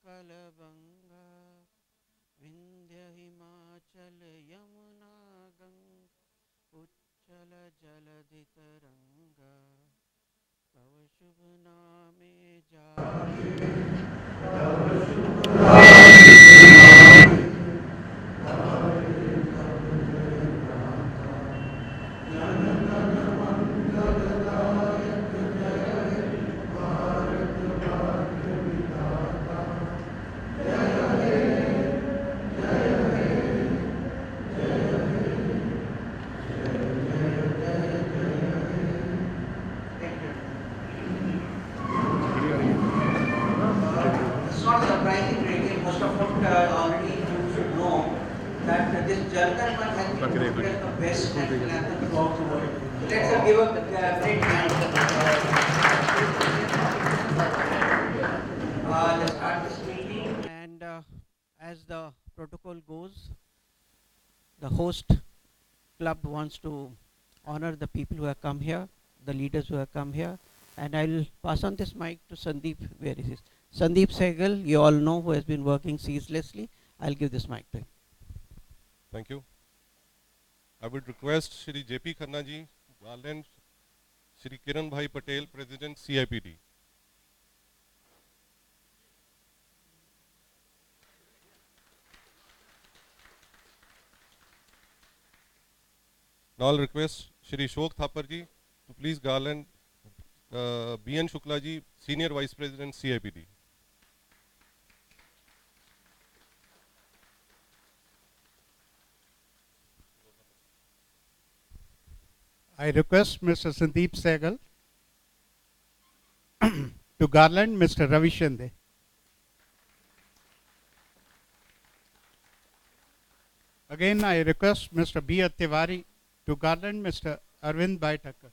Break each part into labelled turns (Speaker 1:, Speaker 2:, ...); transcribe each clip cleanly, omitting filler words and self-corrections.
Speaker 1: कलबंगा विंध्य हिमाचल यमुना गंगा उच्चल जलधि तरंगा तव शुभ नामे जागे
Speaker 2: It's not surprising really, most of what already you should know that this Jalkar one has been voted as the best national anthem throughout the world. So let's give a great hand. Let's start this meeting.
Speaker 1: And as the protocol goes, the host club wants to honor the people who have come here, the leaders who have come here, and I'll pass on this mic to Sandeep, where is he? Sandeep Sehgal, you all know, who has been working ceaselessly. I'll give this mic to him.
Speaker 3: Thank you. I would request Shri J.P. Khanna ji, Garland, Shri Kiran Bhai Patel, President CIPD. Now I'll request Shri Shok Thapar ji to please garland B.N. Shukla ji, Senior Vice President CIPD.
Speaker 4: I request Mr. Sandeep Sehgal to garland Mr. Ravi Shinde. Again, I request Mr. B. Tiwari to garland Mr. Arvind Bhaitakkar.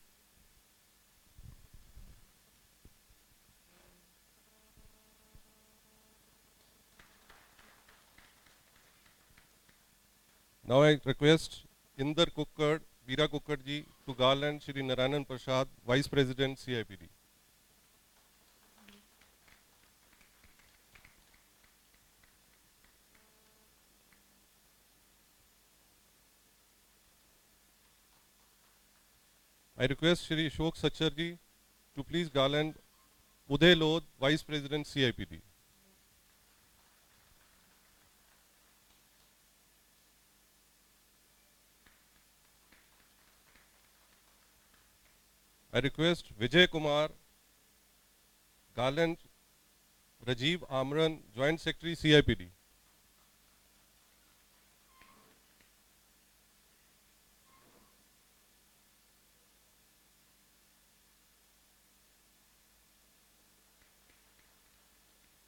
Speaker 3: Now I request Inder Kukkad, Veera Kukkad ji to garland Shri Narayanan Prasad, Vice President CIPD. I request Shri Ashok Sachar ji to please garland Uday Lodh, Vice President CIPD. I request Vijay Kumar, garland Rajiv Amran, Joint Secretary CIPD.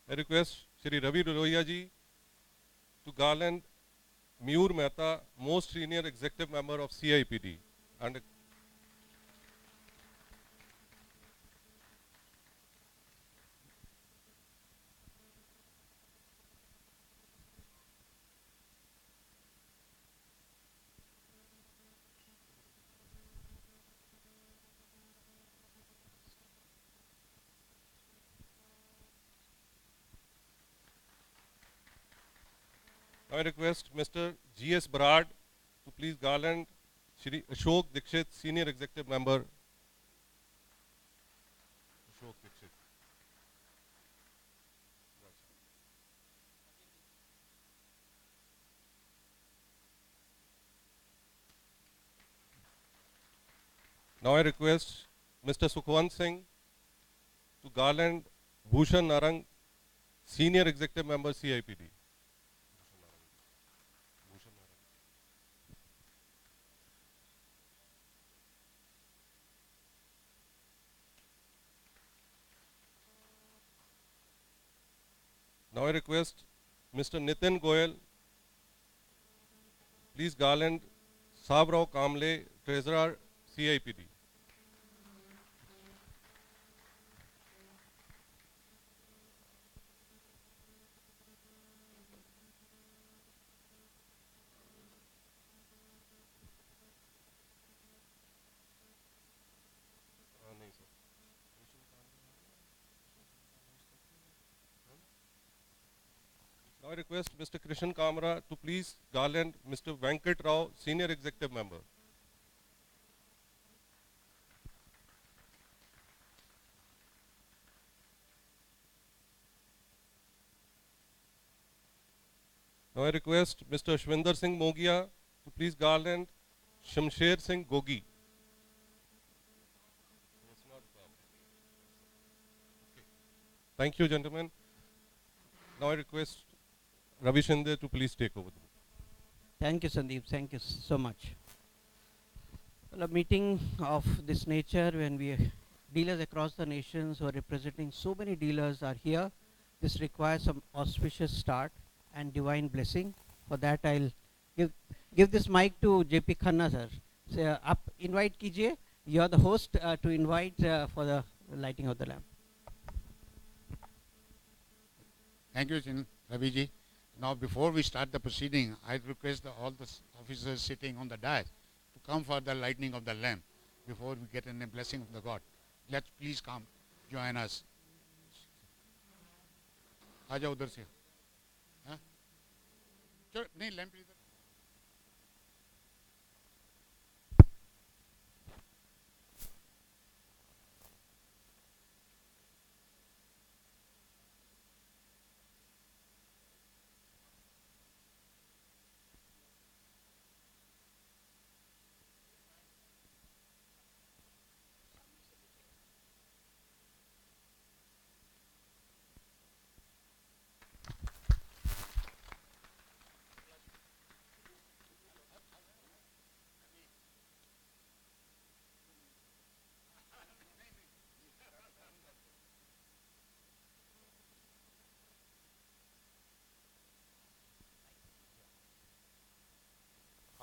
Speaker 3: I request Shri Ravi Roya ji to garland Miyur Mehta, most senior executive member of CIPD. And I request Mr. G.S. Barad to please garland Shri Ashok Dikshit, senior executive member. Ashok Dikshit. Now I request Mr. Sukhwant Singh to garland Bhushan Narang, senior executive member CIPD. Now I request Mr. Nitin Goyal, please garland Sabrao Kamle, Treasurer CIPD. Now I request Mr. Krishan Kamra to please garland Mr. Venkat Rao, Senior Executive Member. Now I request Mr. Shwinder Singh Mogia to please garland Shamsher Singh Gogi. Thank you, gentlemen. Now I request Ravi Shinde to please take over.
Speaker 1: Thank you, Sandeep. Thank you so much. Well, a meeting of this nature when dealers across the nations who are representing so many dealers are here. This requires some auspicious start and divine blessing. For that, I'll give this mic to JP Khanna, sir. So, up, invite kijiye. You are the host to invite for the lighting of the lamp.
Speaker 5: Thank you, Raviji. Now, before we start the proceeding, I request all the officers sitting on the dais to come for the lighting of the lamp before we get in the blessing of the God. Let's please come, join us. आजा उधर से हाँ चलो नहीं lamp इधर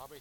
Speaker 5: हाँ भाई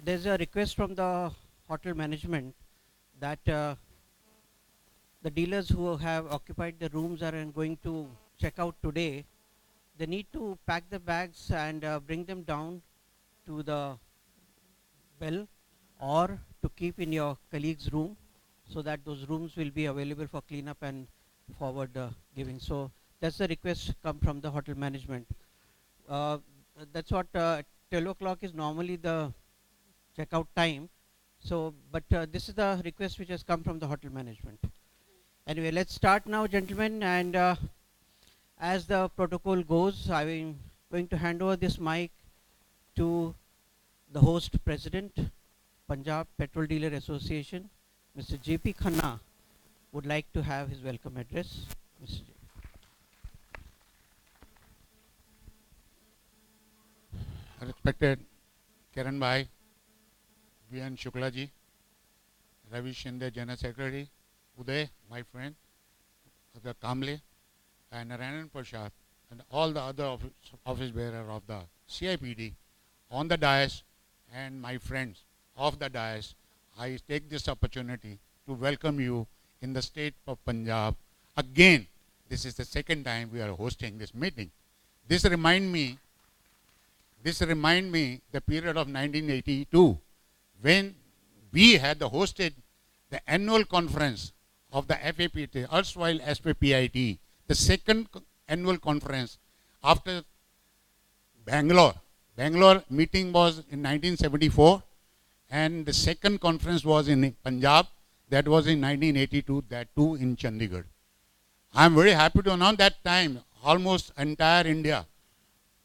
Speaker 1: There's a request from the hotel management that the dealers who have occupied the rooms are going to check out today. They need to pack the bags and bring them down to the well or to keep in your colleague's room so that those rooms will be available for cleanup and forward giving. So that's the request come from the hotel management. Uh, that's what 12 o'clock is normally the checkout time. So, but this is the request which has come from the hotel management. Anyway, let's start now, gentlemen. And as the protocol goes, I'm going to hand over this mic to the host president, Punjab Petrol Dealer Association, Mr. J.P. Khanna, would like to have his welcome address. Mr. J.
Speaker 5: Respected Kiran Bhai, V.N. Shukla ji, Ravi Shinde, General Secretary, Uday, my friend, the Kamble, and Narayanan Prasad, and all the other office bearer of the CIPD on the dais, and my friends of the dais, I take this opportunity to welcome you in the state of Punjab. Again, this is the second time we are hosting this meeting. This remind me the period of 1982 when we had hosted the annual conference of the FAPT, erstwhile SPPIT, the second annual conference after Bangalore. Bangalore meeting was in 1974 and the second conference was in Punjab, that was in 1982, that too in Chandigarh. I am very happy to announce that time almost entire India,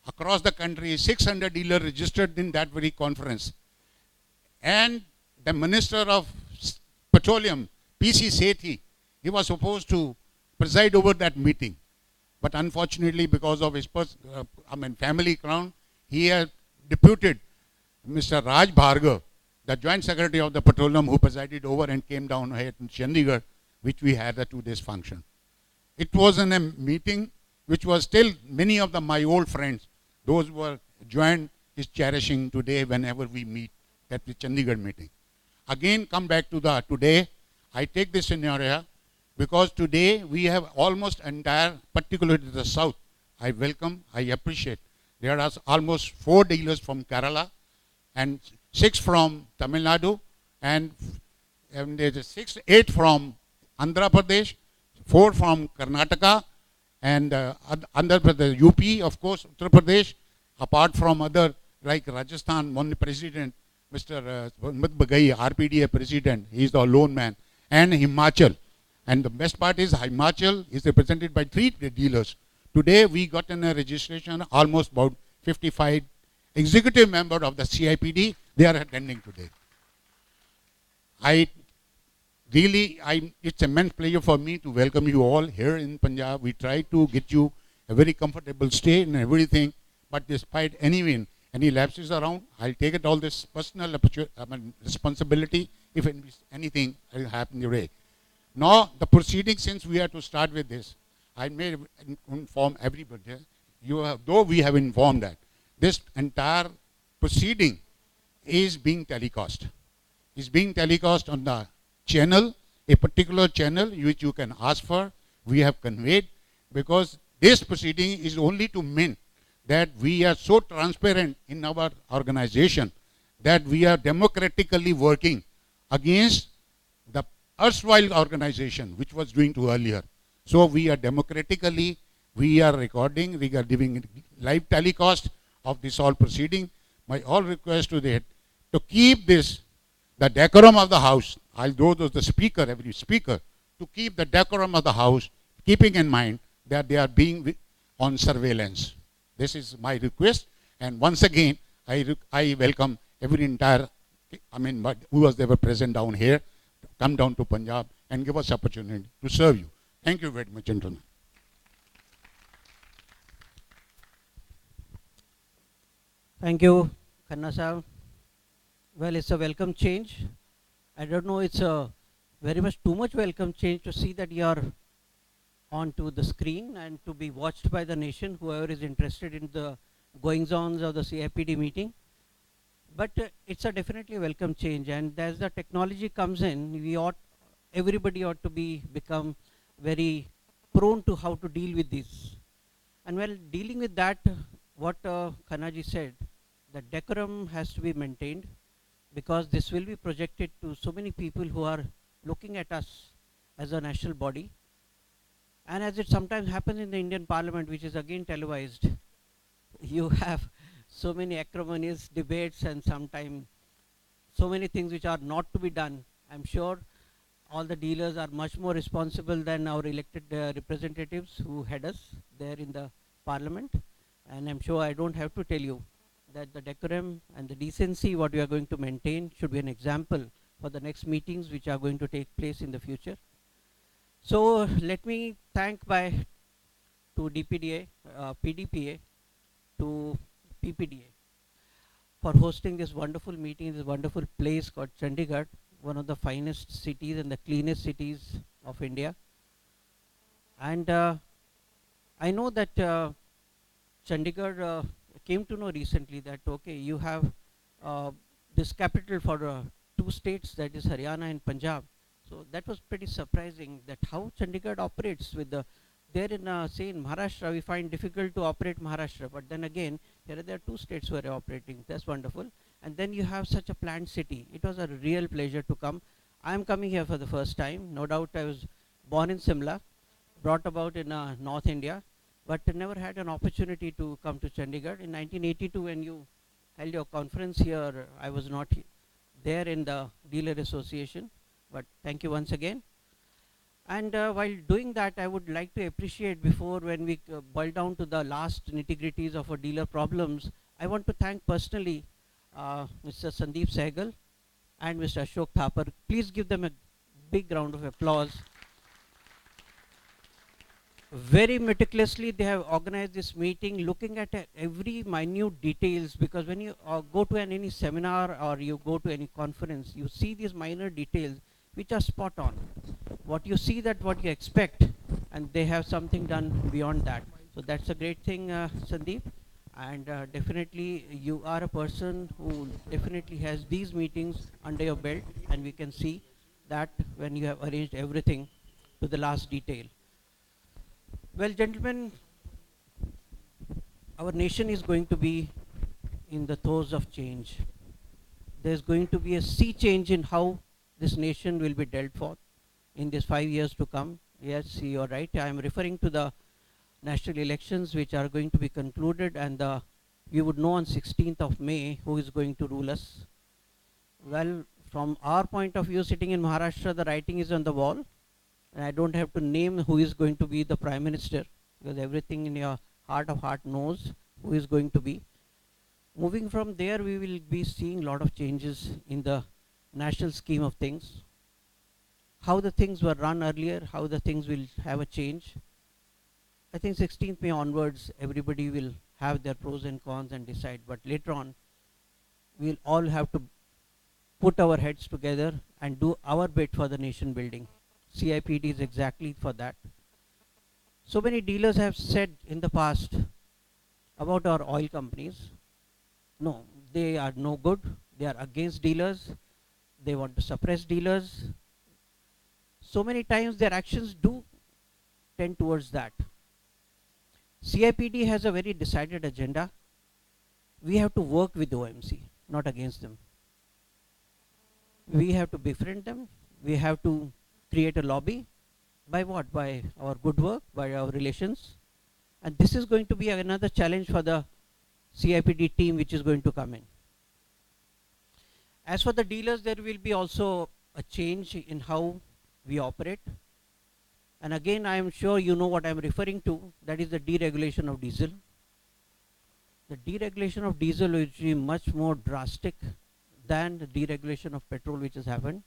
Speaker 5: across the country, 600 dealers registered in that very conference. And the Minister of Petroleum, P.C. Sethi, he was supposed to preside over that meeting. But unfortunately, because of his family crown, he had deputed Mr. Raj Bhargav, the Joint Secretary of the Petroleum, who presided over and came down here in Chandigarh, which we had a 2 days function. It was in a meeting which was still many of my old friends, those who were joined, is cherishing today whenever we meet at the Chandigarh meeting. Again, come back to the today. I take this scenario because today we have almost entire, particularly the south. I welcome, I appreciate. There are almost 4 dealers from Kerala and 6 from Tamil Nadu and there's 8 from Andhra Pradesh, 4 from Karnataka, and Andhra Pradesh, UP, of course, Uttar Pradesh, apart from other like Rajasthan, one president, Mr. Mohd Bagai, RPDA president, he is the lone man, and Himachal. And the best part is Himachal is represented by 3 dealers. Today we got in a registration almost about 55 executive members of the CIPD, they are attending today. It's immense pleasure for me to welcome you all here in Punjab. We try to get you a very comfortable stay and everything, but despite any lapses around, I'll take it all this personal responsibility if anything will happen today. Now, the proceeding, since we have to start with this, I may inform everybody, though we have informed that this entire proceeding is being telecast. It's being telecast on the channel, a particular channel which you can ask for. We have conveyed, because this proceeding is only to mean that we are so transparent in our organization that we are democratically working against the erstwhile organization which was doing to earlier. So we are democratically, we are recording, we are giving live telecast of this all proceeding. My all request to keep this, the decorum of the house, I'll go to the speaker, every speaker, to keep the decorum of the house, keeping in mind that they are being on surveillance. This is my request, and once again, I welcome every entire, who was ever present down here, to come down to Punjab and give us opportunity to serve you. Thank you very much, gentlemen.
Speaker 1: Thank you, Khanna Sahab. Well, it's a welcome change. I don't know, it's a very much too much welcome change to see that you are onto the screen and to be watched by the nation, whoever is interested in the goings-ons of the CIPD meeting. But it's a definitely welcome change, and as the technology comes in, everybody ought to become very prone to how to deal with this. And while dealing with that, what Khannaji said, the decorum has to be maintained, because this will be projected to so many people who are looking at us as a national body. And as it sometimes happens in the Indian Parliament, which is again televised, you have so many acrimonious debates and sometimes so many things which are not to be done. I'm sure all the dealers are much more responsible than our elected representatives who head us there in the parliament. And I'm sure I don't have to tell you that the decorum and the decency what we are going to maintain should be an example for the next meetings which are going to take place in the future. So let me thank to DPDA, PDPA, to PPDA for hosting this wonderful meeting in this wonderful place called Chandigarh, one of the finest cities and the cleanest cities of India. And I know that Chandigarh came to know recently that, okay, you have this capital for two states, that is Haryana and Punjab. So that was pretty surprising that how Chandigarh operates with the, there in say in Maharashtra we find difficult to operate Maharashtra, but then again here there are two states who are operating. That's wonderful. And then you have such a planned city. It was a real pleasure to come. I am coming here for the first time. No doubt I was born in Simla, brought about in North India, but never had an opportunity to come to Chandigarh. In 1982 when you held your conference here, I was not there in the dealer association, but thank you once again. And while doing that, I would like to appreciate, before when we boil down to the last nitty-gritties of our dealer problems, I want to thank personally Mr. Sandeep Sehgal and Mr. Ashok Thapar. Please give them a big round of applause. Very meticulously they have organized this meeting, looking at every minute details, because when you go to any seminar or you go to any conference, you see these minor details which are spot on. What you see, that what you expect, and they have something done beyond that. So that's a great thing, Sandeep. And definitely you are a person who definitely has these meetings under your belt, and we can see that when you have arranged everything to the last detail. Well, gentlemen, our nation is going to be in the throes of change. There's going to be a sea change in how this nation will be dealt for in these 5 years to come. Yes, you're right. I am referring to the national elections which are going to be concluded, and we would know on 16th of May who is going to rule us. Well, from our point of view, sitting in Maharashtra, the writing is on the wall. And I don't have to name who is going to be the Prime Minister, because everything in your heart of heart knows who is going to be. Moving from there, we will be seeing a lot of changes in the national scheme of things. How the things were run earlier, how the things will have a change. I think 16th May onwards, everybody will have their pros and cons and decide. But later on, we'll all have to put our heads together and do our bit for the nation building. CIPD is exactly for that. So many dealers have said in the past about our oil companies, no, they are no good, they are against dealers, they want to suppress dealers. So many times their actions do tend towards that. CIPD has a very decided agenda. We have to work with OMC, not against them. We have to befriend them. We have to create a lobby. By what? By our good work, by our relations. And this is going to be another challenge for the CIPD team which is going to come in. As for the dealers, there will be also a change in how we operate. And again, I am sure you know what I am referring to. That is the deregulation of diesel. The deregulation of diesel will be much more drastic than the deregulation of petrol which has happened.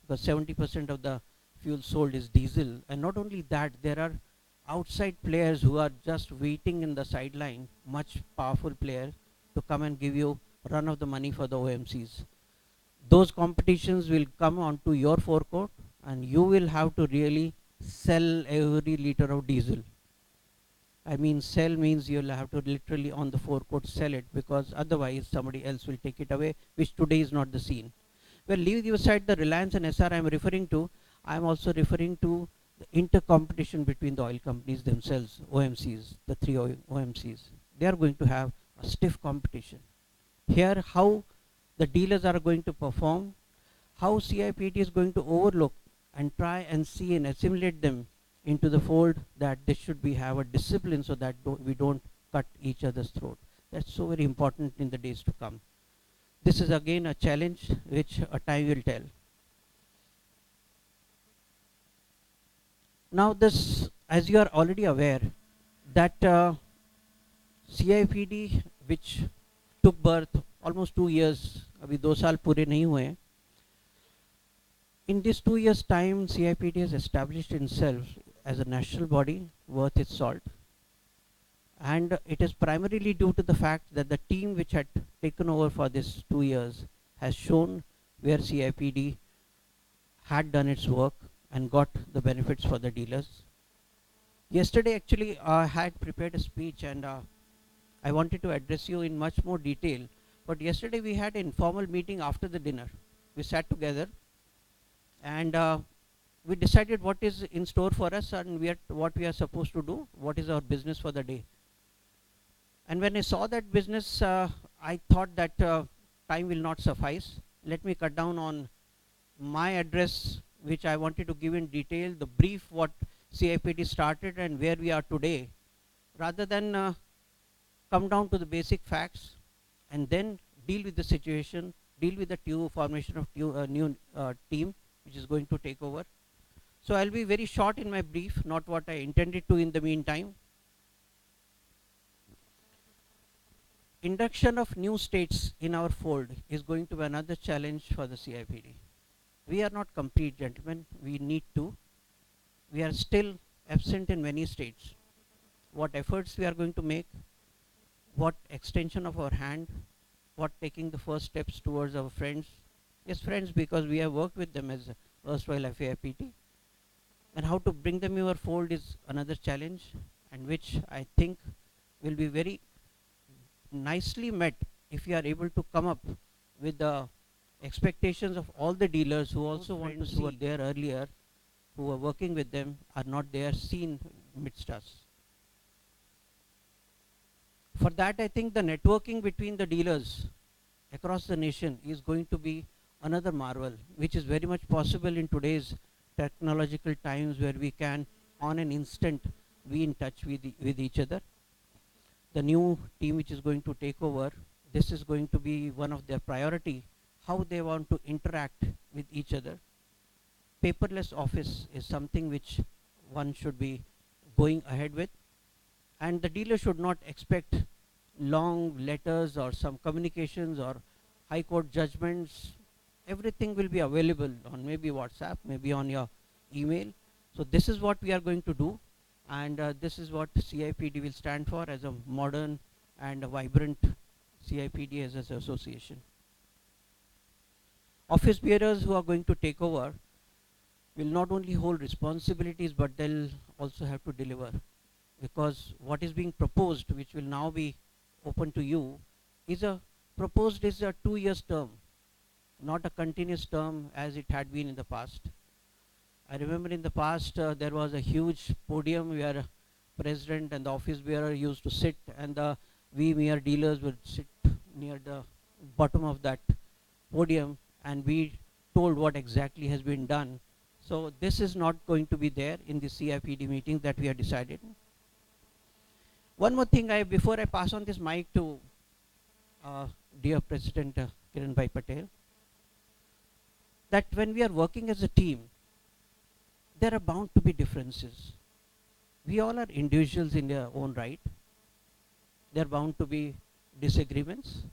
Speaker 1: Because 70% of the fuel sold is diesel. And not only that, there are outside players who are just waiting in the sideline, much powerful players, to come and give you run of the money for the OMCs. Those competitions will come onto your forecourt, and you will have to really sell every liter of diesel. I mean, sell means you'll have to literally on the forecourt sell it, because otherwise somebody else will take it away, which today is not the scene. Well, leave aside the Reliance and SR I am referring to. I am also referring to the inter-competition between the oil companies themselves, OMCs, the three OMCs. They are going to have a stiff competition. Here, how the dealers are going to perform, how CIPD is going to overlook and try and see and assimilate them into the fold, that they should have a discipline so that we don't cut each other's throat. That's so very important in the days to come. This is again a challenge which a time will tell. Now this, as you are already aware, that CIPD which took birth almost 2 years, अभी 2 साल पूरे नहीं हुए हैं. In this 2 years time, CIPD has established itself as a national body worth its salt. And it is primarily due to the fact that the team which had taken over for this 2 years has shown where CIPD had done its work and got the benefits for the dealers. Yesterday actually I had prepared a speech and I wanted to address you in much more detail, but yesterday we had an informal meeting after the dinner. We sat together and we decided what is in store for us and what we are supposed to do, what is our business for the day. And when I saw that business, I thought that time will not suffice. Let me cut down on my address, which I wanted to give in detail, the brief what CIPD started and where we are today, rather than come down to the basic facts and then deal with the situation, deal with the formation of new team which is going to take over. So I'll be very short in my brief, not what I intended to in the meantime. Induction of new states in our fold is going to be another challenge for the CIPD. We are not complete, gentlemen. We need to. We are still absent in many states. What efforts we are going to make, what extension of our hand, what taking the first steps towards our friends. Yes, friends, because we have worked with them as erstwhile FAIPT. And how to bring them in our fold is another challenge, and which I think will be very nicely met if we are able to come up with the expectations of all the dealers who also want to see who were there earlier, who were working with them, are not there seen amidst us. For that, I think the networking between the dealers across the nation is going to be another marvel, which is very much possible in today's technological times, where we can on an instant be in touch with each other. The new team which is going to take over, this is going to be one of their priority, how they want to interact with each other. Paperless office is something which one should be going ahead with, and the dealer should not expect long letters or some communications or high court judgments. Everything will be available on maybe WhatsApp, maybe on your email. So this is what we are going to do, and this is what CIPD will stand for, as a modern and a vibrant CIPD as an association. Office bearers who are going to take over will not only hold responsibilities, but they'll also have to deliver, because what is being proposed, which will now be open to you, is a 2 years term, not a continuous term as it had been in the past. I remember in the past there was a huge podium where president and the office bearer used to sit, and we mere dealers would sit near the bottom of that podium and be told what exactly has been done. So this is not going to be there in the CIPD meeting that we have decided. One more thing, before I pass on this mic to dear President Kirat Patel, that when we are working as a team, there are bound to be differences. We all are individuals in their own right. There are bound to be disagreements.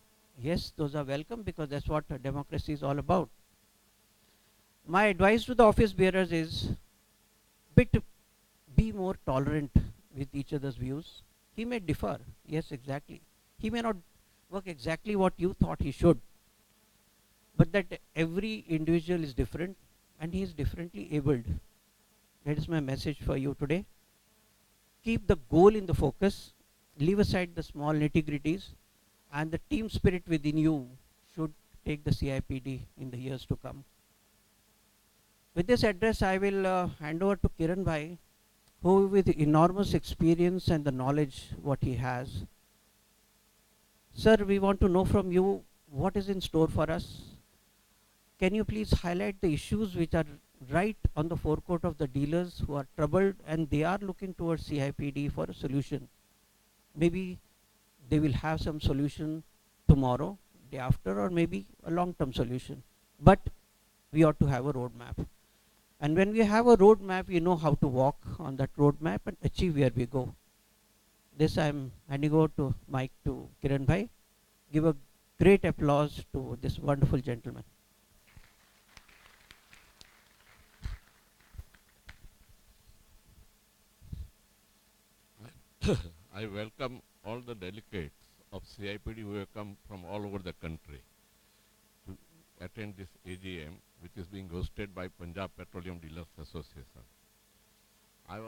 Speaker 1: Yes, those are welcome, because that's what democracy is all about. My advice to the office bearers is be more tolerant with each other's views. He may differ, yes, exactly. He may not work exactly what you thought he should, but that every individual is different and he is differently abled. That is my message for you today. Keep the goal in the focus, leave aside the small nitty-gritties, and the team spirit within you should take the CIPD in the years to come. With this address, I will hand over to Kiran Bhai, who with enormous experience and the knowledge what he has. Sir, we want to know from you what is in store for us. Can you please highlight the issues which are right on the forecourt of the dealers who are troubled and they are looking towards CIPD for a solution? Maybe they will have some solution tomorrow, day after, or maybe a long-term solution. But we ought to have a roadmap. And when we have a roadmap, we know how to walk on that roadmap and achieve where we go. This I'm handing over to Mike to Kiran Bhai. Give a great applause to this wonderful gentleman.
Speaker 6: I welcome all the delegates of CIPD who have come from all over the country to attend this AGM, which is being hosted by Punjab Petroleum Dealers Association. I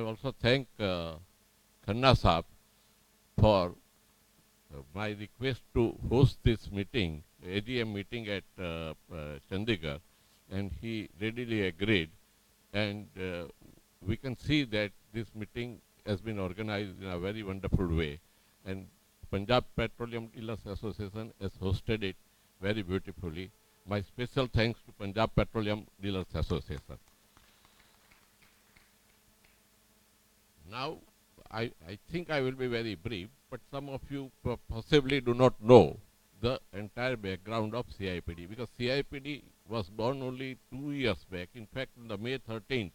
Speaker 6: also thank Khanna Saab for my request to host this meeting, AGM meeting at Chandigarh, and he readily agreed. And we can see that this meeting has been organized in a very wonderful way, and Punjab Petroleum Dealers Association has hosted it very beautifully. My special thanks to Punjab Petroleum Dealers Association. Now, I think I will be very brief, but some of you possibly do not know the entire background of CIPD, because CIPD was born only 2 years back. In fact, on the May 13th,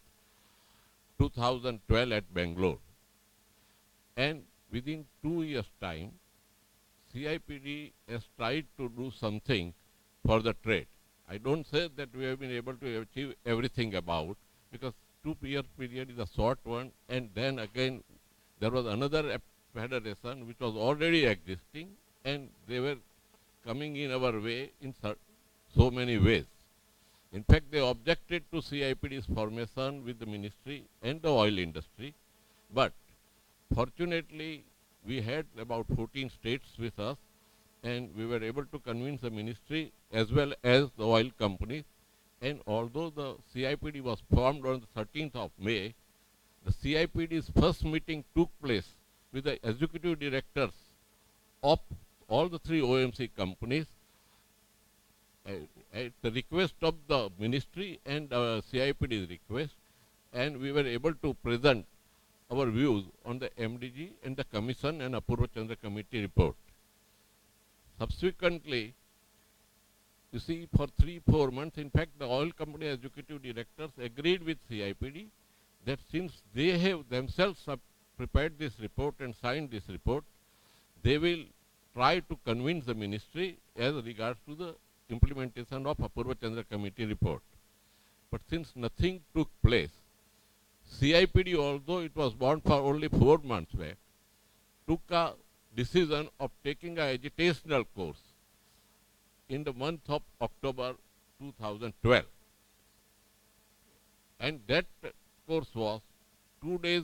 Speaker 6: 2012 at Bangalore. And within 2 years' time, CIPD has tried to do something for the trade. I don't say that we have been able to achieve everything about, because 2-year period is a short one, and then again there was another federation which was already existing, and they were coming in our way in so many ways. In fact, they objected to CIPD's formation with the ministry and the oil industry, but fortunately we had about 14 states with us, and we were able to convince the ministry as well as the oil companies. And although the CIPD was formed on the 13th of May, the CIPD's first meeting took place with the executive directors of all the 3 OMC companies at the request of the ministry and CIPD's request, and we were able to present our views on the MDG and the Commission and Apurva Chandra Committee report. Subsequently, you see, for 3-4 months, in fact, the oil company executive directors agreed with CIPD that since they have themselves prepared this report and signed this report, they will try to convince the ministry as regards to the implementation of Apurva Chandra Committee report. But since nothing took place, CIPD, although it was born for only 4 months back, took a decision of taking an agitational course in the month of October 2012. And that course was 2 days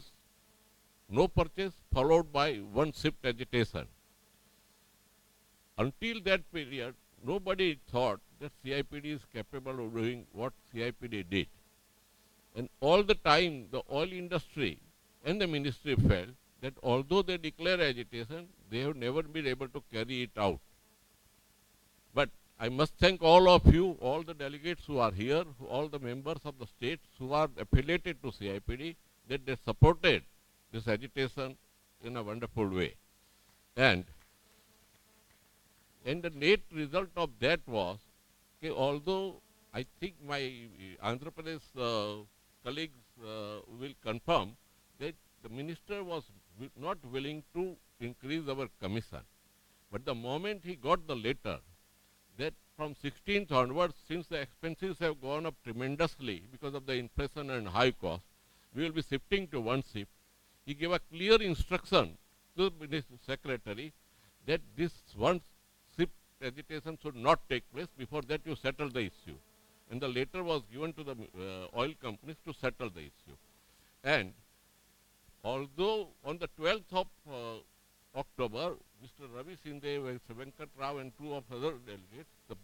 Speaker 6: no purchase followed by 1 shift agitation. Until that period, nobody thought that CIPD is capable of doing what CIPD did. And all the time, the oil industry and the ministry felt that although they declare agitation, they have never been able to carry it out. But I must thank all of you, all the delegates who are here, all the members of the states who are affiliated to CIPD, that they supported this agitation in a wonderful way. And the net result of that was, okay, although I think my Andhra Pradesh colleagues will confirm that the minister was not willing to increase our commission. But the moment he got the letter that from 16th onwards, since the expenses have gone up tremendously because of the inflation and high cost, we will be shifting to 1 shift. He gave a clear instruction to the secretary that this 1 shift agitation should not take place. Before that, you settle the issue. And the letter was given to the oil companies to settle the issue. And although on the 12th of October, Mr. Ravi Shinde, Venkat Rao and 2 of other delegates, the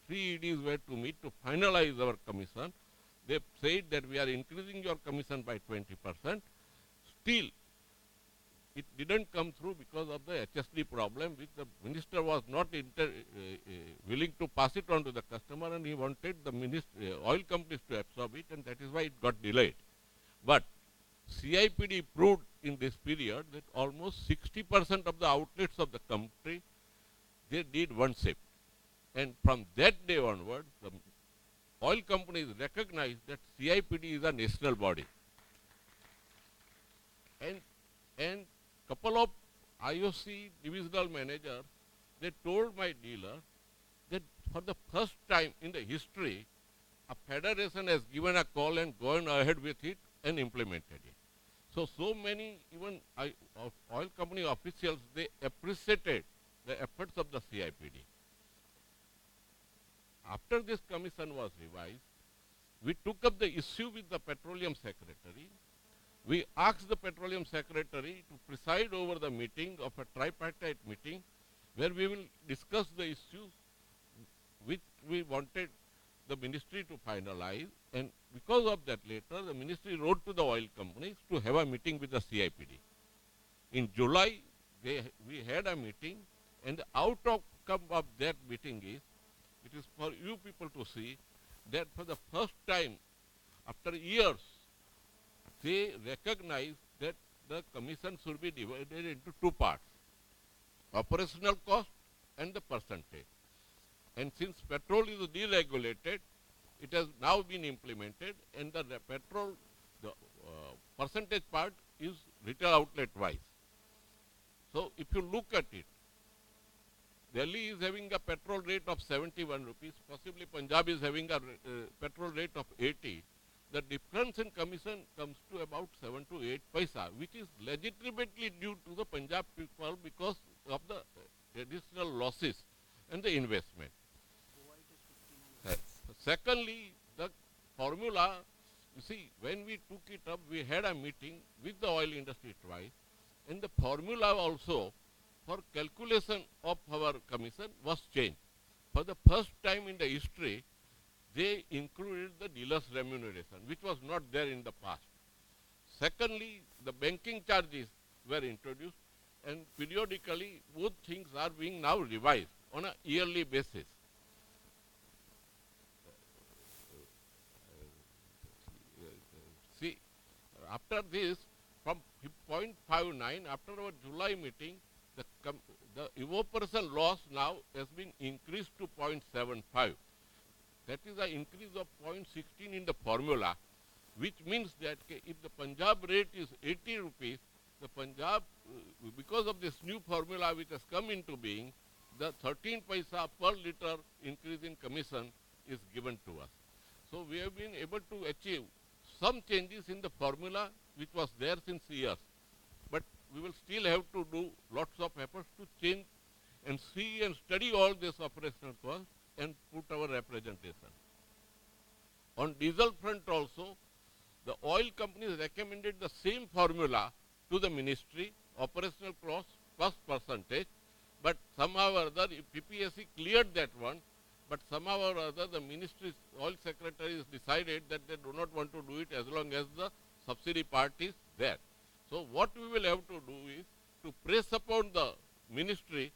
Speaker 6: 3 EDs were to meet to finalize our commission. They said that we are increasing your commission by 20%. Still, it didn't come through because of the HSD problem, which the minister was not willing to pass it on to the customer, and he wanted the oil companies to absorb it, and that is why it got delayed. But CIPD proved in this period that almost 60% of the outlets of the country, they did one shift. And from that day onward, the oil companies recognized that CIPD is a national body. And couple of IOC divisional managers, they told my dealer that for the first time in the history, a federation has given a call and gone ahead with it and implemented it. So many even oil company officials, they appreciated the efforts of the CIPD. After this commission was revised, we took up the issue with the Petroleum Secretary. We asked the Petroleum Secretary to preside over the meeting of a tripartite meeting where we will discuss the issues which we wanted the ministry to finalize, and because of that later, the ministry wrote to the oil companies to have a meeting with the CIPD. In July, we had a meeting, and the outcome of that meeting is, it is for you people to see that for the first time after years, they recognize that the commission should be divided into two parts, operational cost and the percentage. And since petrol is deregulated, it has now been implemented, and the petrol, the percentage part is retail outlet wise. So if you look at it, Delhi is having a petrol rate of 71 rupees, possibly Punjab is having a petrol rate of 80. The difference in commission comes to about 7 to 8 paisa, which is legitimately due to the Punjab people because of the additional losses and the investment. Secondly, the formula, you see, when we took it up, we had a meeting with the oil industry twice, and the formula also for calculation of our commission was changed. For the first time in the history, they included the dealer's remuneration, which was not there in the past. Secondly, the banking charges were introduced, and periodically both things are being now revised on a yearly basis. See, after this, from 0.59, after our July meeting, the evaporation loss now has been increased to 0.75. That is an increase of 0.16 in the formula, which means that if the Punjab rate is 80 rupees, the Punjab, because of this new formula which has come into being, the 13 paisa per liter increase in commission is given to us. So we have been able to achieve some changes in the formula which was there since years. But we will still have to do lots of efforts to change and see and study all this operational cost and put our representation. On diesel front also, the oil companies recommended the same formula to the ministry, operational cost percentage, but somehow or other, PPSC cleared that one, but somehow or other the ministry's oil secretaries decided that they do not want to do it as long as the subsidy part is there. So what we will have to do is to press upon the ministry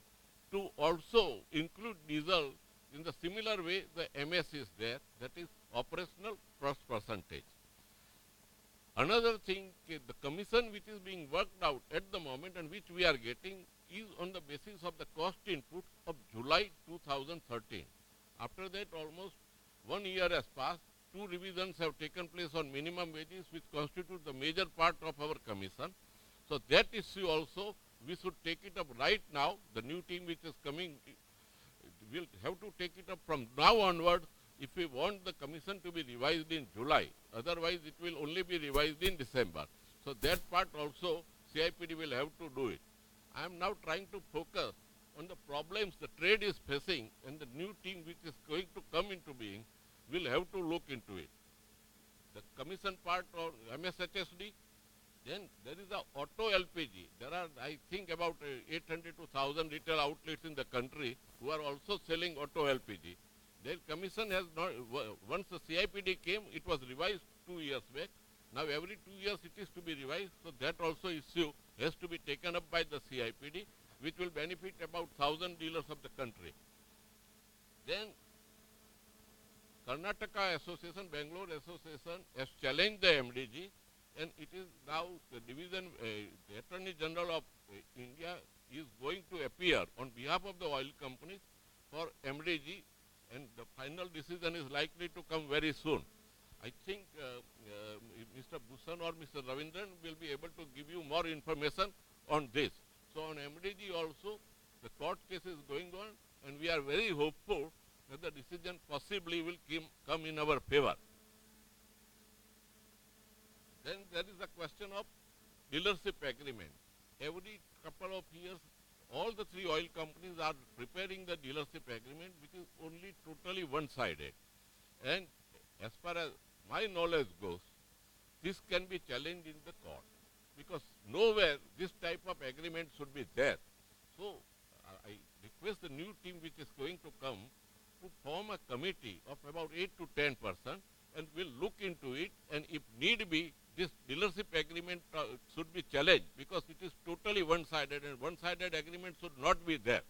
Speaker 6: to also include diesel in the similar way the MS is there, that is operational cost percentage. Another thing, the commission which is being worked out at the moment and which we are getting is on the basis of the cost inputs of July 2013. After that, almost 1 year has passed. 2 revisions have taken place on minimum wages, which constitute the major part of our commission. So that issue also, we should take it up right now. The new team which is coming will have to take it up from now onwards if we want the commission to be revised in July. Otherwise, it will only be revised in December. So that part also, CIPD will have to do it. I am now trying to focus on the problems the trade is facing, and the new team which is going to come into being will have to look into it. The commission part or MSHSD, then there is a auto LPG. There are, I think, about 800 to 1,000 retail outlets in the country who are also selling auto LPG. Their commission has not, once the CIPD came, it was revised 2 years back. Now every 2 years it is to be revised, so that also issue has to be taken up by the CIPD, which will benefit about 1,000 dealers of the country. Then Karnataka Association, Bangalore Association has challenged the MDG and it is now the division, the Attorney General of India is going to appear on behalf of the oil companies for MDG, and the final decision is likely to come very soon. I think Mr. Bhushan or Mr. Ravindran will be able to give you more information on this. So on MDG also, the court case is going on, and we are very hopeful that the decision possibly will come in our favor. Then there is a question of dealership agreement. Every couple of years, all the three oil companies are preparing the dealership agreement, which is only totally one-sided. And as far as my knowledge goes, this can be challenged in the court, because nowhere this type of agreement should be there. So I request the new team which is going to come to form a committee of about 8 to 10%, and will look into it, and if need be, this dealership agreement should be challenged, because it is totally one-sided, and one-sided agreement should not be there.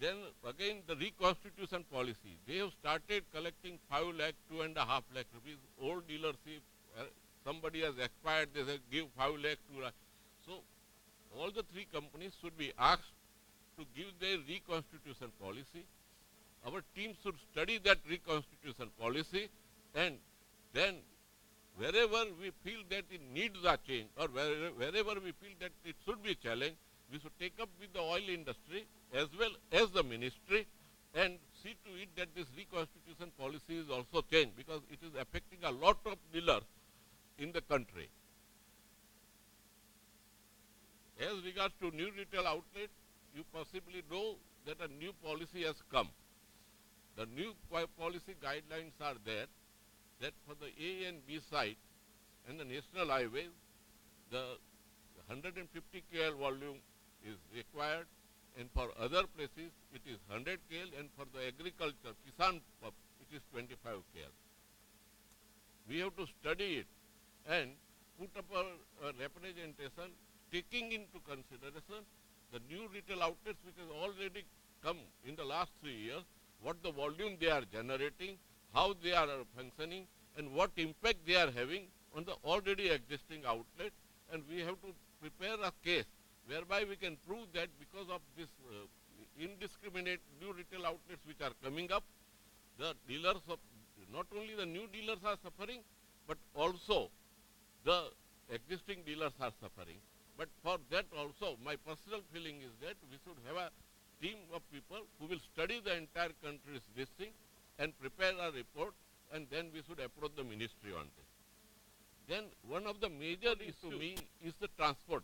Speaker 6: Then again, the reconstitution policy. They have started collecting 5 lakh, 2.5 lakh rupees. Old dealership, somebody has expired, they say give 5 lakh, 2 lakh. So all the three companies should be asked to give their reconstitution policy. Our team should study that reconstitution policy, and then wherever we feel that it needs a change, or wherever we feel that it should be challenged, we should take up with the oil industry as well as the ministry, and see to it that this reconstitution policy is also changed, because it is affecting a lot of dealers in the country. As regards to new retail outlet, you possibly know that a new policy has come. The new policy guidelines are there, that for the A and B side and the national highways, the 150 KL volume is required, and for other places it is 100 KL, and for the agriculture, Kisan, it is 25 KL. We have to study it and put up a representation taking into consideration the new retail outlets which has already come in the last 3 years, what the volume they are generating, how they are functioning, and what impact they are having on the already existing outlet. And we have to prepare a case whereby we can prove that because of this indiscriminate new retail outlets which are coming up, the dealers of, not only the new dealers are suffering, but also the existing dealers are suffering. But for that also, my personal feeling is that we should have a team of people who will study the entire country's this thing and prepare a report, and then we should approach the ministry on this. Then one of the major issues to me is the transport.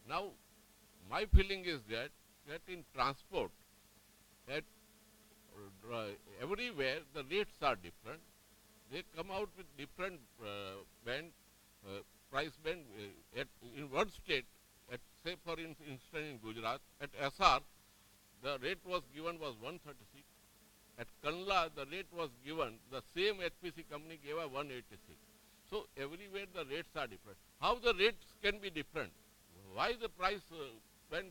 Speaker 6: Now, my feeling is that in transport, that everywhere the rates are different. They come out with different price band. In one state, say for instance in Gujarat, at SR, the rate was given was 136. At Kanla, the rate was given, the same HPC company gave a 186. So everywhere the rates are different. How the rates can be different? Why the price band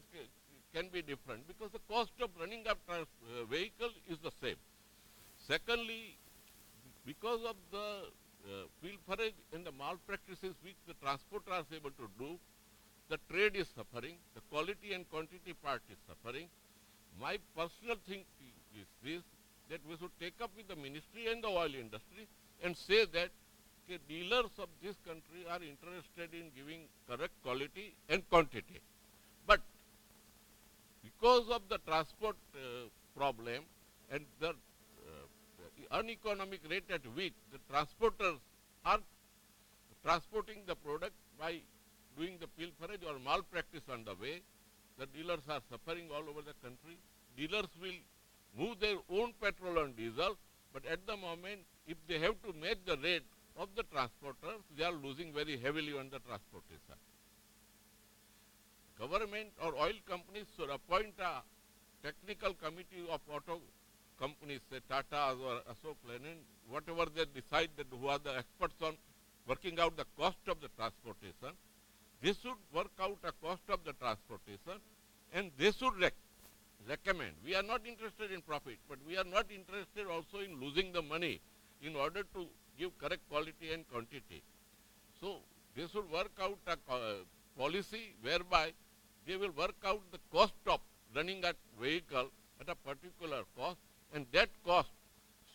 Speaker 6: can be different? Because the cost of running a vehicle is the same. Secondly, because of the pilferage and the malpractices which the transporter is able to do, the trade is suffering, the quality and quantity part is suffering. My personal thing is this, that we should take up with the ministry and the oil industry and say that dealers of this country are interested in giving correct quality and quantity. But because of the transport problem and the uneconomic rate at which the transporters are transporting the product by doing the pilferage or malpractice on the way, the dealers are suffering all over the country. Dealers will move their own petrol and diesel, but at the moment, if they have to match the rate of the transporters, they are losing very heavily on the transportation. Government or oil companies should appoint a technical committee of auto companies, say Tata or Ashok Leyland, whatever they decide that who are the experts on working out the cost of the transportation. They should work out a cost of the transportation, and they should recommend. We are not interested in profit, but we are not interested also in losing the money in order to give correct quality and quantity. So they should work out a policy whereby they will work out the cost of running a vehicle at a particular cost, and that cost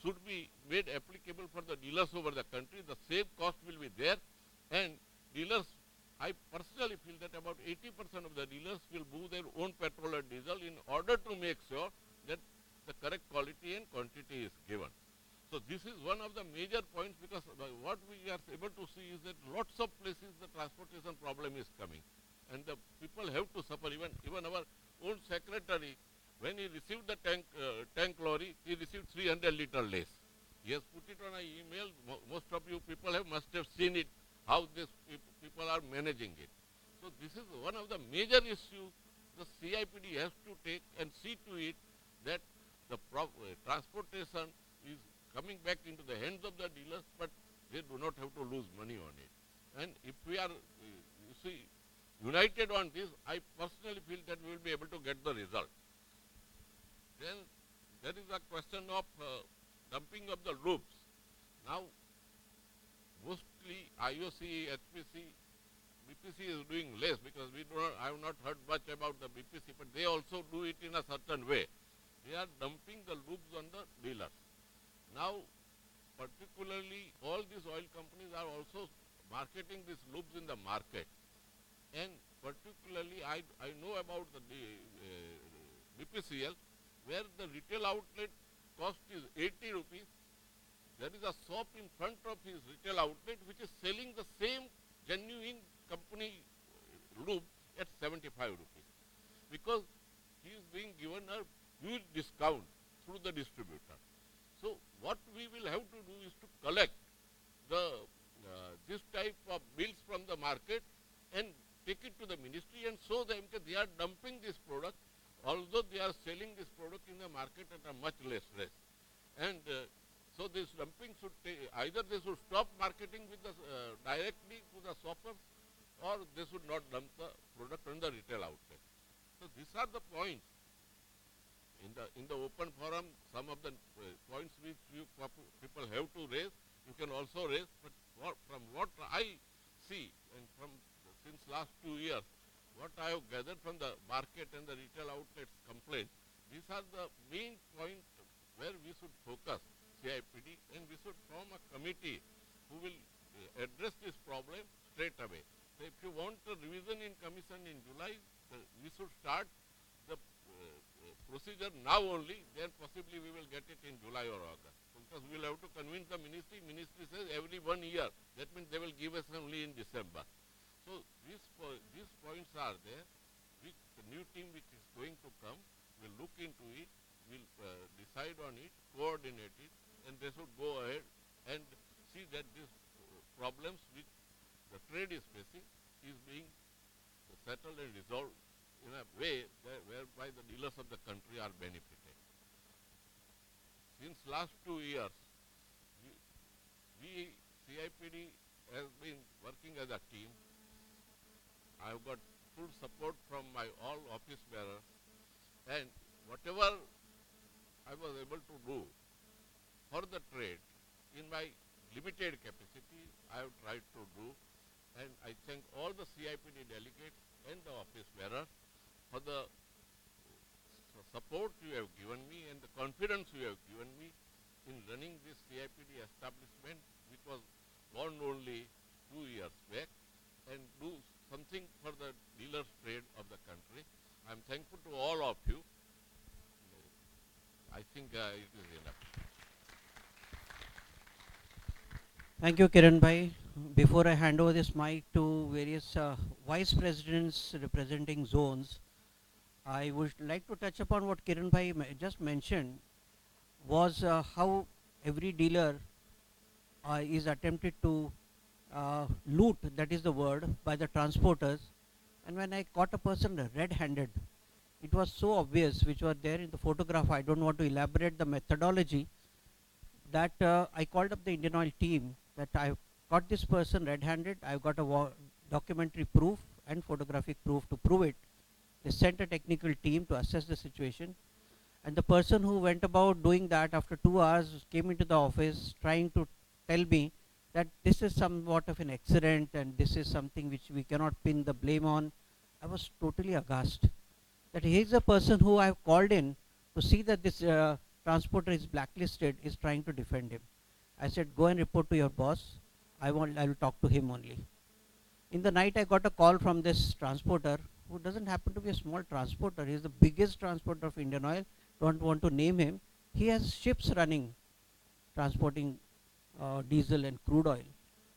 Speaker 6: should be made applicable for the dealers over the country. The same cost will be there, and dealers, I personally feel that about 80% of the dealers will move their own petrol and diesel in order to make sure that the correct quality and quantity is given. So this is one of the major points, because what we are able to see is that lots of places the transportation problem is coming, and the people have to suffer. Even our own secretary, when he received the tank lorry, he received 300 liter less. He has put it on an email. Most of you people must have seen it, how these people are managing it. So this is one of the major issues the CIPD has to take and see to it that the transportation is coming back into the hands of the dealers, but they do not have to lose money on it. And if we are, you see, united on this, I personally feel that we will be able to get the result. Then there is a question of dumping of the loops. Now, mostly IOC, HPC, BPC is doing less, because I have not heard much about the BPC, but they also do it in a certain way. They are dumping the loops on the dealers. Now, particularly all these oil companies are also marketing these loops in the market. And particularly I know about the BPCL, where the retail outlet cost is 80 rupees. There is a shop in front of his retail outlet which is selling the same genuine company loop at 75 rupees, because he is being given a huge discount through the distributor. So what we will have to do is to collect the this type of bills from the market and take it to the ministry and show them that they are dumping this product, although they are selling this product in the market at a much less rate. And so this dumping should either they should stop marketing with the directly to the shoppers, or they should not dump the product on the retail outlet. So these are the points. In the open forum, some of the points which you people have to raise, you can also raise. But from what I see, and from since last 2 years, what I have gathered from the market and the retail outlets complaints, these are the main points where we should focus CIPD, and we should form a committee who will address this problem straight away. So if you want a revision in commission in July, we should start the procedure now only, then possibly we will get it in July or August. Because we will have to convince the ministry. Ministry says every 1 year. That means they will give us only in December. So these points are there. The new team which is going to come will look into it, will decide on it, coordinate it, and they should go ahead and see that these problems which the trade is facing is being settled and resolved in a way whereby the dealers of the country are benefited. Since last 2 years, we CIPD has been working as a team. I have got full support from my all office bearers, and whatever I was able to do for the trade in my limited capacity, I have tried to do, and I thank all the CIPD delegates and the office bearers for the support you have given me and the confidence you have given me in running this CIPD establishment, which was born only 2 years back, and do something for the dealers trade of the country. I am thankful to all of you. I think it is enough.
Speaker 1: Thank you, Kiran Bhai. Before I hand over this mic to various vice presidents representing zones, I would like to touch upon what Kiran Bhai just mentioned, was how every dealer is attempted to loot, that is the word, by the transporters. And when I caught a person red-handed, it was so obvious, which was there in the photograph. I don't want to elaborate the methodology, that I called up the Indian Oil team that I got this person red-handed. I've got a documentary proof and photographic proof to prove it. They sent a technical team to assess the situation, and the person who went about doing that after 2 hours came into the office trying to tell me that this is somewhat of an accident and this is something which we cannot pin the blame on, I was totally aghast that he is a person who I have called in to see that this transporter is blacklisted, is trying to defend him. I said, go and report to your boss. I will talk to him only. In the night, I got a call from this transporter who doesn't happen to be a small transporter. He is the biggest transporter of Indian Oil. Don't want to name him. He has ships running, transporting diesel and crude oil,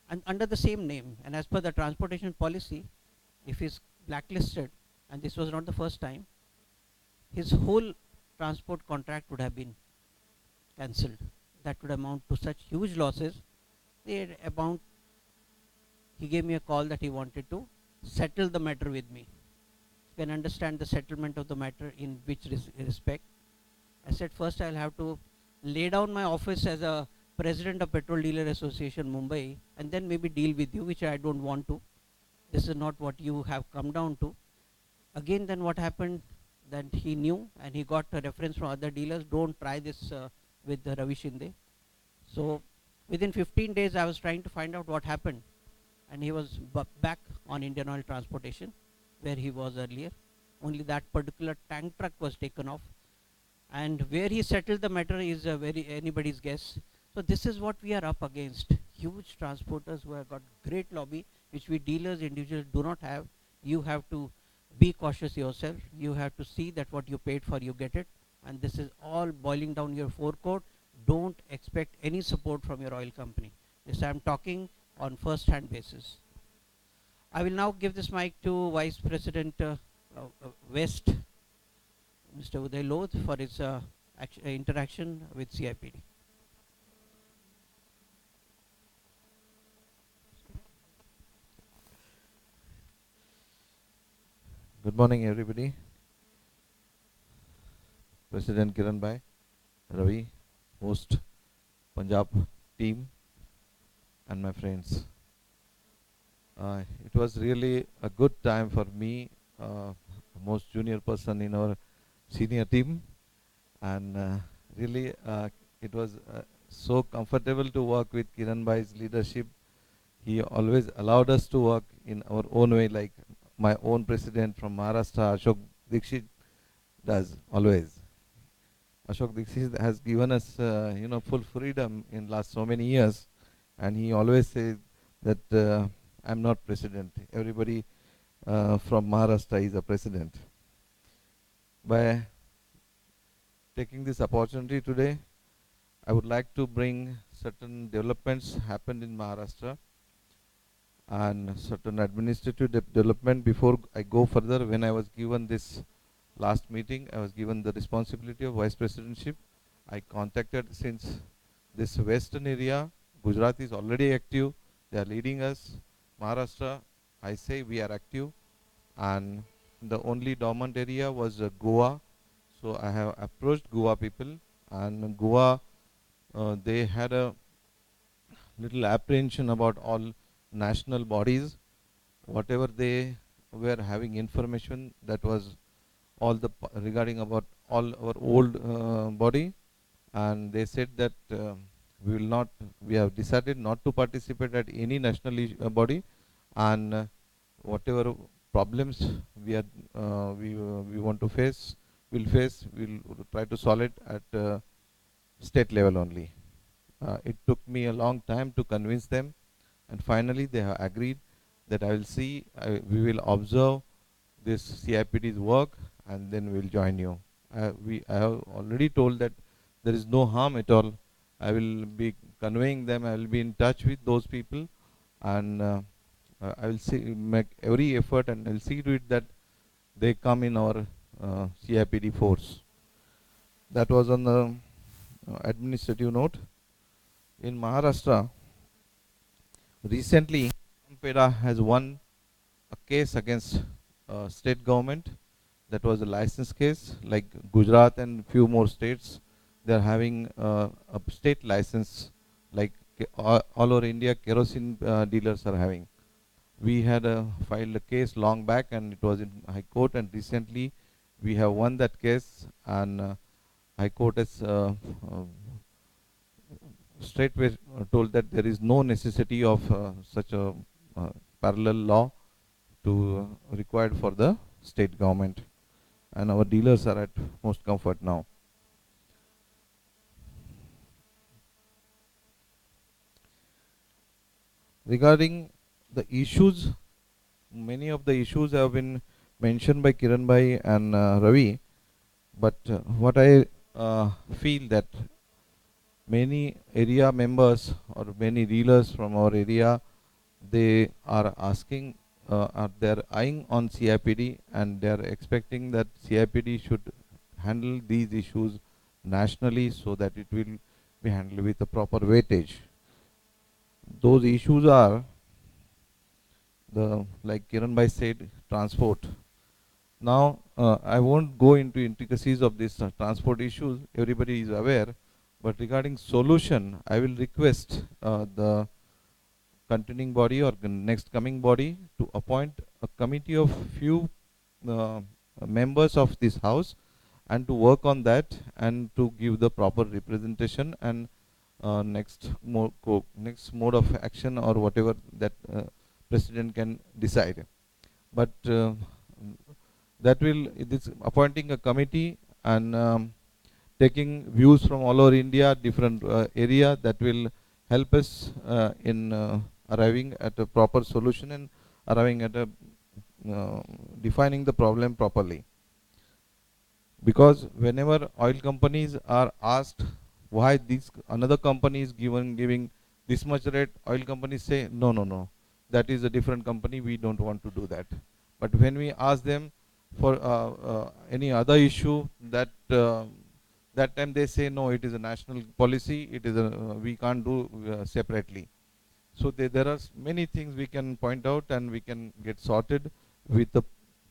Speaker 1: and under the same name. And as per the transportation policy, if he's blacklisted, and this was not the first time, his whole transport contract would have been cancelled. That would amount to such huge losses. He gave me a call that he wanted to settle the matter with me. You can understand the settlement of the matter in which respect. I said, first I'll have to lay down my office as a president of Petrol Dealer Association Mumbai and then maybe deal with you, which I don't want to. This is not what you have come down to. Again, then what happened, that he knew and he got a reference from other dealers, don't try this with Ravi Shinde. So within 15 days I was trying to find out what happened, and he was back on Indian Oil Transportation where he was earlier. Only that particular tank truck was taken off, and where he settled the matter is anybody's guess. So this is what we are up against. Huge transporters who have got great lobby, which we dealers, individuals do not have. You have to be cautious yourself. You have to see that what you paid for, you get it. And this is all boiling down your forecourt. Don't expect any support from your oil company. This I am talking on first-hand basis. I will now give this mic to Vice President West, Mr. Uday Lodh, for his interaction with CIPD.
Speaker 7: Good morning, everybody. President Kiran Bhai, Ravi, host Punjab team, and my friends. It was really a good time for me, most junior person in our senior team, and really it was so comfortable to work with Kiran Bhai's leadership. He always allowed us to work in our own way, like my own president from Maharashtra, Ashok Dikshit, does always. Ashok Dikshit has given us, full freedom in last so many years, and he always says that I'm not president. Everybody from Maharashtra is a president. By taking this opportunity today, I would like to bring certain developments happened in Maharashtra and certain administrative development. Before I go further, when I was given this last meeting, I was given the responsibility of vice presidentship. I contacted, since this western area, Gujarat is already active, they are leading us. Maharashtra, I say we are active, and the only dormant area was Goa. So I have approached Goa people, and Goa, they had a little apprehension about all national bodies. Whatever they were having information, that was all the regarding about all our old body, and they said that we have decided not to participate at any national body, and whatever problems we want to face, we'll try to solve it at state level only. It took me a long time to convince them, and finally they have agreed that we will observe this CIPD's work, and then we will join you. I have already told that there is no harm at all. I will be conveying them, I will be in touch with those people, and I will make every effort, and I will see to it that they come in our CIPD force. That was on the administrative note. In Maharashtra, recently, Peda has won a case against state government. That was a license case, like Gujarat and few more states. They are having a state license, like all over India, kerosene dealers are having. We had filed a case long back, and it was in High Court, and recently we have won that case, and High Court has straightway told that there is no necessity of such a parallel law to required for the state government, and our dealers are at most comfort now. Regarding the issues, many of the issues have been mentioned by Kiran Bhai and Ravi, but what I feel that many area members or many dealers from our area, they are asking, they're eyeing on CIPD, and they're expecting that CIPD should handle these issues nationally so that it will be handled with a proper weightage. Those issues are the, like Kiran Bhai said, transport. Now, I won't go into intricacies of this transport issues. Everybody is aware. But regarding solution, I will request the continuing body or the next coming body to appoint a committee of few members of this house and to work on that and to give the proper representation and next mode of action or whatever that president can decide. But that will, it is appointing a committee and taking views from all over India, different area, that will help us in arriving at a proper solution and arriving at a defining the problem properly. Because whenever oil companies are asked why this another company is giving this much rate, oil companies say no, that is a different company, we don't want to do that. But when we ask them for any other issue, that that time they say no, it is a national policy, it is a we can't do separately. So there are many things we can point out and we can get sorted with the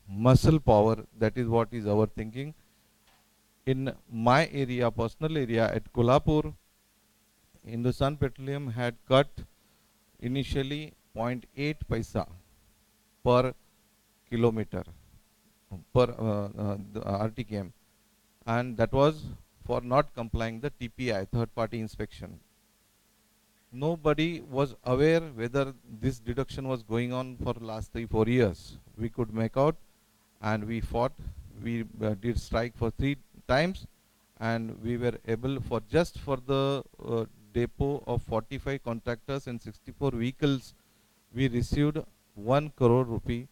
Speaker 7: muscle power. That is what is our thinking. In my area, personal area at Kolhapur, Hindustan Petroleum had cut initially 0.8 paisa per kilometer per the RTKM, and that was for not complying the TPI, third party inspection. Nobody was aware whether this deduction was going on for the last 3-4 years. We could make out, and we fought. We did strike for 3 times, and we were able for just for the depot of 45 contractors and 64 vehicles, we received 1 crore rupee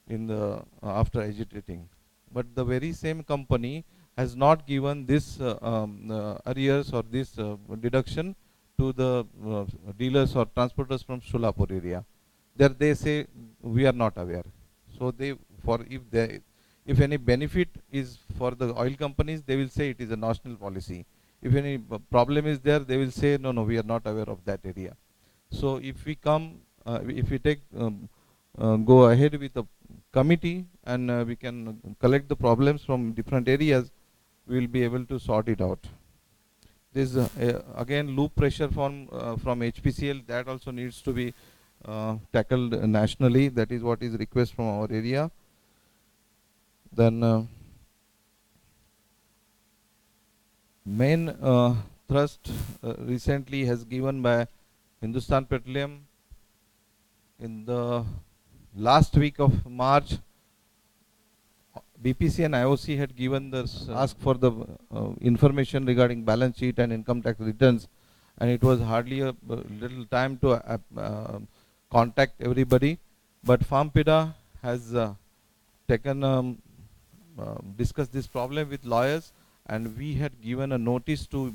Speaker 7: in the after agitating. But the very same company has not given this arrears or this deduction to the dealers or transporters from Solapur area. There they say we are not aware. So they, for if any benefit is for the oil companies, they will say it is a national policy. If any problem is there, they will say no, we are not aware of that area. So if we come, if we take go ahead with a committee and we can collect the problems from different areas, we will be able to sort it out. This again loop pressure from HPCL, that also needs to be tackled nationally. That is what is request from our area. Then main thrust recently has given by Hindustan Petroleum in the last week of March. BPC and IOC had given this ask for the information regarding balance sheet and income tax returns, and it was hardly a little time to contact everybody. But FarmPida has taken discussed this problem with lawyers, and we had given a notice to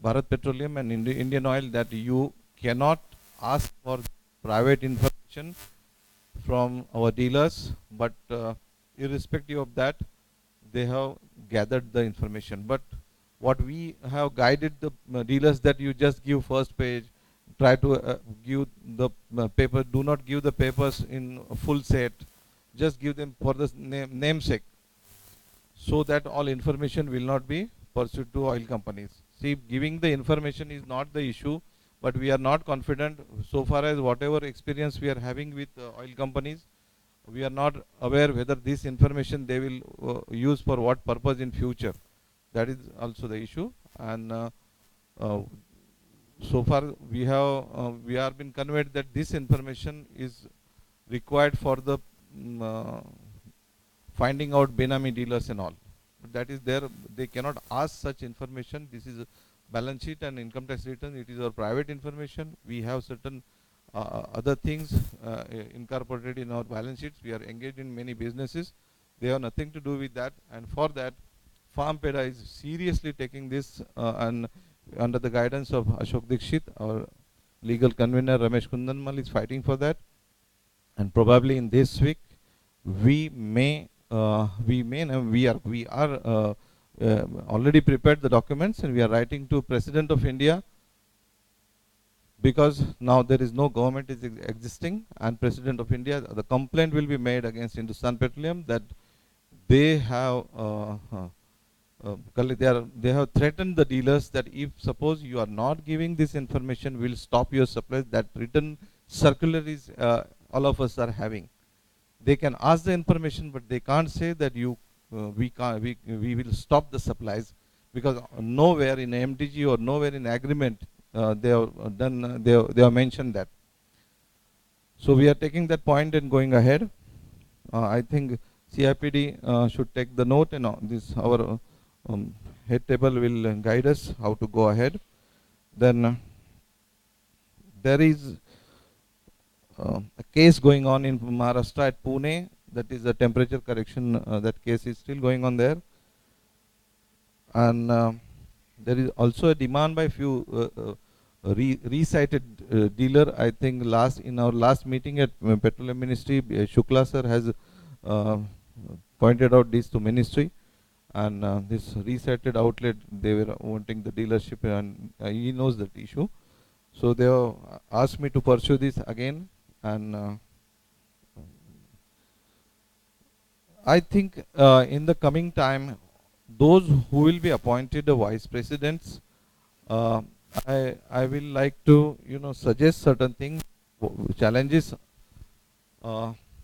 Speaker 7: Bharat Petroleum and Indian Oil that you cannot ask for private information from our dealers, but irrespective of that, they have gathered the information. But what we have guided the dealers that you just give first page, try to give the paper, do not give the papers in full set, just give them for the namesake, so that all information will not be pursued to oil companies. See, giving the information is not the issue, but we are not confident so far as whatever experience we are having with oil companies. We are not aware whether this information they will use for what purpose in future. That is also the issue. And so far we are been conveyed that this information is required for the finding out Benami dealers and all. That is there, they cannot ask such information. This is a balance sheet and income tax return. It is our private information. We have certain other things incorporated in our balance sheets. We are engaged in many businesses. They have nothing to do with that. And for that, FarmPeda is seriously taking this and under the guidance of Ashok Dikshit, our legal convener Ramesh Kundanmal is fighting for that. And probably in this week, we are already prepared the documents and we are writing to President of India, because now there is no government is existing, and President of India, the complaint will be made against Hindustan Petroleum that they have they have threatened the dealers that if suppose you are not giving this information, we'll stop your supplies. That written circular is all of us are having. They can ask the information, but they can't say that we will stop the supplies, because nowhere in MDG or nowhere in agreement they have done they have mentioned that. So we are taking that point and going ahead. I think CIPD should take the note, and this our head table will guide us how to go ahead. Then there is a case going on in Maharashtra at Pune. That is a temperature correction. That case is still going on there. And there is also a demand by few recited dealer. I think in our last meeting at Petroleum Ministry, Shukla sir has pointed out this to Ministry. And this recited outlet, they were wanting the dealership, and he knows that issue. So they have asked me to pursue this again, and I think in the coming time, those who will be appointed the vice presidents, I will like to suggest certain things, challenges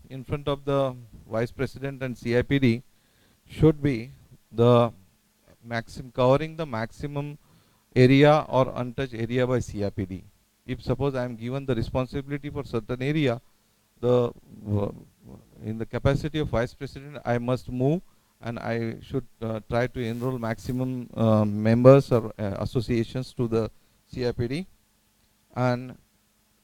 Speaker 7: in front of the vice president and CIPD should be the covering the maximum area or untouched area by CIPD. If suppose I am given the responsibility for certain area, in the capacity of vice president, I must move, and I should try to enroll maximum members or associations to the CIPD. And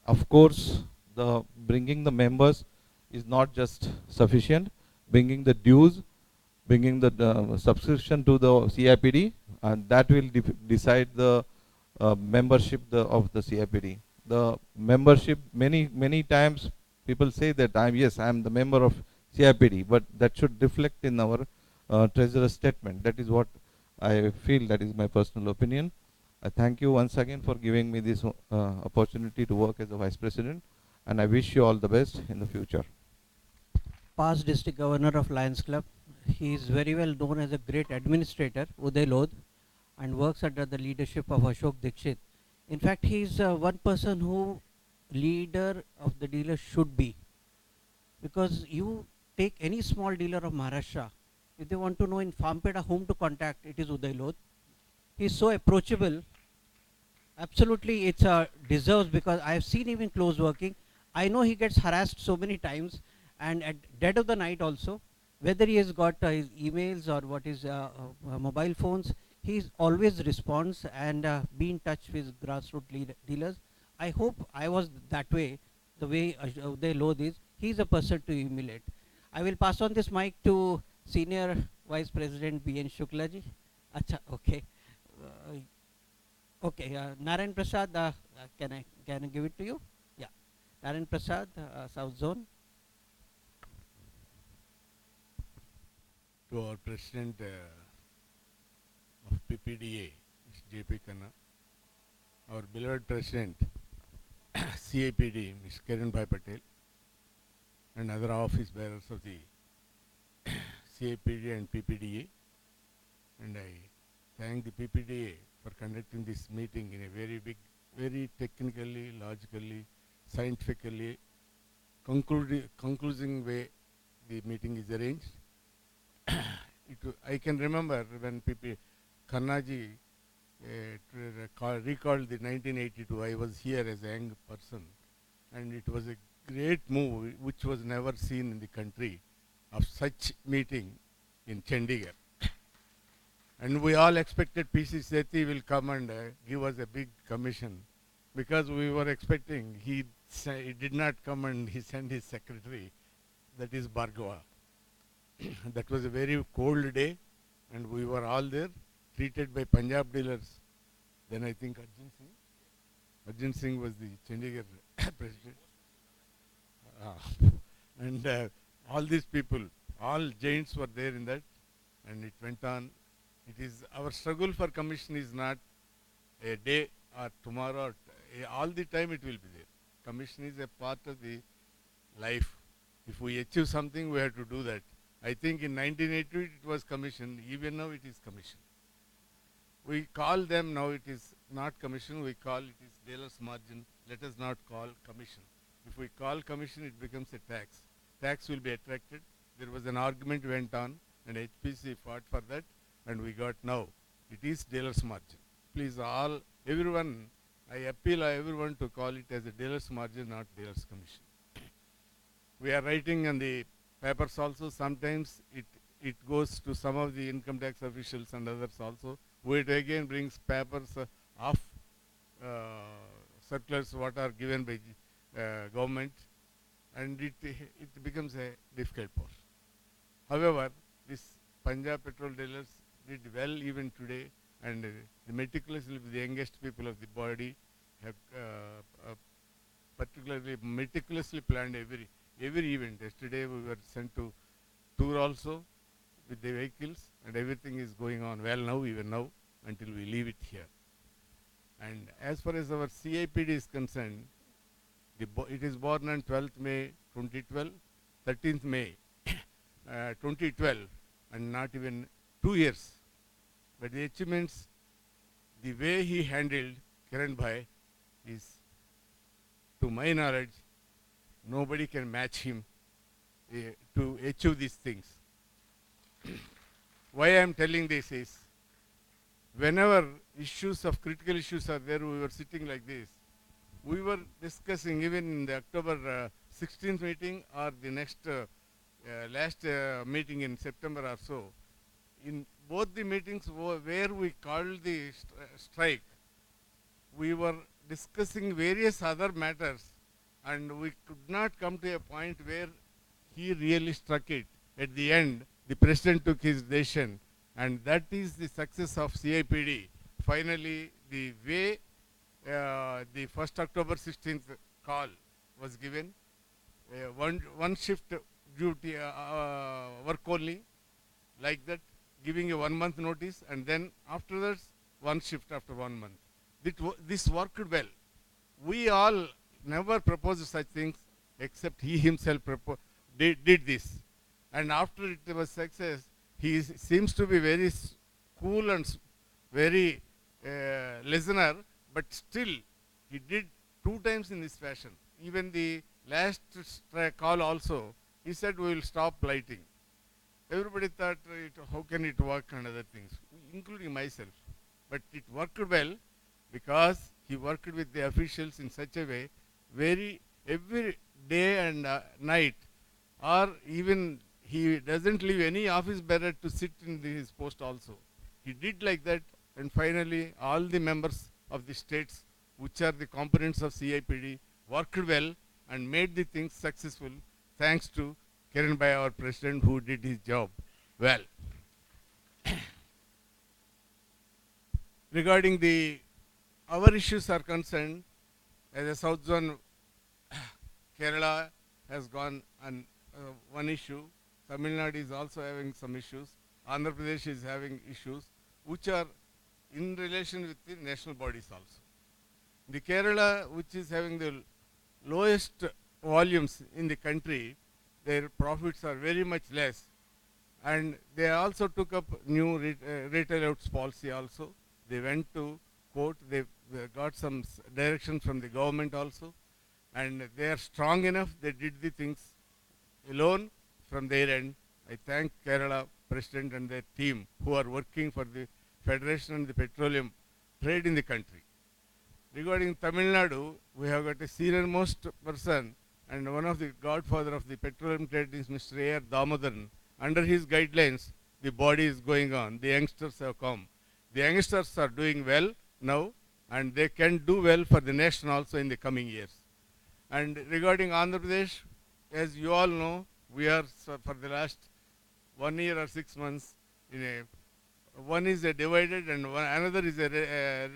Speaker 7: of course, the bringing the members is not just sufficient. Bringing the dues, bringing the subscription to the CIPD, and that will decide the membership of the CIPD. The membership, many times people say that I am the member of CIPD, but that should reflect in our treasurer statement. That is what I feel. That is my personal opinion. I thank you once again for giving me this opportunity to work as a vice president, and I wish you all the best in the future.
Speaker 1: Past district governor of Lions Club. He is very well known as a great administrator, Uday Lodh, and works under the leadership of Ashok Dikshit. In fact, he is one person who leader of the dealer should be, because you take any small dealer of Maharashtra, if they want to know in FarmPeda whom to contact, it is Uday Lodh. He is so approachable. Absolutely, it's deserves, because I have seen him in close working. I know he gets harassed so many times, and at dead of the night also, whether he has got his emails or what is mobile phones, he always responds and be in touch with grassroots dealers. I hope I was that way, the way Uday Lodh is. He is a person to emulate. I will pass on this mic to Senior Vice President B.N. Shukla ji. Acha, okay. Okay, Narayan Prasad, can I give it to you? Yeah. Narayan Prasad, South Zone.
Speaker 5: To our President of PPDA, J.P. Khanna, our beloved President, CIPD, Ms. Kiran Bhai Patel, and other office bearers of the CIPD and PPDA. And I thank the PPDA for conducting this meeting in a very technically, logically, scientifically, concluding way the meeting is arranged. I can remember when Khannaji
Speaker 8: recalled the 1982. I was here as a young person, and it was a great move which was never seen in the country of such meeting in Chandigarh. And we all expected PC Sethi will come and give us a big commission, because we were expecting he did not come, and he sent his secretary, that is Bhargava. That was a very cold day, and we were all there, treated by Punjab dealers. Then I think Arjun Singh was the Chandigarh president. And all these people, all giants were there in that, and it went on. It is our struggle for commission is not a day or tomorrow, or all the time it will be there. Commission is a part of the life. If we achieve something, we have to do that. I think in 1980 it was commission, even now it is commission. We call them now, it is not commission, we call it is dealer's margin. Let us not call commission. If we call commission, it becomes a tax. Tax will be attracted. There was an argument went on, and HPC fought for that, and we got now. It is dealer's margin. Please everyone, I appeal everyone to call it as a dealer's margin, not dealer's commission. We are writing on the papers also. Sometimes it goes to some of the income tax officials and others also, who it again brings papers of circulars what are given by government, and it becomes a difficult post. However, this Punjab petrol dealers did well even today, and meticulously, the youngest people of the body have particularly meticulously planned every event. Yesterday we were sent to tour also with the vehicles, and everything is going on well now, even now, until we leave it here. And as far as our CIPD is concerned, it is born on 12th May 2012, 13th May 2012, and not even 2 years. But the achievements, the way he handled Kirat Bhai is, to my knowledge, nobody can match him to achieve these things. Why I am telling this is, whenever critical issues are there, we were sitting like this. We were discussing even in the October 16th meeting or the next last meeting in September or so. In both the meetings where we called the strike, we were discussing various other matters, and we could not come to a point where he really struck it. At the end, the president took his decision, and that is the success of CIPD. Finally, the way the 1st October 16th call was given, one shift duty work only, like that, giving a 1 month notice, and then afterwards one shift after 1 month. This worked well. We all never proposed such things, except he himself did this. And after it was success, he seems to be very cool and very listener, but still he did 2 times in this fashion. Even the last call also, he said we will stop lighting. Everybody thought, how can it work and other things, including myself. But it worked well, because he worked with the officials in such a way, every day and night, or even he doesn't leave any office bearer to sit in his post also. He did like that, and finally all the members of the states, which are the components of CIPD, worked well and made the things successful, thanks to Kirat Bhai, our president, who did his job well. Regarding our issues are concerned, as a South Zone, Kerala has gone on one issue. Tamil Nadu is also having some issues. Andhra Pradesh is having issues, which are in relation with the national bodies also. The Kerala, which is having the lowest volumes in the country, their profits are very much less. And they also took up new retail outs policy also. They went to court, they got some direction from the government also. And they are strong enough, they did the things alone from their end. I thank Kerala President and their team who are working for the Federation and the Petroleum trade in the country. Regarding Tamil Nadu, we have got a senior most person and one of the godfather of the petroleum trade is Mr. A.R. Damodaran. Under his guidelines, the body is going on. The youngsters have come. The youngsters are doing well now and they can do well for the nation also in the coming years. And regarding Andhra Pradesh, as you all know, we are for the last 1 year or 6 months in a one is a divided and another is a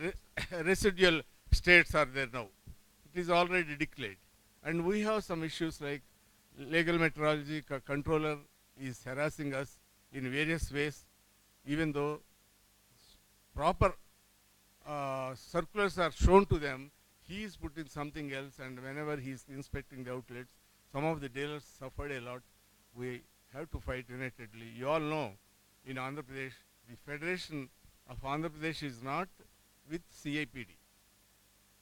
Speaker 8: residual states are there now. It is already declared. And we have some issues like legal metrology controller is harassing us in various ways, even though proper circulars are shown to them, he is putting something else, and whenever he is inspecting the outlets, some of the dealers suffered a lot. We have to fight unitedly. You all know, in Andhra Pradesh, the Federation of Andhra Pradesh is not with CIPD.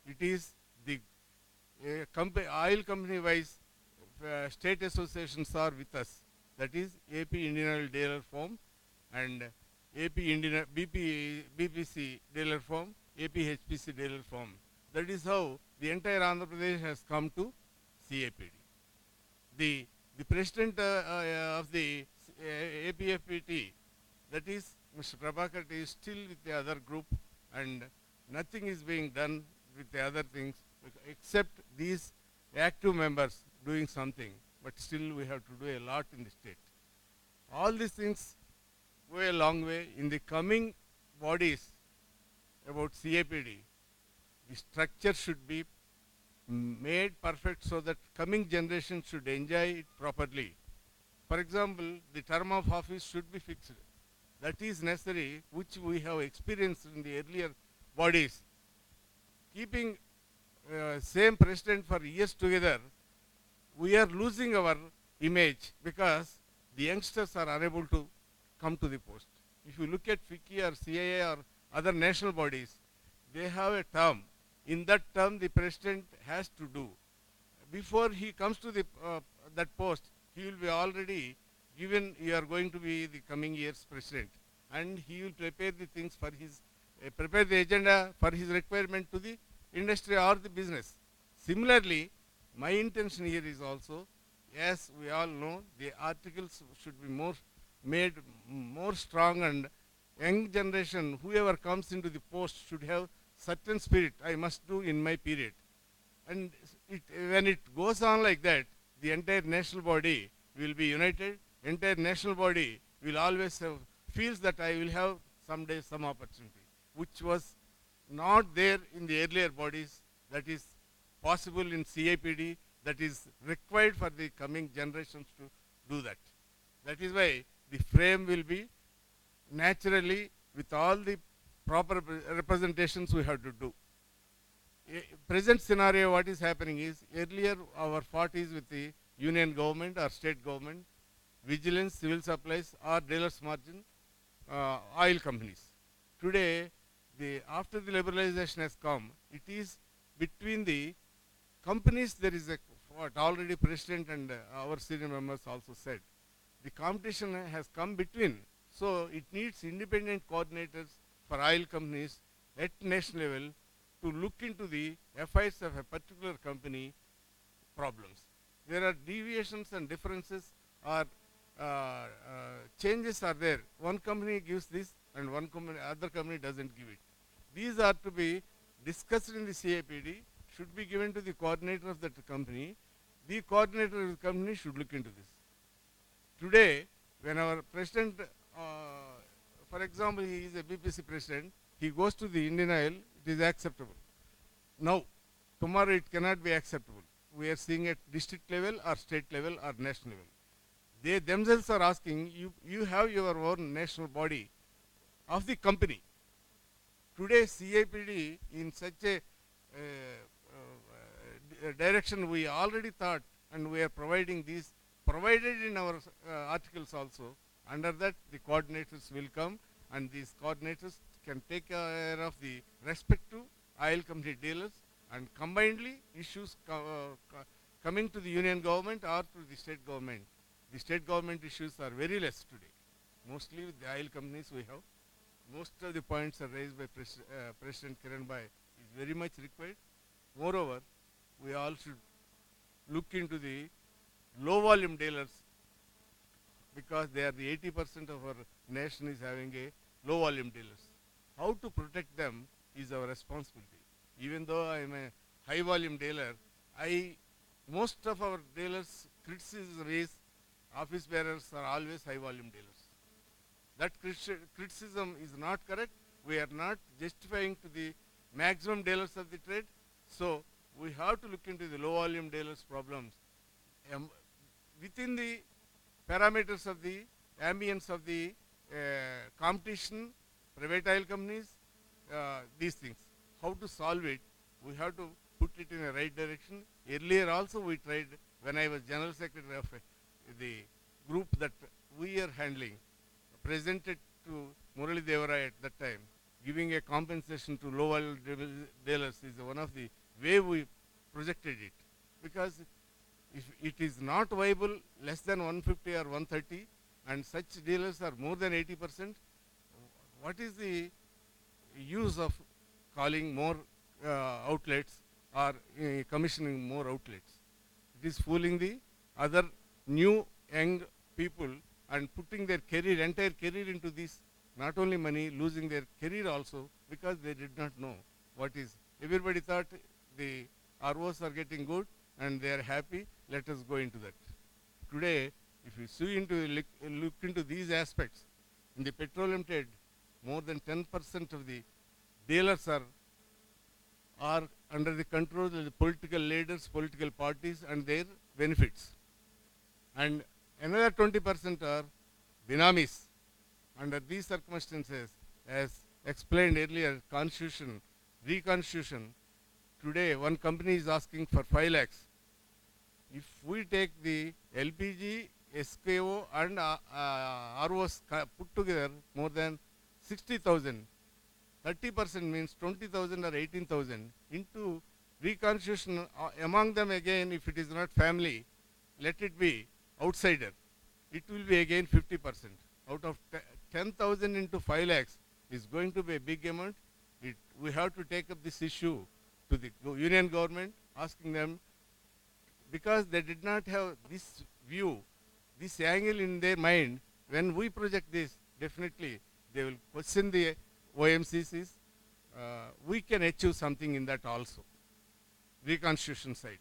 Speaker 8: It is the oil company wise state associations are with us. That is AP Indian Oil Dealer Firm and AP Indian BPC Dealer Firm, AP HPC Dealer Firm. That is how the entire Andhra Pradesh has come to CIPD. The president of the APFPT, that is Mr. Prabhakar, is still with the other group and nothing is being done with the other things except these active members doing something, but still we have to do a lot in the state. All these things go a long way. In the coming bodies about CIPD, the structure should be made perfect so that coming generation should enjoy it properly. For example, the term of office should be fixed. That is necessary, which we have experienced in the earlier bodies. Keeping same president for years together, we are losing our image because the youngsters are unable to come to the post. If you look at FICCI or CIA or other national bodies, they have a term. In that term, the president has to do. Before he comes to the that post, he will be already given, you are going to be the coming year's president. And he will prepare the things for his, prepare the agenda for his requirement to the industry or the business. Similarly, my intention here is also, as we all know, the articles should be made more strong, and young generation, whoever comes into the post should have certain spirit, I must do in my period. And when it goes on like that, the entire national body will be united, entire national body will always have, feels that I will have someday some opportunity, which was not there in the earlier bodies, that is possible in CIPD, that is required for the coming generations to do that. That is why the frame will be naturally with all the proper representations we have to do. Present scenario, what is happening is, earlier our fight is with the union government or state government, vigilance, civil supplies or dealers margin, oil companies. Today, after the liberalization has come, it is between the companies. There is a, what already President and our senior members also said, the competition has come between. So it needs independent coordinators for oil companies at national level to look into the affairs of a particular company problems. There are deviations and differences or changes are there. One company gives this and other company doesn't give it. These are to be discussed in the CIPD, should be given to the coordinator of that company. The coordinator of the company should look into this. Today, when our president, for example, he is a BPC president, he goes to the Indian Oil, it is acceptable. Now, tomorrow it cannot be acceptable. We are seeing at district level or state level or national level. They themselves are asking, you have your own national body of the company. Today, CIPD in such a direction we already thought, and we are providing these, provided in our articles also. Under that, the coordinators will come, and these coordinators can take care of the respective oil company dealers, and combinedly issues coming to the union government or to the state government. The state government issues are very less today. Mostly with the oil companies we have most of the points are raised by President Kiran Bhai is very much required. Moreover, we all should look into the low volume dealers because they are the 80% of our nation is having a low volume dealers. How to protect them is our responsibility. Even though I am a high volume dealer, most of our dealers criticism is office bearers are always high volume dealers. That criticism is not correct. We are not justifying to the maximum dealers of the trade. So we have to look into the low volume dealers problems within the parameters of the ambience of the competition, private oil companies, these things. How to solve it? We have to put it in a right direction. Earlier also we tried, when I was General Secretary of the group that we are handling, presented to Murali Devarai at that time, giving a compensation to low volume dealers is one of the way we projected it. Because if it is not viable less than 150 or 130 and such dealers are more than 80%, what is the use of calling more outlets or commissioning more outlets? It is fooling the other new young people and putting their career, entire career into this, not only money, losing their career also because they did not know what is. Everybody thought the ROs are getting good and they are happy, let us go into that. Today, if you see into look into these aspects, in the petroleum trade, more than 10% of the dealers are under the control of the political leaders, political parties and their benefits. And another 20% are binamis. Under these circumstances, as explained earlier, constitution, reconstitution, today one company is asking for 5 lakhs. If we take the LPG, SKO and ROs put together more than 60,000, 30% means 20,000 or 18,000 into reconstitution. Among them again, if it is not family, let it be outsider, it will be again 50%. Out of 10,000 into 5 lakhs is going to be a big amount. We have to take up this issue to the union government, asking them, because they did not have this view, this angle in their mind. When we project this, definitely they will question the OMCCs. We can achieve something in that also, reconstitution side.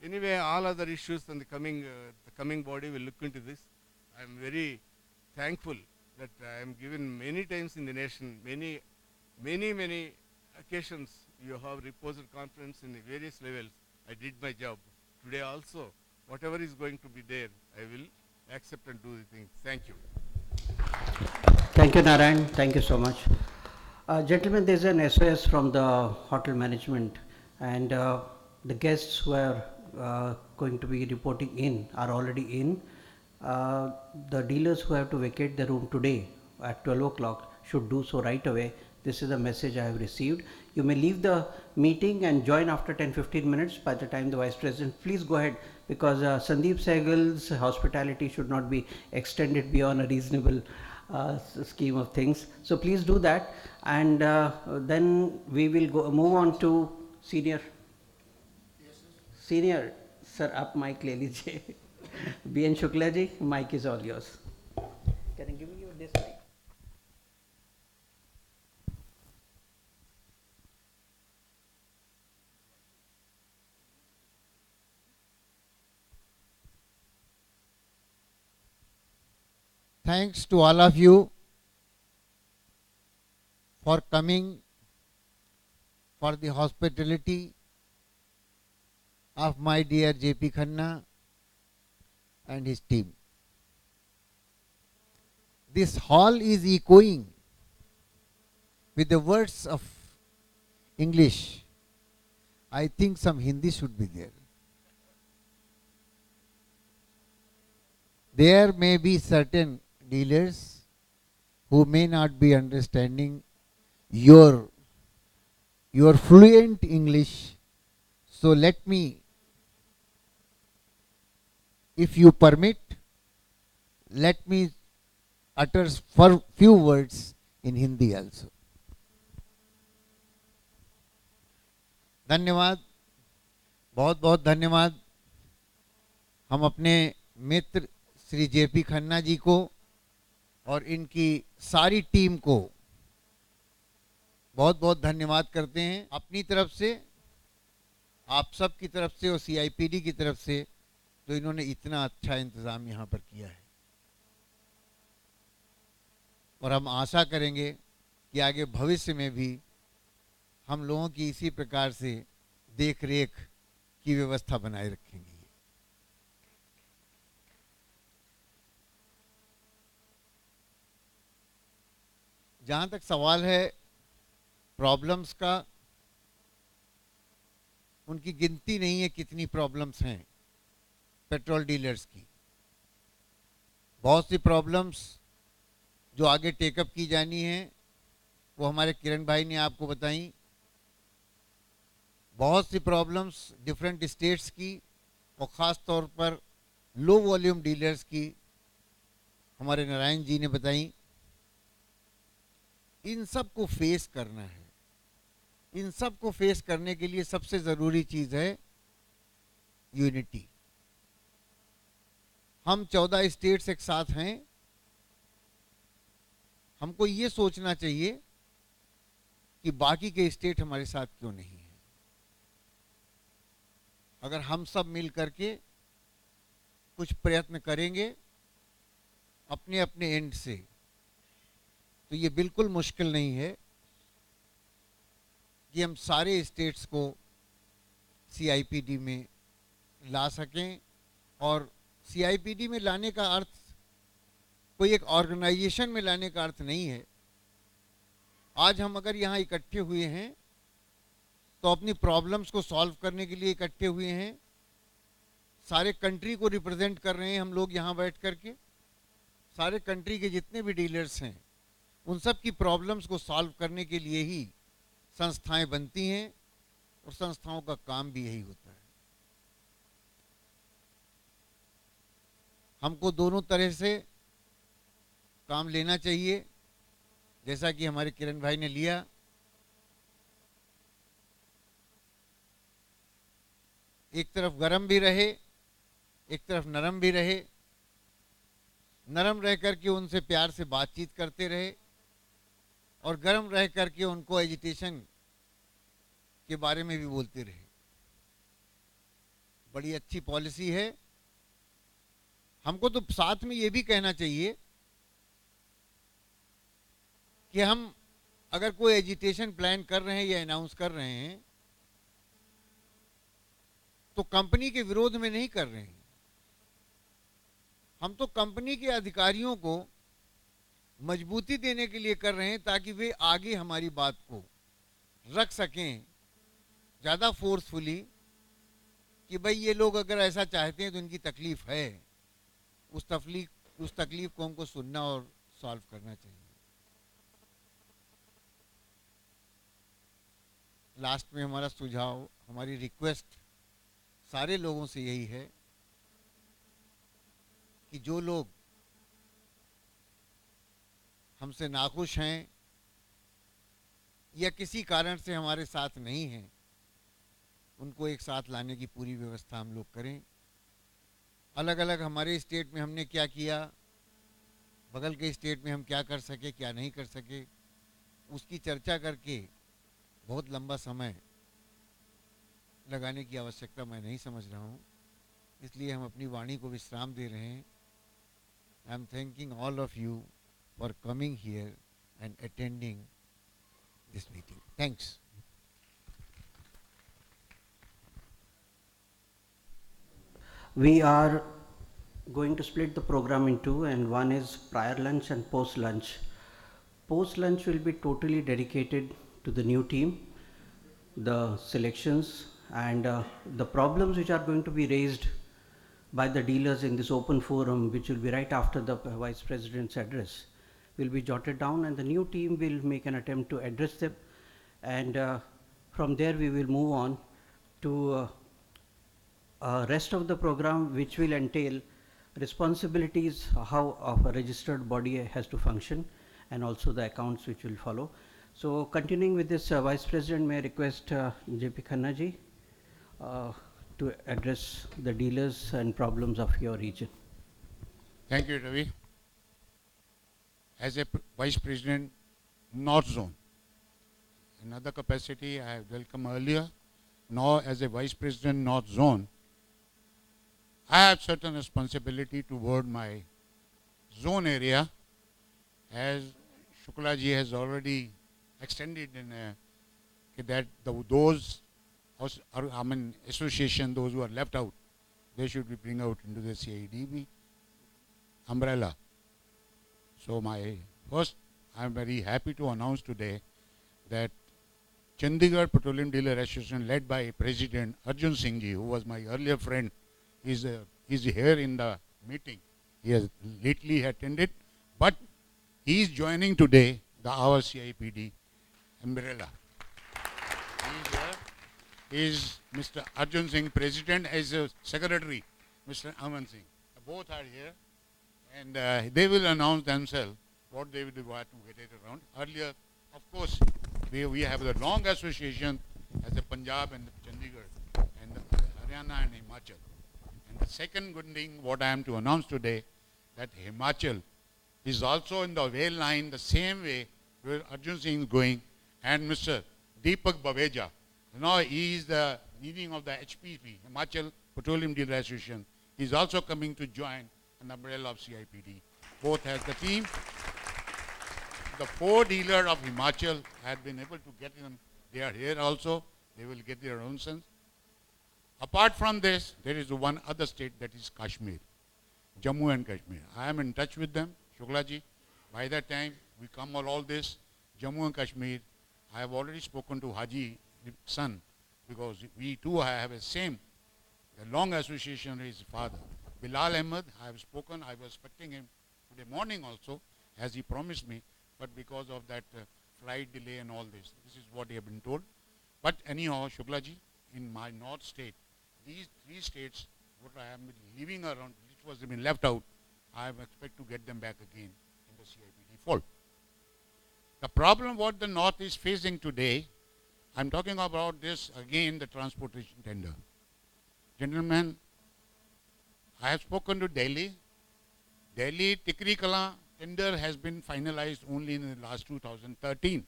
Speaker 8: Anyway, all other issues and the coming body will look into this. I am very thankful that I am given many times in the nation, many occasions you have reposed conference in the various levels. I did my job. Today also, whatever is going to be there, I will accept and do the thing. Thank you.
Speaker 1: Thank you, Narayan. Thank you so much. Gentlemen, there's an SOS from the hotel management, and the guests who are going to be reporting in are already in. The dealers who have to vacate the room today at 12 o'clock should do so right away. This is a message I have received. You may leave the meeting and join after 10-15 minutes by the time the Vice President. Please go ahead, because Sandeep Sehgal's hospitality should not be extended beyond a reasonable scheme of things. So please do that, and then we will move on to senior. Senior, sir, up mic le lijiye. BN Shukla ji, mic is all yours. Can I give you this mic?
Speaker 9: Thanks to all of you for coming, for the hospitality of my dear J.P. Khanna and his team. This hall is echoing with the words of English. I think some Hindi should be there. There may be certain dealers who may not be understanding your fluent English. So let me, if you permit, let me utter for few words in Hindi also. धन्यवाद, बहुत बहुत धन्यवाद। हम अपने मित्र Shri JP Khanna ji को और इनकी सारी टीम को बहुत बहुत धन्यवाद करते हैं अपनी तरफ से, आप सब की तरफ से और सीआईपीडी की तरफ से, तो इन्होंने इतना अच्छा इंतज़ाम यहाँ पर किया है। और हम आशा करेंगे कि आगे भविष्य में भी हम लोगों की इसी प्रकार से देख रेख की व्यवस्था बनाए रखेंगे। जहाँ तक सवाल है प्रॉब्लम्स का, उनकी गिनती नहीं है कितनी प्रॉब्लम्स हैं पेट्रोल डीलर्स की। बहुत सी प्रॉब्लम्स जो आगे टेकअप की जानी है वो हमारे किरण भाई ने आपको बताई। बहुत सी प्रॉब्लम्स डिफरेंट स्टेट्स की और ख़ास तौर पर लो वॉल्यूम डीलर्स की हमारे नारायण जी ने बताई। इन सब को फेस करना है। इन सब को फेस करने के लिए सबसे ज़रूरी चीज़ है यूनिटी। हम 14 स्टेट्स एक साथ हैं। हमको ये सोचना चाहिए कि बाकी के स्टेट हमारे साथ क्यों नहीं है। अगर हम सब मिल करके कुछ प्रयत्न करेंगे अपने अपने एंड से, तो ये बिल्कुल मुश्किल नहीं है कि हम सारे स्टेट्स को सीआईपीडी में ला सकें। और सीआईपीडी में लाने का अर्थ कोई एक ऑर्गेनाइजेशन में लाने का अर्थ नहीं है। आज हम अगर यहाँ इकट्ठे हुए हैं तो अपनी प्रॉब्लम्स को सॉल्व करने के लिए इकट्ठे हुए हैं। सारे कंट्री को रिप्रेजेंट कर रहे हैं हम लोग यहाँ बैठ करके। सारे कंट्री के जितने भी डीलर्स हैं उन सब की प्रॉब्लम्स को सॉल्व करने के लिए ही संस्थाएं बनती हैं और संस्थाओं का काम भी यही होता है। हमको दोनों तरह से काम लेना चाहिए, जैसा कि हमारे किरण भाई ने लिया। एक तरफ गरम भी रहे, एक तरफ नरम भी रहे। नरम रह करके उनसे प्यार से बातचीत करते रहे और गरम रह करके उनको एजिटेशन के बारे में भी बोलते रहे। बड़ी अच्छी पॉलिसी है। हमको तो साथ में ये भी कहना चाहिए कि हम अगर कोई एजिटेशन प्लान कर रहे हैं या अनाउंस कर रहे हैं तो कंपनी के विरोध में नहीं कर रहे हैं। हम तो कंपनी के अधिकारियों को मजबूती देने के लिए कर रहे हैं ताकि वे आगे हमारी बात को रख सकें ज़्यादा फोर्सफुली कि भाई ये लोग अगर ऐसा चाहते हैं तो इनकी तकलीफ है। उस तकलीफ को हमको सुनना और सॉल्व करना चाहिए। लास्ट में हमारा सुझाव, हमारी रिक्वेस्ट सारे लोगों से यही है कि जो लोग हमसे नाखुश हैं या किसी कारण से हमारे साथ नहीं हैं, उनको एक साथ लाने की पूरी व्यवस्था हम लोग करें। अलग अलग हमारे स्टेट में हमने क्या किया, बगल के स्टेट में हम क्या कर सके क्या नहीं कर सके, उसकी चर्चा करके बहुत लंबा समय लगाने की आवश्यकता मैं नहीं समझ रहा हूँ। इसलिए हम अपनी वाणी को विश्राम दे रहे हैं। I am thanking all of you for coming here and attending this meeting. Thanks.
Speaker 1: We are going to split the program in two, and one is prior lunch and post lunch. Post lunch will be totally dedicated to the new team, the selections, and the problems which are going to be raised by the dealers in this open forum, which will be right after the Vice President's address, will be jotted down, and the new team will make an attempt to address them. And from there we will move on to rest of the program, which will entail responsibilities, how a registered body has to function, and also the accounts which will follow. So continuing with this, Vice President, may I request J.P. Khanna ji to address the dealers and problems of your region.
Speaker 5: Thank you, Ravi. As a Vice President, North Zone, another capacity I have welcomed earlier. Now, as a Vice President, North Zone, I have certain responsibility toward my zone area, as Shuklaji has already extended in that those association, those who are left out, they should be bring out into the CIPD umbrella. So I am very happy to announce today that Chandigarh Petroleum Dealer Association, led by President Arjun Singh ji, who was my earlier friend, is here in the meeting. He has lately attended, but he is joining today our CIPD umbrella. He is Mr. Arjun Singh, President, as a Secretary, Mr. Aman Singh. Both are here, and they will announce themselves what they will do to get it around. Earlier, of course, we have the long association as the Punjab and the Chandigarh and the Haryana and Himachal. And the second good thing what I am to announce today, that Himachal is also in the way line the same way where Arjun Singh is going, and Mr. Deepak Baveja. Now he is the leading of the HPP, Himachal Petroleum Dealer Association. He is also coming to join an umbrella of CIPD. Both has the team. The 4 dealers of Himachal had been able to get them. They are here also. They will get their own sense. Apart from this, there is one other state, that is Kashmir, Jammu and Kashmir. I am in touch with them, Shuklaji. By that time, we come all this, Jammu and Kashmir. I have already spoken to Haji, son, because we too have a same, a long association with his father. Bilal Ahmed, I have spoken. I was expecting him today morning also, as he promised me, but because of that flight delay and all this is what he have been told. But anyhow, Shuklaji, in my north state, these 3 states, what I am leaving around, which was been left out, I expect to get them back again in the CIPD fold. The problem what the north is facing today, I'm talking about this again, the transportation tender. Gentlemen, I have spoken to Delhi. Delhi Tikri Kala tender has been finalized only in the last 2013,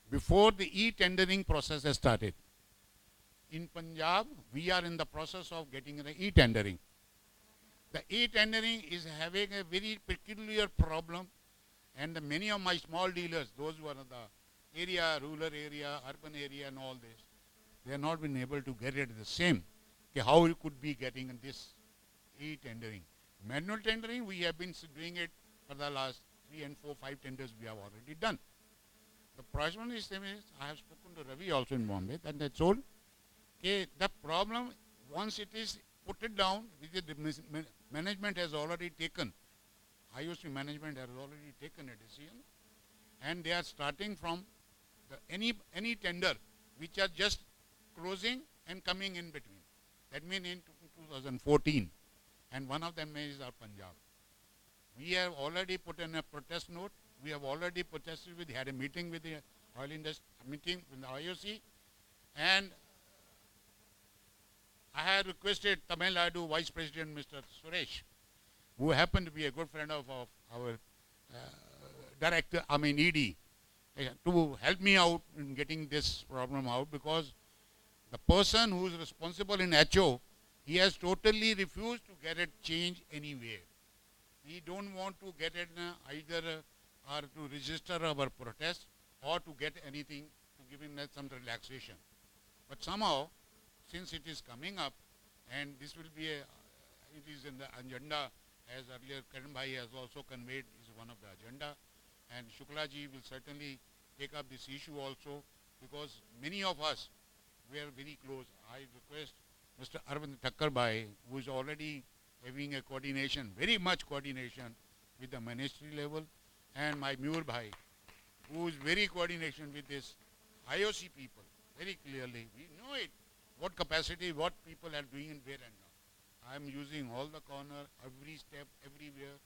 Speaker 5: before the e-tendering process has started. In Punjab, we are in the process of getting the e-tendering. The e-tendering is having a very peculiar problem, and many of my small dealers, those who are in the area, rural area, urban area and all this, they have not been able to get it the same. Okay, how you could be getting this e-tendering. Manual tendering, we have been doing it for the last 3 and 4, 5 tenders we have already done. The problem is, I have spoken to Ravi also in Bombay, and they told, okay, the problem, once it is put it down, the management has already taken, IOC management has already taken a decision, and they are starting from any tender which are just closing and coming in between. That means in 2014, and one of them is our Punjab. We have already put in a protest note. We have already protested had a meeting with the oil industry, meeting with the IOC, and I had requested Tamil Nadu Vice President Mr. Suresh, who happened to be a good friend of our director, ED, to help me out in getting this problem out, because the person who is responsible in HO, he has totally refused to get it changed anywhere. We don't want to get it either or to register our protest or to get anything to give him some relaxation. But somehow, since it is coming up, and this will be it is in the agenda, as earlier Karan Bhai has also conveyed, is one of the agenda, and Shuklaji will certainly take up this issue also, because many of us, we are very close. I request Mr. Arvind Thakkar Bhai, who is already having a coordination, very much coordination with the ministry level, and my Mur Bhai, who is very coordination with this IOC people, very clearly. We know it, what capacity, what people are doing in where and now. I am using all the corner, every step, everywhere,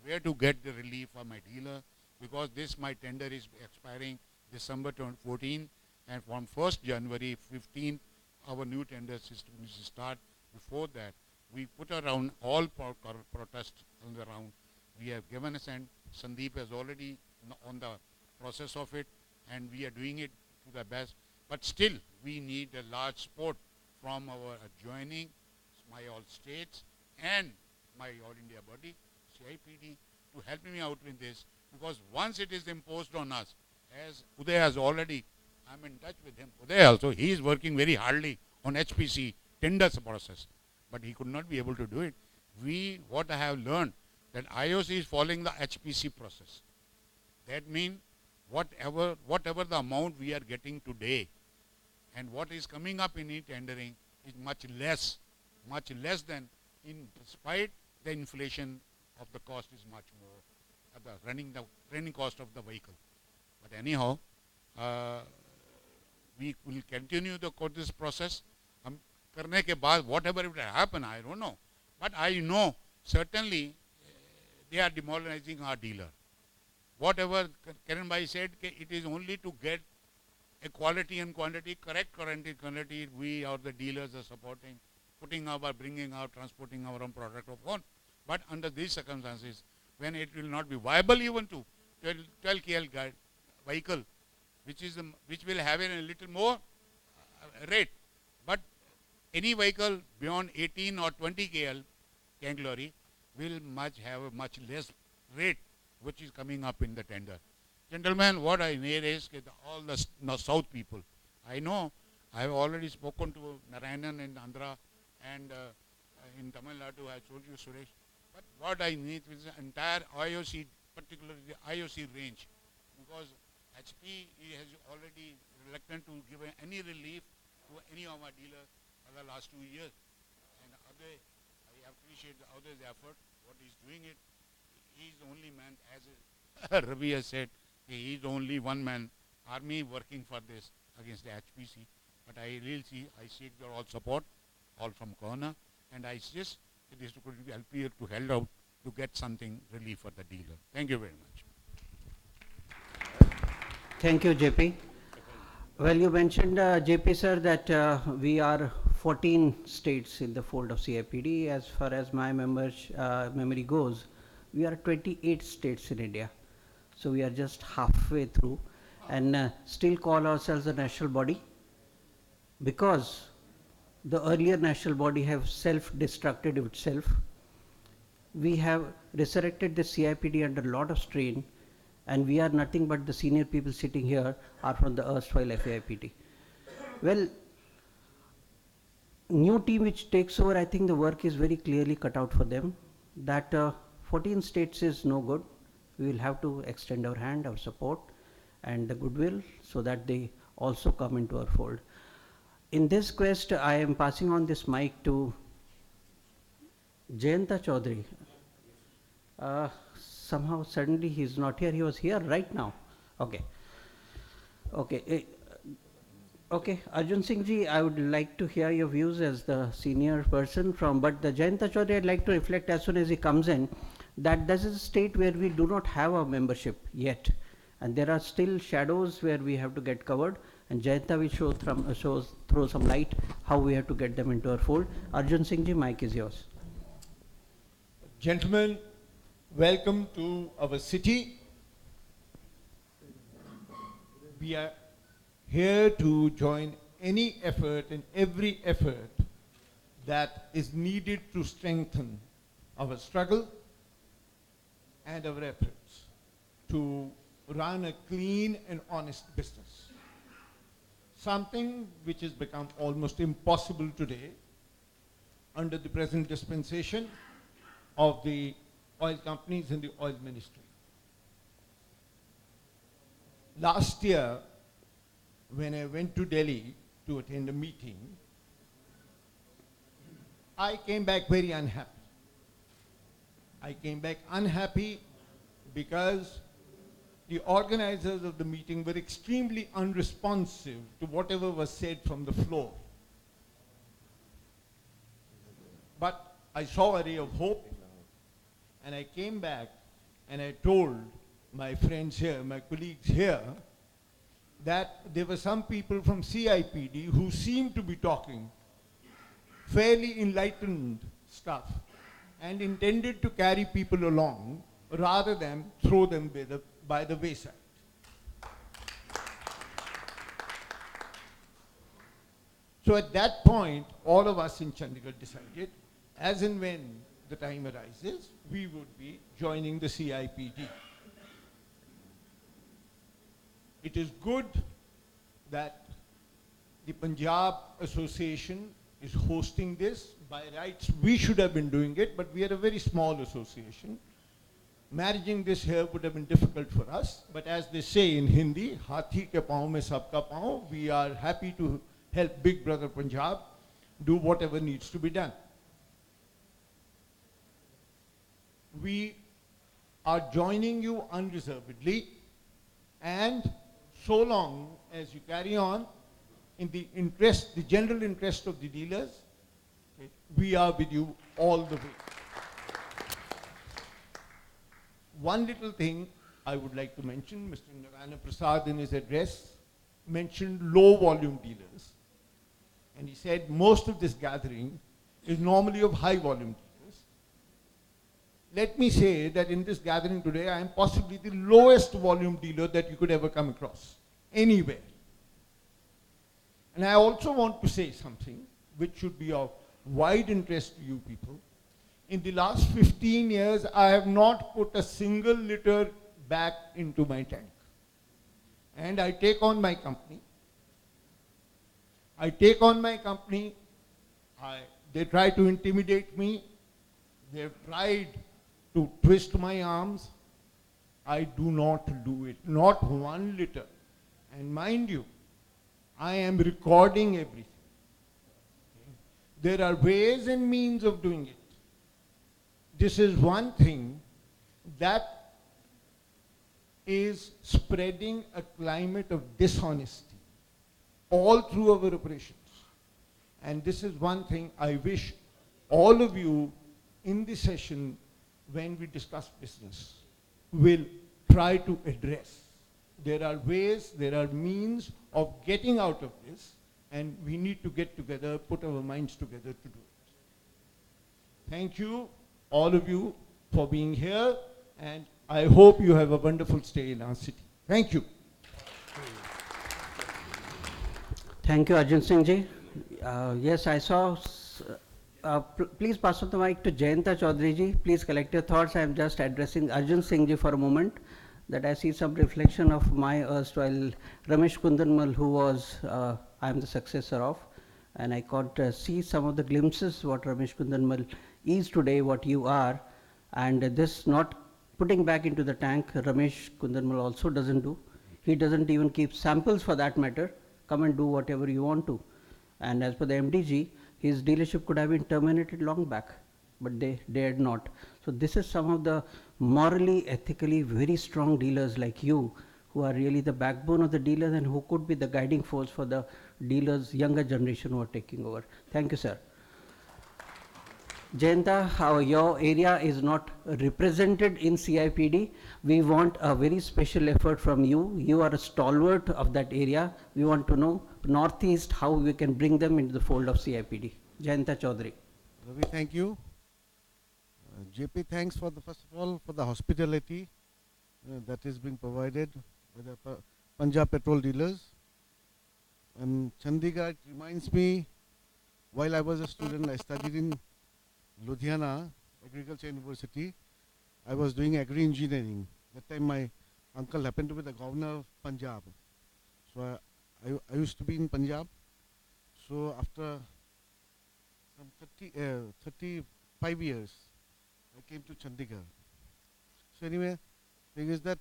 Speaker 5: where to get the relief for my dealer, because this my tender is expiring December 2014, and from 1st January 15, our new tender system is to start. Before that, we put around all protests on the round. We have given a send. Sandeep has already on the process of it, and we are doing it to the best. But still, we need a large support from our adjoining, my all states, and my all India body, CIPD, to help me out with this. Because once it is imposed on us, as Uday has already, I'm in touch with him. Uday also, he is working very hardly on HPC tenders process, but he could not be able to do it. What I have learned, that IOC is following the HPC process. That means whatever the amount we are getting today and what is coming up in e-tendering is much less than, in spite the inflation of the cost is much more, the running cost of the vehicle. But anyhow, we will continue this process. Karne ke baad, whatever it will happen, I don't know. But I know certainly they are demoralizing our dealer. Whatever Karan Bhai said, it is only to get a quality and quantity, correct quantity, we or the dealers are supporting, bringing out, transporting our own product of own. But under these circumstances, when it will not be viable even to 12 KL vehicle, which will have a little more rate. But any vehicle beyond 18 or 20 KL Kangalore will have a much less rate, which is coming up in the tender. Gentlemen, what I need is all the South people. I know I have already spoken to Narayanan in Andhra and in Tamil Nadu, I told you, Suresh. But what I need is the entire IOC, particularly the IOC range, because HP has already reluctant to give any relief to any of our dealers for the last 2 years. And I appreciate the others' effort, what he's doing it. He's the only man, as Ravi has said, he is only one man army working for this against the HPC. But I seek your all support, all from corner, and I suggest this could help you to help out to get something relief for the dealer. Thank you very much.
Speaker 1: Thank you, JP. Well, you mentioned, JP sir, that we are 14 states in the fold of CIPD. As far as my memory goes, we are 28 states in India. So we are just halfway through and still call ourselves a national body, because the earlier national body have self-destructed itself. We have resurrected the CIPD under a lot of strain, and we are nothing but the senior people sitting here are from the erstwhile FAIPD. Well, new team which takes over, I think the work is very clearly cut out for them, that 14 states is no good. We will have to extend our hand, our support and the goodwill, so that they also come into our fold. In this quest, I am passing on this mic to Jayanta Chaudhary. Somehow suddenly he is not here. He was here right now. Okay. Okay. Okay, Arjun Singh ji, I would like to hear your views as the senior person but the Jayanta Chaudhary, I'd like to reflect as soon as he comes in, that this is a state where we do not have a membership yet. And there are still shadows where we have to get covered, and Jayanta will throw some light how we have to get them into our fold. Arjun Singh ji, mic is yours.
Speaker 10: Gentlemen, welcome to our city. We are here to join any effort and every effort that is needed to strengthen our struggle and our efforts to run a clean and honest business. Something which has become almost impossible today under the present dispensation of the oil companies and the oil ministry. Last year, when I went to Delhi to attend a meeting, I came back very unhappy. I came back unhappy because the organizers of the meeting were extremely unresponsive to whatever was said from the floor. But I saw a ray of hope, and I came back and I told my friends here, my colleagues here, that there were some people from CIPD who seemed to be talking fairly enlightened stuff and intended to carry people along rather than throw them by the wayside. So at that point, all of us in Chandigarh decided, as and when the time arises, we would be joining the CIPD. It is good that the Punjab Association is hosting this. By rights, we should have been doing it, but we are a very small association. Managing this here would have been difficult for us, but as they say in Hindi, "Hathi ke paon mein sabka paon," we are happy to help Big Brother Punjab do whatever needs to be done. We are joining you unreservedly, and so long as you carry on in the interest, the general interest of the dealers, we are with you all the way. One little thing I would like to mention, Mr. Narayana Prasad in his address mentioned low volume dealers. And he said most of this gathering is normally of high volume dealers. Let me say that in this gathering today, I am possibly the lowest volume dealer that you could ever come across, anywhere. And I also want to say something which should be of wide interest to you people. In the last 15 years, I have not put a single liter back into my tank. And I take on my company. They try to intimidate me. They've tried to twist my arms. I do not do it, not 1 liter. And mind you, I am recording everything. There are ways and means of doing it. This is one thing that is spreading a climate of dishonesty all through our operations. And this is one thing I wish all of you in this session, when we discuss business, will try to address. There are ways, there are means of getting out of this, and we need to get together, put our minds together to do it. Thank you, all of you, for being here, and I hope you have a wonderful stay in our city. Thank you.
Speaker 1: Thank you, Arjun Singh ji. Yes, I saw. Please pass on the mic to Jayanta Chaudhary ji. Please collect your thoughts. I am just addressing Arjun Singh ji for a moment. That I see some reflection of my erstwhile Ramesh Kundanmal, who was I am the successor of, and I could see some of the glimpses what Ramesh Kundanmal is today, what you are, and this not putting back into the tank, Ramesh Kundanmal also doesn't do. He doesn't even keep samples for that matter. Come and do whatever you want to. And as per the MDG, his dealership could have been terminated long back, but they dared not. So this is some of the morally, ethically very strong dealers like you, who are really the backbone of the dealers and who could be the guiding force for the dealers, younger generation who are taking over. Thank you, sir. Jayanta, your area is not represented in CIPD. We want a very special effort from you. You are a stalwart of that area. We want to know Northeast how we can bring them into the fold of CIPD. Jayanta Chaudhary.
Speaker 11: Ravi, thank you. JP, thanks for the, first of all, for the hospitality that is being provided by the Punjab petrol dealers. And Chandigarh reminds me, while I was a student, I studied in Ludhiana Agriculture University. I was doing agri-engineering. That time my uncle happened to be the governor of Punjab. So I used to be in Punjab. So after some 35 years, I came to Chandigarh. So anyway, thing is that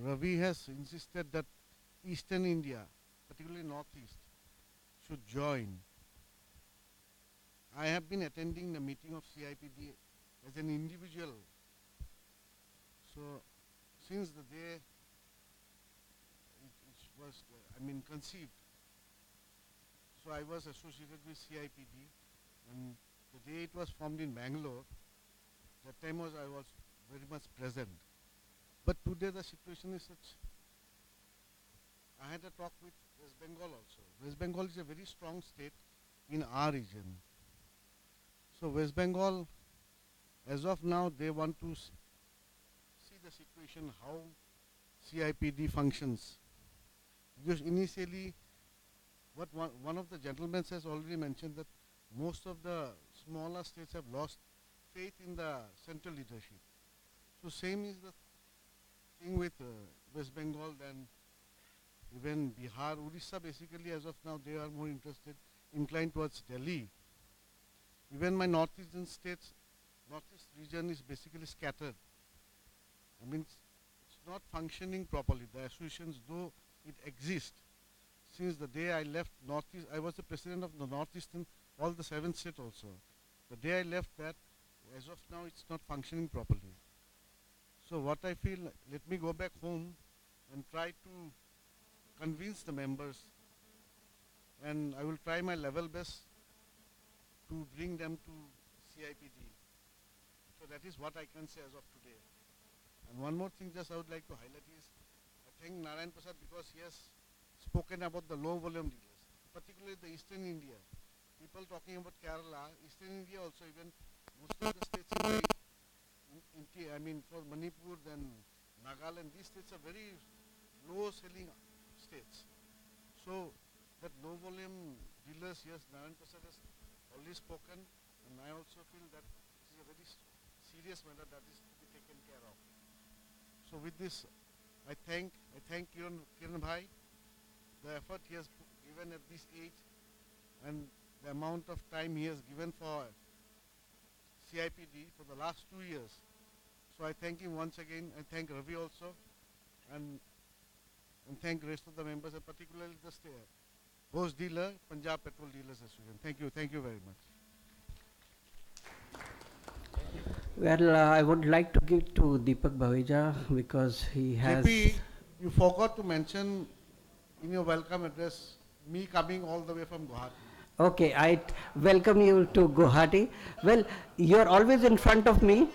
Speaker 11: Ravi has insisted that Eastern India, particularly Northeast, should join. I have been attending the meeting of CIPD as an individual. So since the day it was, conceived, so I was associated with CIPD, and the day it was formed in Bangalore, that time I was very much present. But today the situation is such. I had a talk with West Bengal also. West Bengal is a very strong state in our region. So West Bengal, as of now, they want to see the situation, how CIPD functions. Because initially, what one of the gentlemen has already mentioned, that most of the smaller states have lost faith in the central leadership. So same is the thing with West Bengal and even Bihar, Odisha. Basically, as of now, they are more inclined towards Delhi. Even my northeastern states, northeast region is basically scattered. I mean, it's not functioning properly. The associations, though it exists, since the day I left Northeast, I was the president of the Northeastern, all the 7 states also. The day I left that, as of now, it's not functioning properly. So what I feel, let me go back home and try to convince the members, and I will try my level best to bring them to CIPD. So that is what I can say as of today. And one more thing just I would like to highlight is, I thank Narayan Prasad because he has spoken about the low volume dealers, particularly the Eastern India. People talking about Kerala, Eastern India also, even most of the states I mean for Manipur, then Nagaland, these states are very low selling states. So that low volume dealers, yes, Narayan Prasad has already spoken, and I also feel that this is a very serious matter that is to be taken care of. So with this, I thank Kiran Bhai, the effort he has given at this age and the amount of time he has given for CIPD for the last 2 years. So I thank him once again. I thank Ravi also, and thank the rest of the members, and particularly the host dealer, Punjab Petrol Dealers Association. Thank you very much.
Speaker 1: Well, I would like to give to Deepak Bhaveja because he has.
Speaker 11: JP, you forgot to mention in your welcome address me coming all the way from Guwahati.
Speaker 1: Okay, I welcome you to Guwahati. Well, you're always in front of me.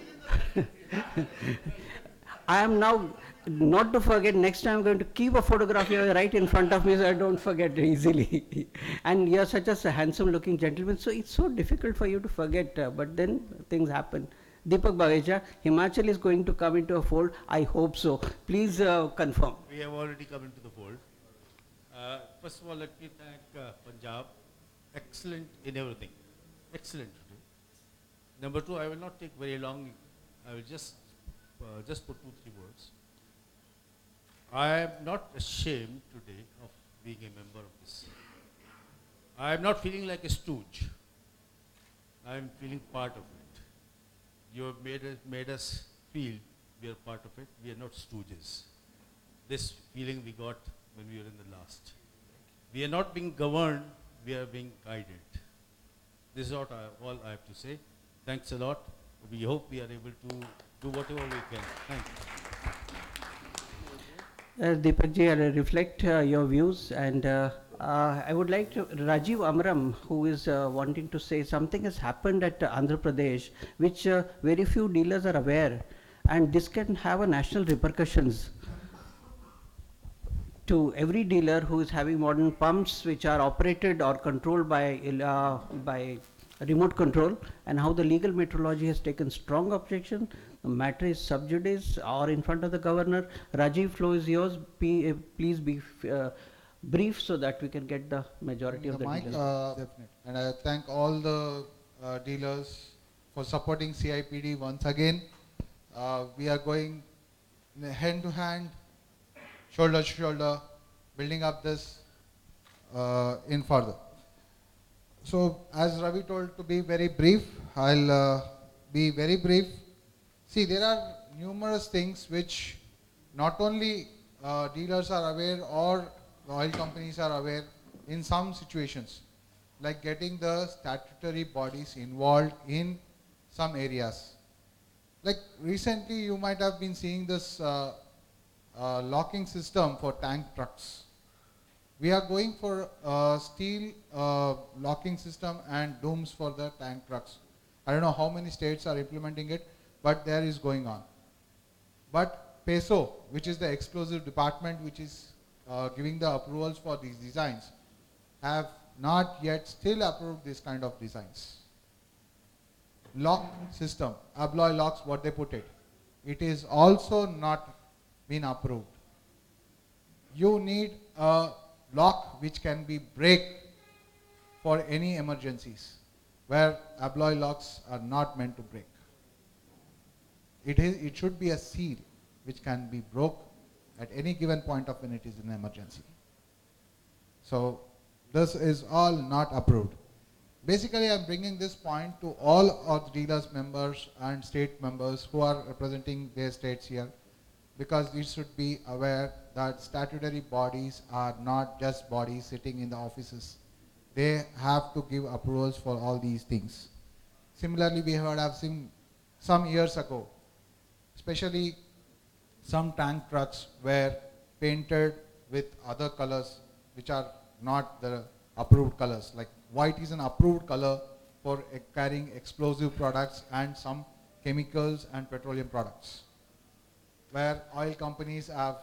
Speaker 1: I am now, not to forget, next time I'm going to keep a photograph here right in front of me so I don't forget easily. And you're such a handsome looking gentleman, so it's so difficult for you to forget, but then things happen. Deepak Bhaveja, Himachal is going to come into a fold, I hope so. Please confirm.
Speaker 12: We have already come into the fold. First of all, let me thank Punjab. Excellent in everything. Excellent today. Number 2, I will not take very long. I will just put 2-3 words. I am not ashamed today of being a member of this. I am not feeling like a stooge. I am feeling part of it. You have made us feel we are part of it. We are not stooges. This feeling we got when we were in the last. We are not being governed, we are being guided. This is all I have to say. Thanks a lot. We hope we are able to do whatever we can. Thank you.
Speaker 1: Deepak ji, I'll reflect your views, and I would like to, Rajiv Amram, who is wanting to say something has happened at Andhra Pradesh, which very few dealers are aware, and this can have a national repercussions to every dealer who is having modern pumps which are operated or controlled by remote control, and how the legal metrology has taken strong objection. The matter is sub judice or in front of the governor. Rajiv, floor is yours. Please be brief so that we can get the majority of the dealers.
Speaker 13: And I thank all the dealers for supporting CIPD once again. We are going hand to hand, shoulder to shoulder, building up this in further. So as Ravi told to be very brief, I'll be very brief. See, there are numerous things which not only dealers are aware or the oil companies are aware in some situations, like getting the statutory bodies involved in some areas. Like recently you might have been seeing this locking system for tank trucks. We are going for steel locking system and dooms for the tank trucks. I don't know how many states are implementing it, but there is going on. But PESO, which is the exclusive department which is giving the approvals for these designs, have not yet still approved this kind of designs. Lock system, alloy locks, what they put it is also not been approved. You need a lock which can be break for any emergencies, where alloy locks are not meant to break. It should be a seal which can be broke at any given point of when it is an emergency. So this is all not approved. Basically, I am bringing this point to all of the dealers members and state members who are representing their states here, because we should be aware that statutory bodies are not just bodies sitting in the offices. They have to give approvals for all these things. Similarly, we have seen some years ago, especially some tank trucks were painted with other colors which are not the approved colors. Like white is an approved color for carrying explosive products and some chemicals and petroleum products, where oil companies have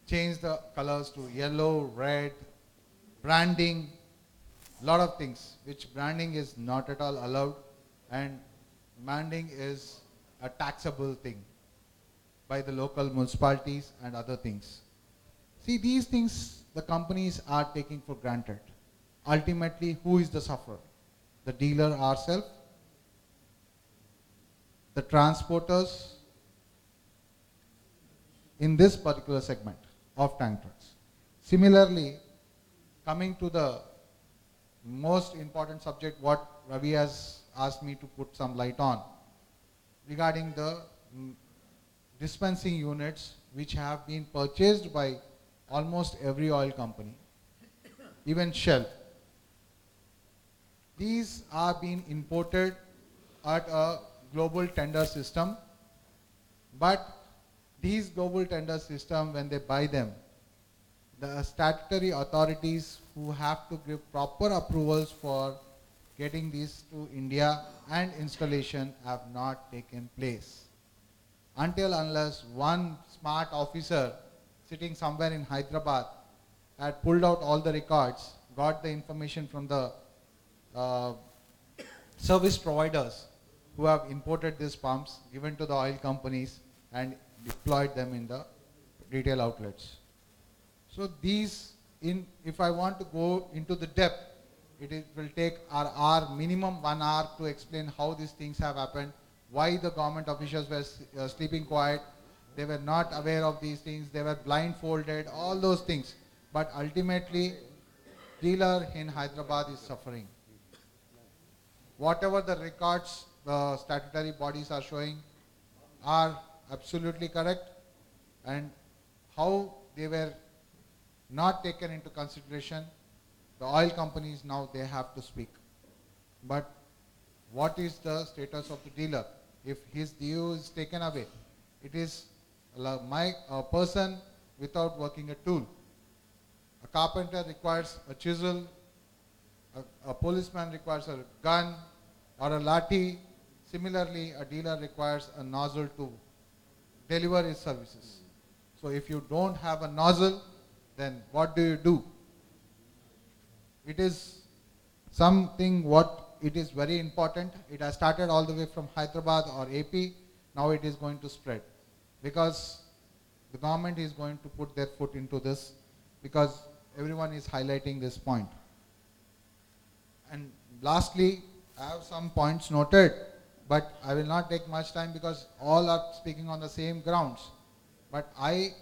Speaker 13: changed the colors to yellow, red, branding, lot of things, which branding is not at all allowed, and branding is a taxable thing by the local municipalities and other things. See, these things the companies are taking for granted. Ultimately, who is the sufferer? The dealer ourselves, the transporters in this particular segment of tank trucks. Similarly, coming to the most important subject what Ravi has asked me to put some light on, regarding the dispensing units which have been purchased by almost every oil company, even Shell. These are being imported at a global tender system, but these global tender system, when they buy them, the statutory authorities who have to give proper approvals for getting these to India and installation have not taken place. Until unless one smart officer sitting somewhere in Hyderabad had pulled out all the records, got the information from the service providers who have imported these pumps, given to the oil companies and deployed them in the retail outlets. So these, if I want to go into the depth, it will take our hour, minimum 1 hour, to explain how these things have happened, why the government officials were sleeping quiet, they were not aware of these things, they were blindfolded, all those things. But ultimately, dealer in Hyderabad is suffering. Whatever the records the statutory bodies are showing are absolutely correct, and how they were not taken into consideration, the oil companies now they have to speak. But what is the status of the dealer? If his due is taken away, it is a person without working a tool. A carpenter requires a chisel, a policeman requires a gun or a lathi. Similarly, a dealer requires a nozzle to deliver his services. So if you don't have a nozzle, then what do? It is something what it is very important. It has started all the way from Hyderabad or AP. Now it is going to spread, because the government is going to put their foot into this, because everyone is highlighting this point. And lastly, I have some points noted, but I will not take much time because all are speaking on the same grounds. But I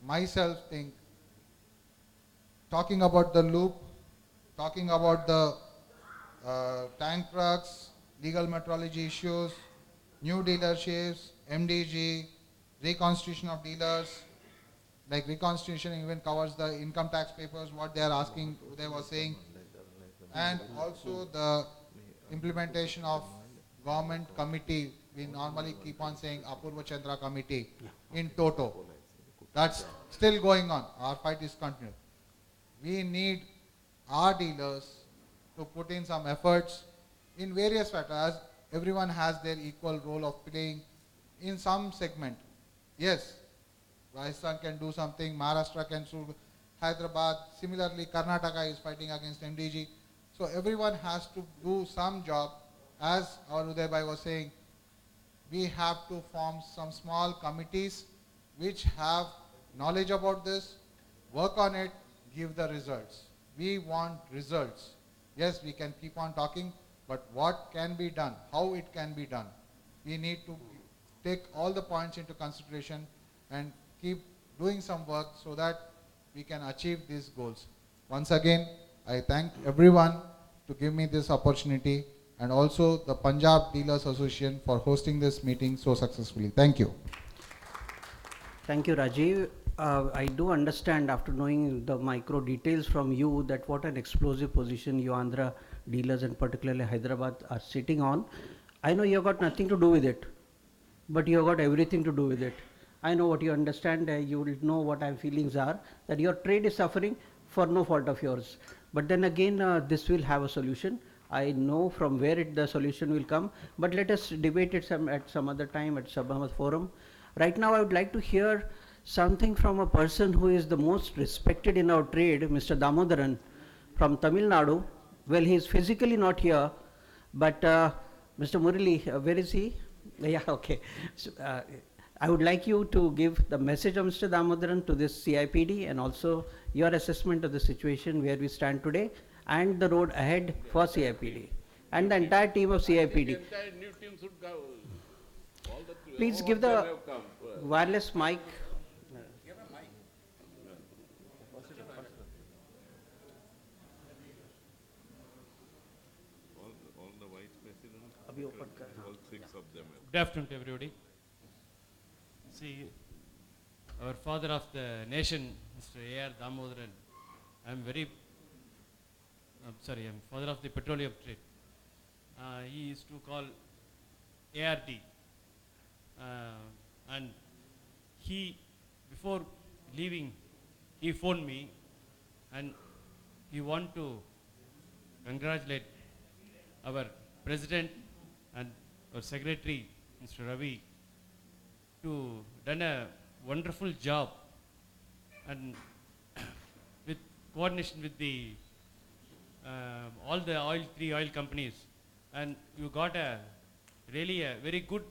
Speaker 13: myself think, talking about the loop, talking about the tank trucks, legal metrology issues, new dealerships, MDG, reconstitution of dealers, like reconstitution even covers the income tax papers, what they are asking, they were saying, and also the implementation of government committee. We normally keep on saying Apurva Chandra committee in toto. That's still going on. Our fight is continued. We need our dealers to put in some efforts in various factors. Everyone has their equal role of playing in some segment. Yes, Rajasthan can do something, Maharashtra can do, Hyderabad, similarly Karnataka is fighting against MDG. So everyone has to do some job. As our Uday Bhai was saying, we have to form some small committees which have knowledge about this, work on it, give the results. We want results. Yes, we can keep on talking, but what can be done, how it can be done. We need to take all the points into consideration and keep doing some work so that we can achieve these goals. Once again, I thank everyone to give me this opportunity, and also the Punjab Dealers Association for hosting this meeting so successfully. Thank you.
Speaker 1: Thank you, Rajiv. I do understand after knowing the micro details from you that what an explosive position you Andhra dealers and particularly Hyderabad are sitting on. I know you have got nothing to do with it, but you have got everything to do with it. I know what you understand, you will know what my feelings are, that your trade is suffering for no fault of yours. But then again, this will have a solution. I know from where the solution will come, but let us debate it at some other time at Sabha Forum. Right now, I would like to hear something from a person who is the most respected in our trade, Mr. Damodaran from Tamil Nadu. Well, he is physically not here, but Mr. Murali, where is he? Yeah, okay. So, I would like you to give the message of Mr. Damodaran to this CIPD and also your assessment of the situation where we stand today and the road ahead for CIPD and the entire team of CIPD.
Speaker 6: The entire new team should go.
Speaker 1: Please give the wireless mic.
Speaker 6: All the vice presidents, all 6 of them.
Speaker 14: Good afternoon to everybody. See, our father of the nation, Mr. A.R. Damodaran, I'm father of the petroleum trade. He used to call ARD. And he, before leaving, he phoned me and he wanted to congratulate our president and our secretary, Mr. Ravi, to done a wonderful job and with coordination with the all the 3 oil companies, and you got really a very good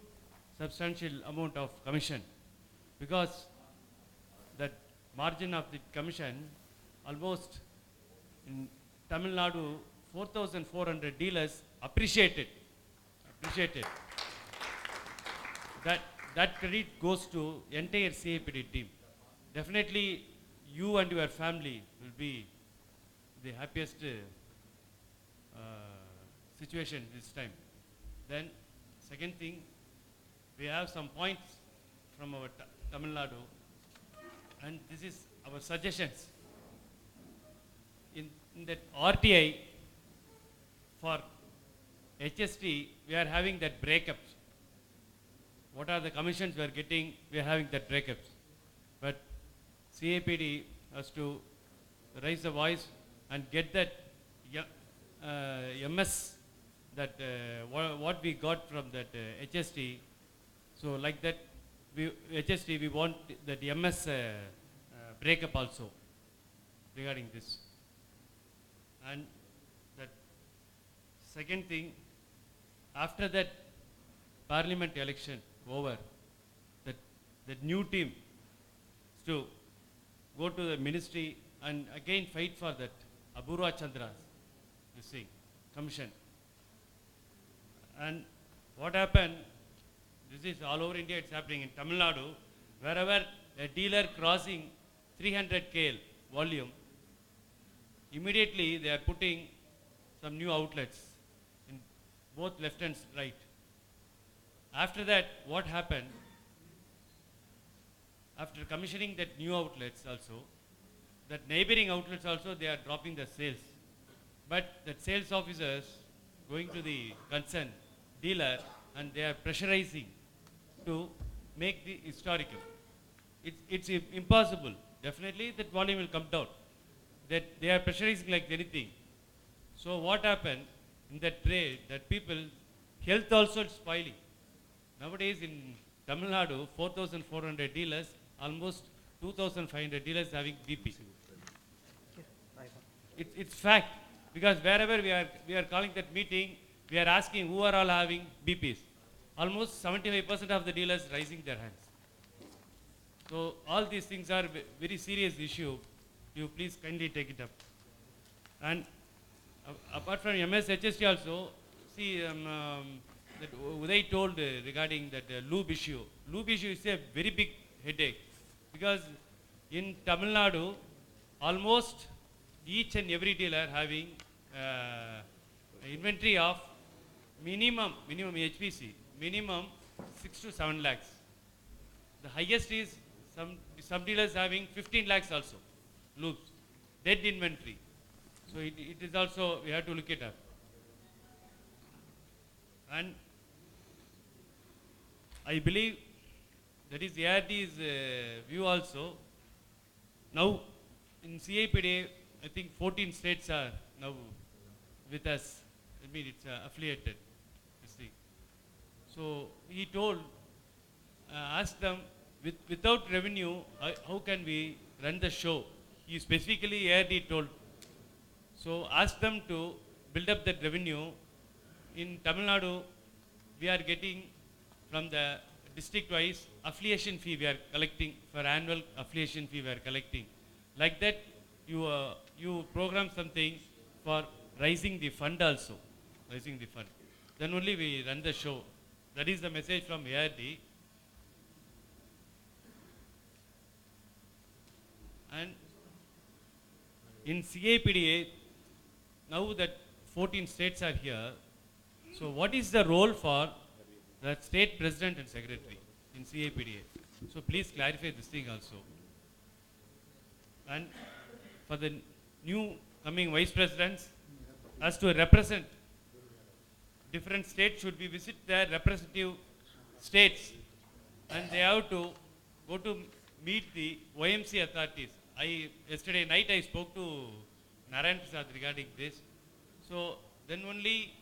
Speaker 14: substantial amount of commission, because that margin of the commission almost in Tamil Nadu 4,400 dealers appreciated. That credit goes to entire CIPD team. Definitely you and your family will be the happiest situation this time. Then second thing, we have some points from our Tamil Nadu, and this is our suggestions. In that RTI for HST, we are having that breakups. What are the commissions we are getting? We are having that breakups. But CAPD has to raise the voice and get that MS, that what we got from that HST. So like that, HST, we want that MS breakup also regarding this. And that second thing, after that parliament election over, that new team to go to the ministry and again fight for that Apurva Chandra's commission. And what happened, this is all over India, it's happening in Tamil Nadu, wherever a dealer crossing 300 KL volume, immediately they are putting some new outlets in both left and right. After that, what happened? After commissioning that new outlets also, that neighboring outlets also, they are dropping the sales. But that sales officers going to the concerned dealer and they are pressurizing to make the historical. It's impossible. Definitely that volume will come down. That they are pressurizing like anything. So what happened in that trade, that people, health also is spoiling. Nowadays in Tamil Nadu, 4,400 dealers, almost 2,500 dealers having BP. It's fact, because wherever we are calling that meeting, we are asking who are all having BPs. Almost 75% of the dealers raising their hands. So all these things are very serious issue. You please kindly take it up. And apart from MSHST also, see that Uday told regarding that lube issue. Lube issue is a very big headache, because in Tamil Nadu, almost each and every dealer having inventory of minimum HPC, minimum 6 to 7 lakhs. The highest is some dealers having 15 lakhs also, loops, dead inventory. So it is also, we have to look it up. And I believe that is ARD's view also. Now in CIPD, I think 14 states are now with us. I mean, it's affiliated. This thing. So he told, ask them, without revenue, how can we run the show? He specifically ARD told. So ask them to build up that revenue. In Tamil Nadu, we are getting from the district-wise affiliation fee we are collecting, for annual affiliation fee we are collecting. Like that, you program something for raising the fund also, raising the fund. Then only we run the show. That is the message from ARD. And in CIPDA, now that 14 states are here, so what is the role for the state president and secretary in CIPDA? So please clarify this thing also. And for the new coming vice presidents, as to represent different states, should we visit their representative states, and they have to go to meet the OMC authorities. Yesterday night I spoke to Narayan Prasad regarding this. So then only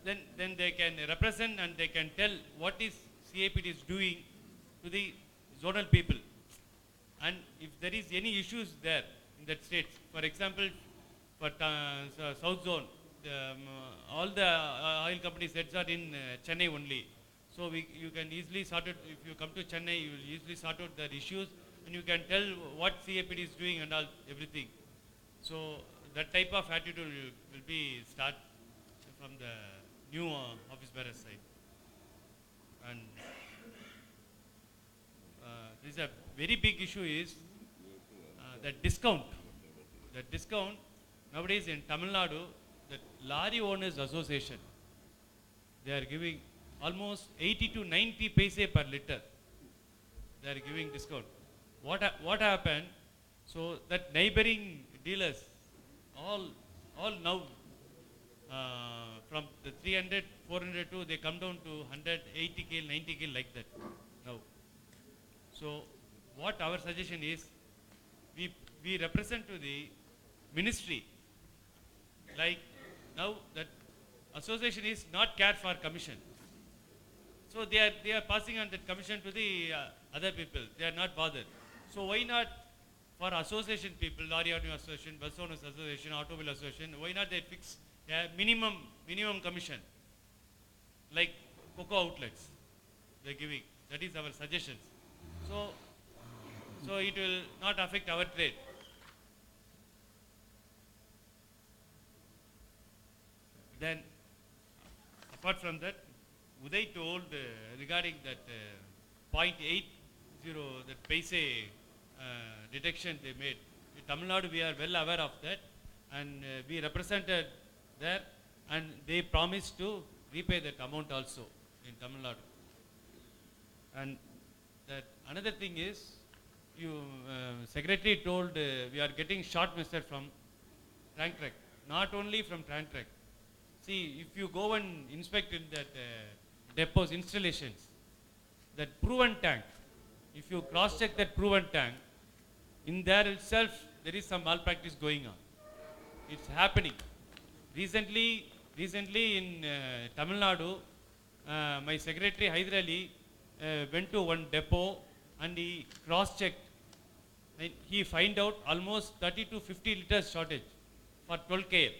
Speaker 14: then they can represent and they can tell what is CIPD is doing to the zonal people. And if there is any issues there in that state, for example, for South Zone, all the oil companies heads are in Chennai only. So you can easily sort out, if you come to Chennai, you will easily sort out their issues, and you can tell what CIPD is doing and all, everything. So that type of attitude will be start from the new office bearer side. And this is a very big issue is the discount. The discount nowadays in Tamil Nadu, the Lorry Owners Association, they are giving almost 80 to 90 paise per liter. They are giving discount. What happened? So that neighboring dealers, all now from the 300, 400 to they come down to 180 kg, 90 kg like that now. So what our suggestion is, we represent to the ministry, like now that association is not care for commission. So they are passing on that commission to the other people. They are not bothered. So why not for association people, lorry owner association, bus owners association, automobile association, why not they fix a minimum commission, like cocoa outlets they are giving? That is our suggestions. So it will not affect our trade. Then apart from that, Uday told regarding that 0.80, that paise detection they made. In Tamil Nadu, we are well aware of that, and we represented there, and they promised to repay that amount also in Tamil Nadu. And that another thing is, secretary told we are getting short message from tank track, not only from tank track. See, if you go and inspect in that depots, installations, that proven tank, if you cross-check that proven tank, in there itself, there is some malpractice going on. It's happening. Recently in Tamil Nadu, my secretary Hyder Ali went to one depot and he cross-checked and he find out almost 30 to 50 liters shortage for 12 KL.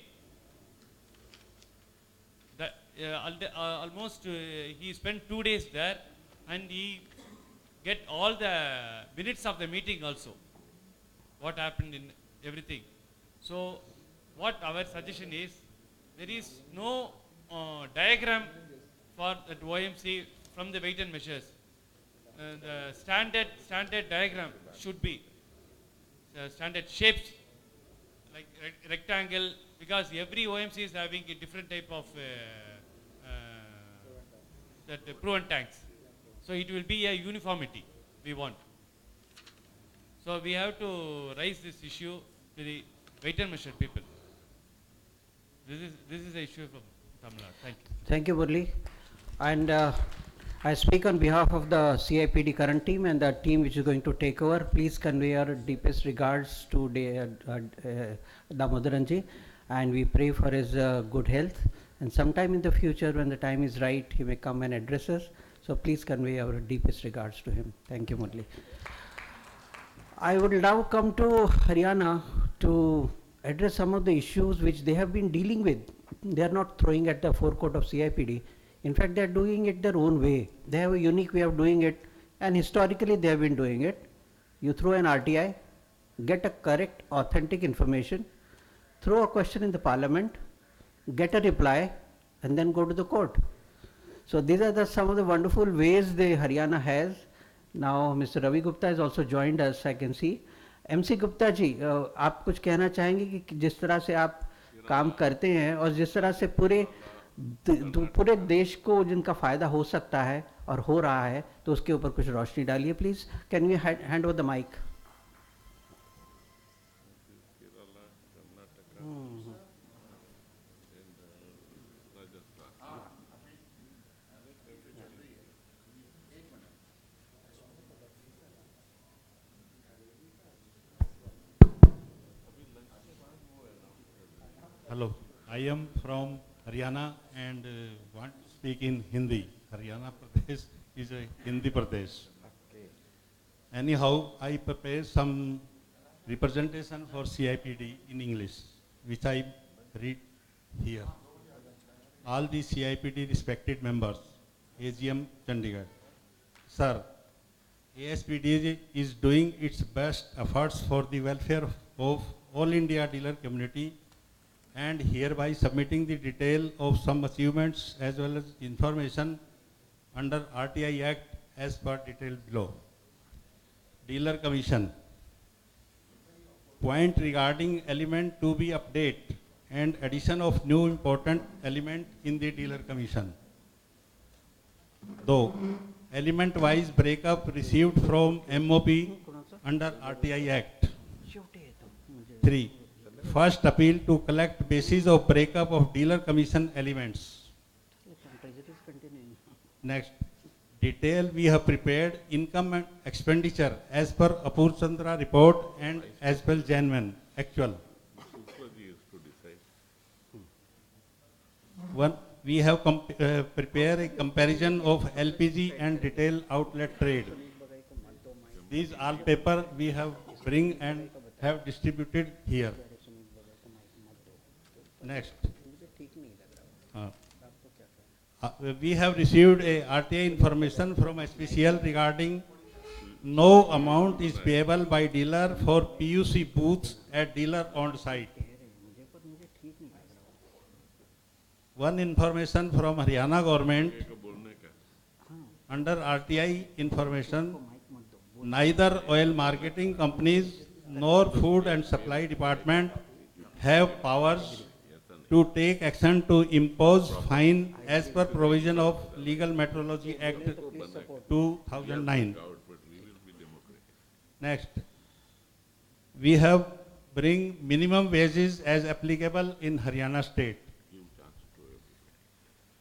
Speaker 14: Almost he spent 2 days there, and he get all the minutes of the meeting also, what happened in everything. So what our suggestion is, there is no diagram for that OMC from the weight and measures. The standard diagram should be standard shapes like rectangle, because every OMC is having a different type of proven tanks. So it will be a uniformity we want. So we have to raise this issue to the weight and measure people. This is the issue from Tamil Nadu. Thank you.
Speaker 1: Thank you, Murli. And I speak on behalf of the CIPD current team and the team which is going to take over. Please convey our deepest regards to Damodaranji, and we pray for his good health. And sometime in the future, when the time is right, he may come and address us. So please convey our deepest regards to him. Thank you, Murli. I would now come to Haryana to address some of the issues which they have been dealing with. They are not throwing at the forecourt of CIPD. In fact, they are doing it their own way. They have a unique way of doing it, and historically they have been doing it. You throw an RTI, get a correct, authentic information, throw a question in the parliament, get a reply, and then go to the court. So these are some of the wonderful ways the Haryana has. Now Mr. Ravi Gupta has also joined us, I can see. MC Gupta जी, आप कुछ कहना चाहेंगे कि जिस तरह से आप काम करते हैं और जिस तरह से पूरे देश को जिनका फ़ायदा हो सकता है और हो रहा है, तो उसके ऊपर कुछ रोशनी डालिए please. Can we hand over the mic?
Speaker 15: Hello, I am from Haryana and want to speak in Hindi. Haryana Pradesh is a Hindi Pradesh. Okay. Anyhow, I prepare some representation for CIPD in English, which I read here. All the CIPD respected members, AGM Chandigarh. Sir, ASPD is doing its best efforts for the welfare of all India dealer community, and hereby submitting the detail of some achievements as well as information under RTI Act as per detail below. Dealer Commission. Point regarding element to be update and addition of new important element in the Dealer Commission. Though element wise breakup received from MOP under RTI Act. 3. First appeal to collect basis of breakup of dealer commission elements. Next, detail we have prepared income and expenditure as per Apur Chandra report and as per genuine actual. One, we have prepared a comparison of LPG and retail outlet trade. These all paper we have bring and have distributed here. Next, we have received a RTI information from SPCL regarding no amount is payable by dealer for PUC booths at dealer owned site. One information from Haryana government under RTI information, neither oil marketing companies nor food and supply department have powers to take action to impose fine as per provision of Legal Metrology Act 2009. Next, we have bring minimum wages as applicable in Haryana state.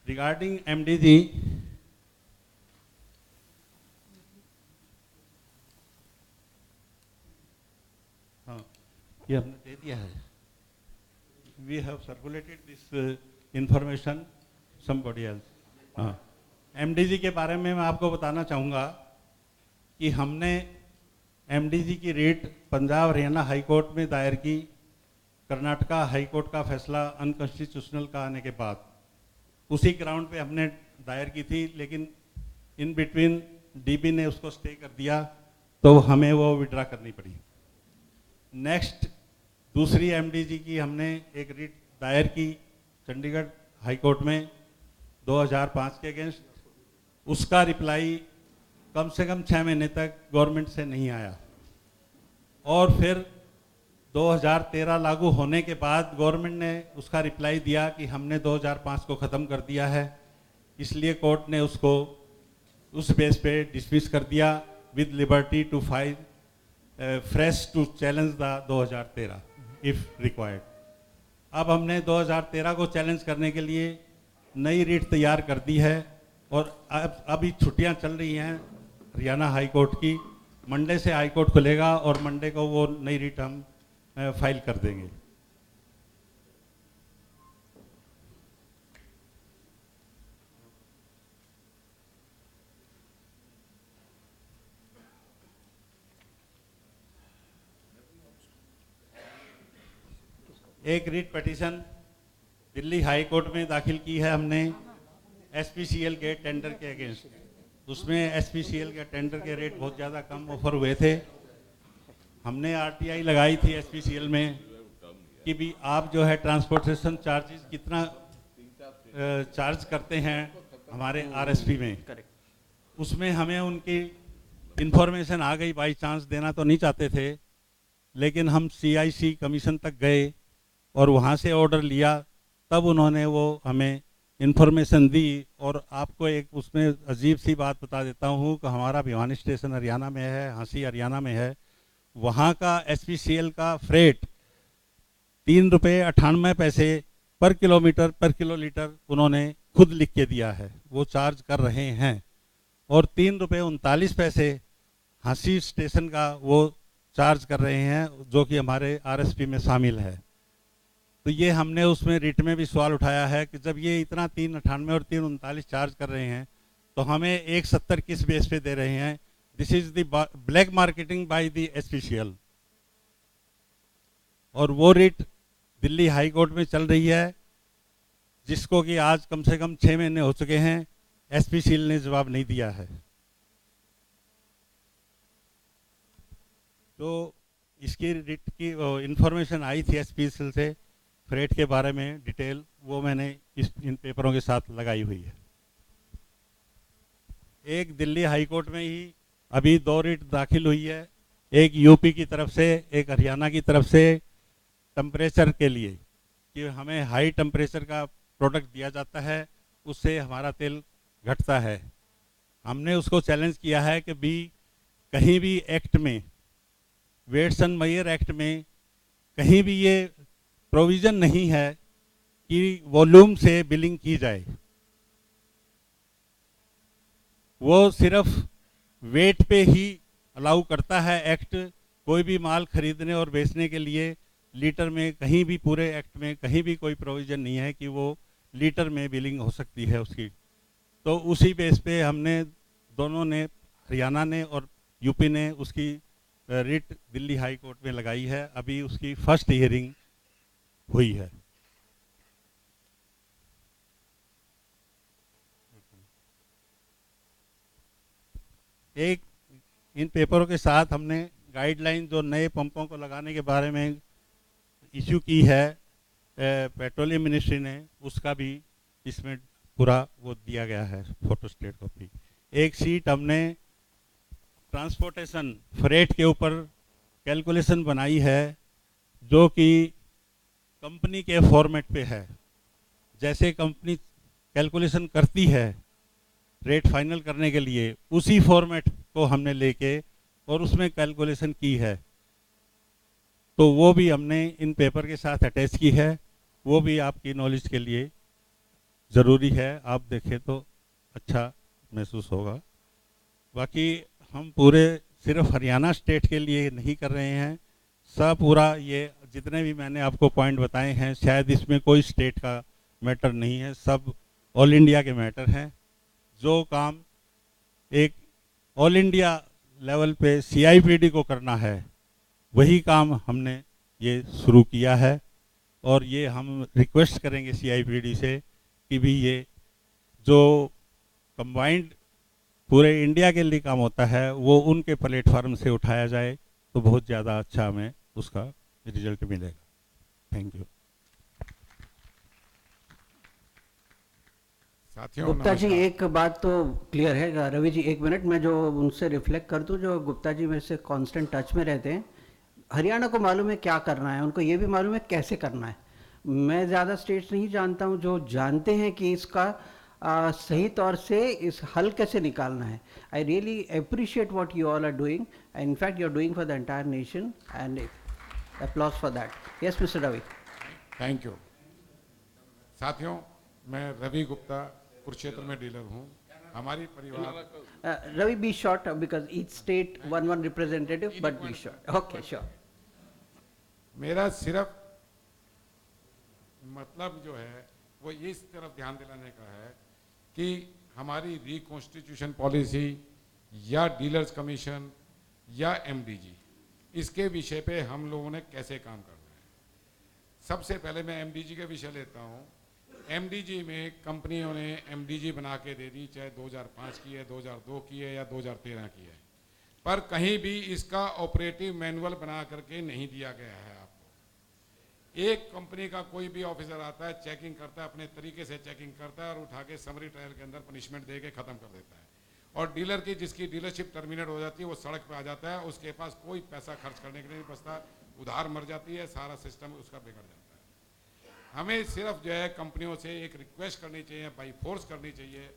Speaker 15: Regarding MDG, we have circulated this information somebody else. MDG के बारे में मैं आपको बताना चाहूँगा कि हमने MDG की rate Punjab Haryana high court में दायर की, कर्नाटका हाई कोर्ट का फैसला अनकॉन्स्टिट्यूशनल का आने के बाद उसी ग्राउंड पे हमने दायर की थी, लेकिन इन बिटवीन डीबी ने उसको स्टे कर दिया, तो हमें वो विड्रा करनी पड़ी। नेक्स्ट दूसरी एमडीजी की हमने एक रिट दायर की चंडीगढ़ हाई कोर्ट में 2005 के अगेंस्ट। उसका रिप्लाई कम से कम 6 महीने तक गवर्नमेंट से नहीं आया, और फिर 2013 लागू होने के बाद गवर्नमेंट ने उसका रिप्लाई दिया कि हमने 2005 को ख़त्म कर दिया है, इसलिए कोर्ट ने उसको उस बेस पे डिसमिस कर दिया with liberty to file fresh to challenge the 2013 if required. अब हमने 2013 को चैलेंज करने के लिए नई रीट तैयार कर दी है, और अब अभी छुट्टियां चल रही हैं हरियाणा हाई कोर्ट की। मंडे से हाई कोर्ट खुलेगा और मंडे को वो नई रीट हम फाइल कर देंगे। एक writ petition Delhi high court में दाखिल की है हमने एसपीसीएल के टेंडर के अगेंस्ट। उसमें एसपीसीएल के टेंडर के रेट बहुत ज़्यादा कम ऑफर हुए थे। हमने आरटीआई लगाई थी एसपीसीएल में कि भी आप जो है ट्रांसपोर्टेशन चार्जेस कितना चार्ज करते हैं हमारे आरएसपी में। उसमें हमें उनकी इंफॉर्मेशन आ गई, बाई चांस देना तो नहीं चाहते थे, लेकिन हम सीआईसी कमीशन तक गए और वहाँ से ऑर्डर लिया, तब उन्होंने वो हमें इन्फॉर्मेशन दी। और आपको एक उसमें अजीब सी बात बता देता हूँ कि हमारा भिवानी स्टेशन हरियाणा में है, हाँसी हरियाणा में है। वहाँ का एसपीसीएल का फ्रेट 3 रुपये 98 पैसे पर किलोमीटर पर किलोलीटर उन्होंने खुद लिख के दिया है, वो चार्ज कर रहे हैं। और 3 रुपये 39 पैसे हाँसी स्टेशन का वो चार्ज कर रहे हैं, जो कि हमारे आरएसपी में शामिल है। तो ये हमने उसमें रिट में भी सवाल उठाया है कि जब ये इतना 398 और 339 चार्ज कर रहे हैं, तो हमें 170 किस बेस पे दे रहे हैं? This is the black marketing by the SPCL. और वो रिट दिल्ली हाई कोर्ट में चल रही है, जिसको कि आज कम से कम 6 महीने हो चुके हैं, एसपीसीएल ने जवाब नहीं दिया है। तो इसकी रिट की इंफॉर्मेशन आई थी एसपीसीएल से फ्रेट के बारे में डिटेल, वो मैंने इन पेपरों के साथ लगाई हुई है। एक दिल्ली हाई कोर्ट में ही अभी 2 रिट दाखिल हुई है, एक यूपी की तरफ से, एक हरियाणा की तरफ से, टेम्परेचर के लिए कि हमें हाई टेम्परेचर का प्रोडक्ट दिया जाता है, उससे हमारा तेल घटता है। हमने उसको चैलेंज किया है कि भी कहीं भी एक्ट में, वेट्स एंड मेयर एक्ट में कहीं भी ये प्रोविज़न नहीं है कि वॉल्यूम से बिलिंग की जाए। वो सिर्फ वेट पे ही अलाउ करता है एक्ट। कोई भी माल खरीदने और बेचने के लिए लीटर में कहीं भी, पूरे एक्ट में कहीं भी कोई प्रोविज़न नहीं है कि वो लीटर में बिलिंग हो सकती है उसकी। तो उसी बेस पे हमने दोनों ने, हरियाणा ने और यूपी ने, उसकी रिट दिल्ली हाई कोर्ट में लगाई है। अभी उसकी फर्स्ट हियरिंग हुई है। एक इन पेपरों के साथ हमने गाइडलाइन जो नए पंपों को लगाने के बारे में इशू की है पेट्रोलियम मिनिस्ट्री ने, उसका भी इसमें पूरा वो दिया गया है, फोटोस्टेट कॉपी। एक शीट हमने ट्रांसपोर्टेशन फ्रेट के ऊपर कैलकुलेशन बनाई है, जो कि कंपनी के फॉर्मेट पे है। जैसे कंपनी कैलकुलेशन करती है रेट फाइनल करने के लिए, उसी फॉर्मेट को हमने लेके और उसमें कैलकुलेशन की है। तो वो भी हमने इन पेपर के साथ अटैच की है, वो भी आपकी नॉलेज के लिए ज़रूरी है। आप देखें तो अच्छा महसूस होगा। बाकी हम पूरे सिर्फ हरियाणा स्टेट के लिए नहीं कर रहे हैं, सब पूरा ये जितने भी मैंने आपको पॉइंट बताए हैं, शायद इसमें कोई स्टेट का मैटर नहीं है, सब ऑल इंडिया के मैटर हैं। जो काम एक ऑल इंडिया लेवल पे CIPD को करना है, वही काम हमने ये शुरू किया है। और ये हम रिक्वेस्ट करेंगे CIPD से कि भी ये जो कंबाइंड पूरे इंडिया के लिए काम होता है वो उनके प्लेटफॉर्म से उठाया जाए तो बहुत ज़्यादा अच्छा हमें उसका रिजल्ट मिलेगा। Thank you.
Speaker 1: गुप्ता जी एक बात तो क्लियर है, रवि जी एक मिनट, मैं जो उनसे रिफ्लेक्ट कर दूं, जो गुप्ता जी मेरे से कांस्टेंट टच में रहते हैं, हरियाणा को मालूम है क्या करना है, उनको ये भी मालूम है कैसे करना है। मैं ज़्यादा स्टेट्स नहीं जानता हूँ जो जानते हैं कि इसका सही तौर से इस हल कैसे निकालना है। I really appreciate what you all are doing, in fact you are doing for the entire nation and applause for that. Yes mister Ravi.
Speaker 16: Thank you. साथियों, मैं रवि गुप्ता कुरुक्षेत्र में डीलर हूँ। हमारी परिवार
Speaker 1: Ravi be short because each state one representative, but be short. Okay sure.
Speaker 16: मेरा सिर्फ मतलब जो है वो इस तरफ ध्यान दिलाने का है कि हमारी रिकॉन्स्टिट्यूशन पॉलिसी या डीलर्स कमीशन या MDG, इसके विषय पे हम लोगों ने कैसे काम करना है। सबसे पहले मैं MDG के विषय लेता हूँ। MDG में कंपनियों ने MDG बना के दे दी, चाहे 2005 की है, 2002 की है या 2013 की है, पर कहीं भी इसका ऑपरेटिव मैनुअल बना करके नहीं दिया गया है आपको। एक कंपनी का कोई भी ऑफिसर आता है, चेकिंग करता है, अपने तरीके से चेकिंग करता है और उठा के समरी ट्रायल के अंदर पनिशमेंट दे के ख़त्म कर देता है। और डीलर की जिसकी डीलरशिप टर्मिनेट हो जाती है वो सड़क पे आ जाता है, उसके पास कोई पैसा खर्च करने के लिए नहीं बचता, उधार मर जाती है, सारा सिस्टम उसका बिगड़ जाता है। हमें सिर्फ जो है कंपनियों से एक रिक्वेस्ट करनी चाहिए, बाई फोर्स करनी चाहिए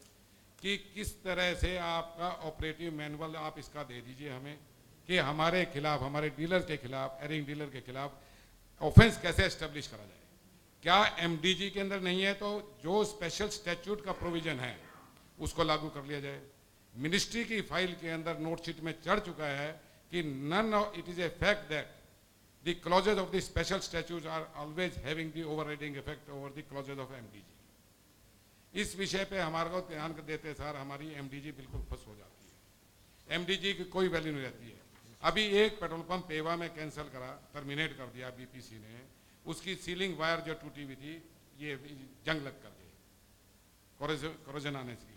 Speaker 16: कि किस तरह से आपका ऑपरेटिव मैनुअल आप इसका दे दीजिए हमें, कि हमारे खिलाफ, हमारे डीलर के खिलाफ, एरिंग डीलर के खिलाफ ऑफेंस कैसे एस्टेब्लिश करा जाए। क्या MDG के अंदर नहीं है तो जो स्पेशल स्टैट्यूट का प्रोविजन है उसको लागू कर लिया जाए। मिनिस्ट्री की फाइल के अंदर नोटशीट में चढ़ चुका है कि it is a fact that the clauses of the special statutes are always having the overriding effect over the clauses of MDG. इस विषय पे हमारे को ध्यान देते सार हमारी MDG बिल्कुल फंस हो जाती है। MDG की कोई वैल्यू नहीं रहती है। अभी एक पेट्रोल पंप पेवा में कैंसिल करा, टर्मिनेट कर दिया BPC ने, उसकी सीलिंग वायर जो टूटी हुई थी ये जंग लग कर गई कोरोजन आने से,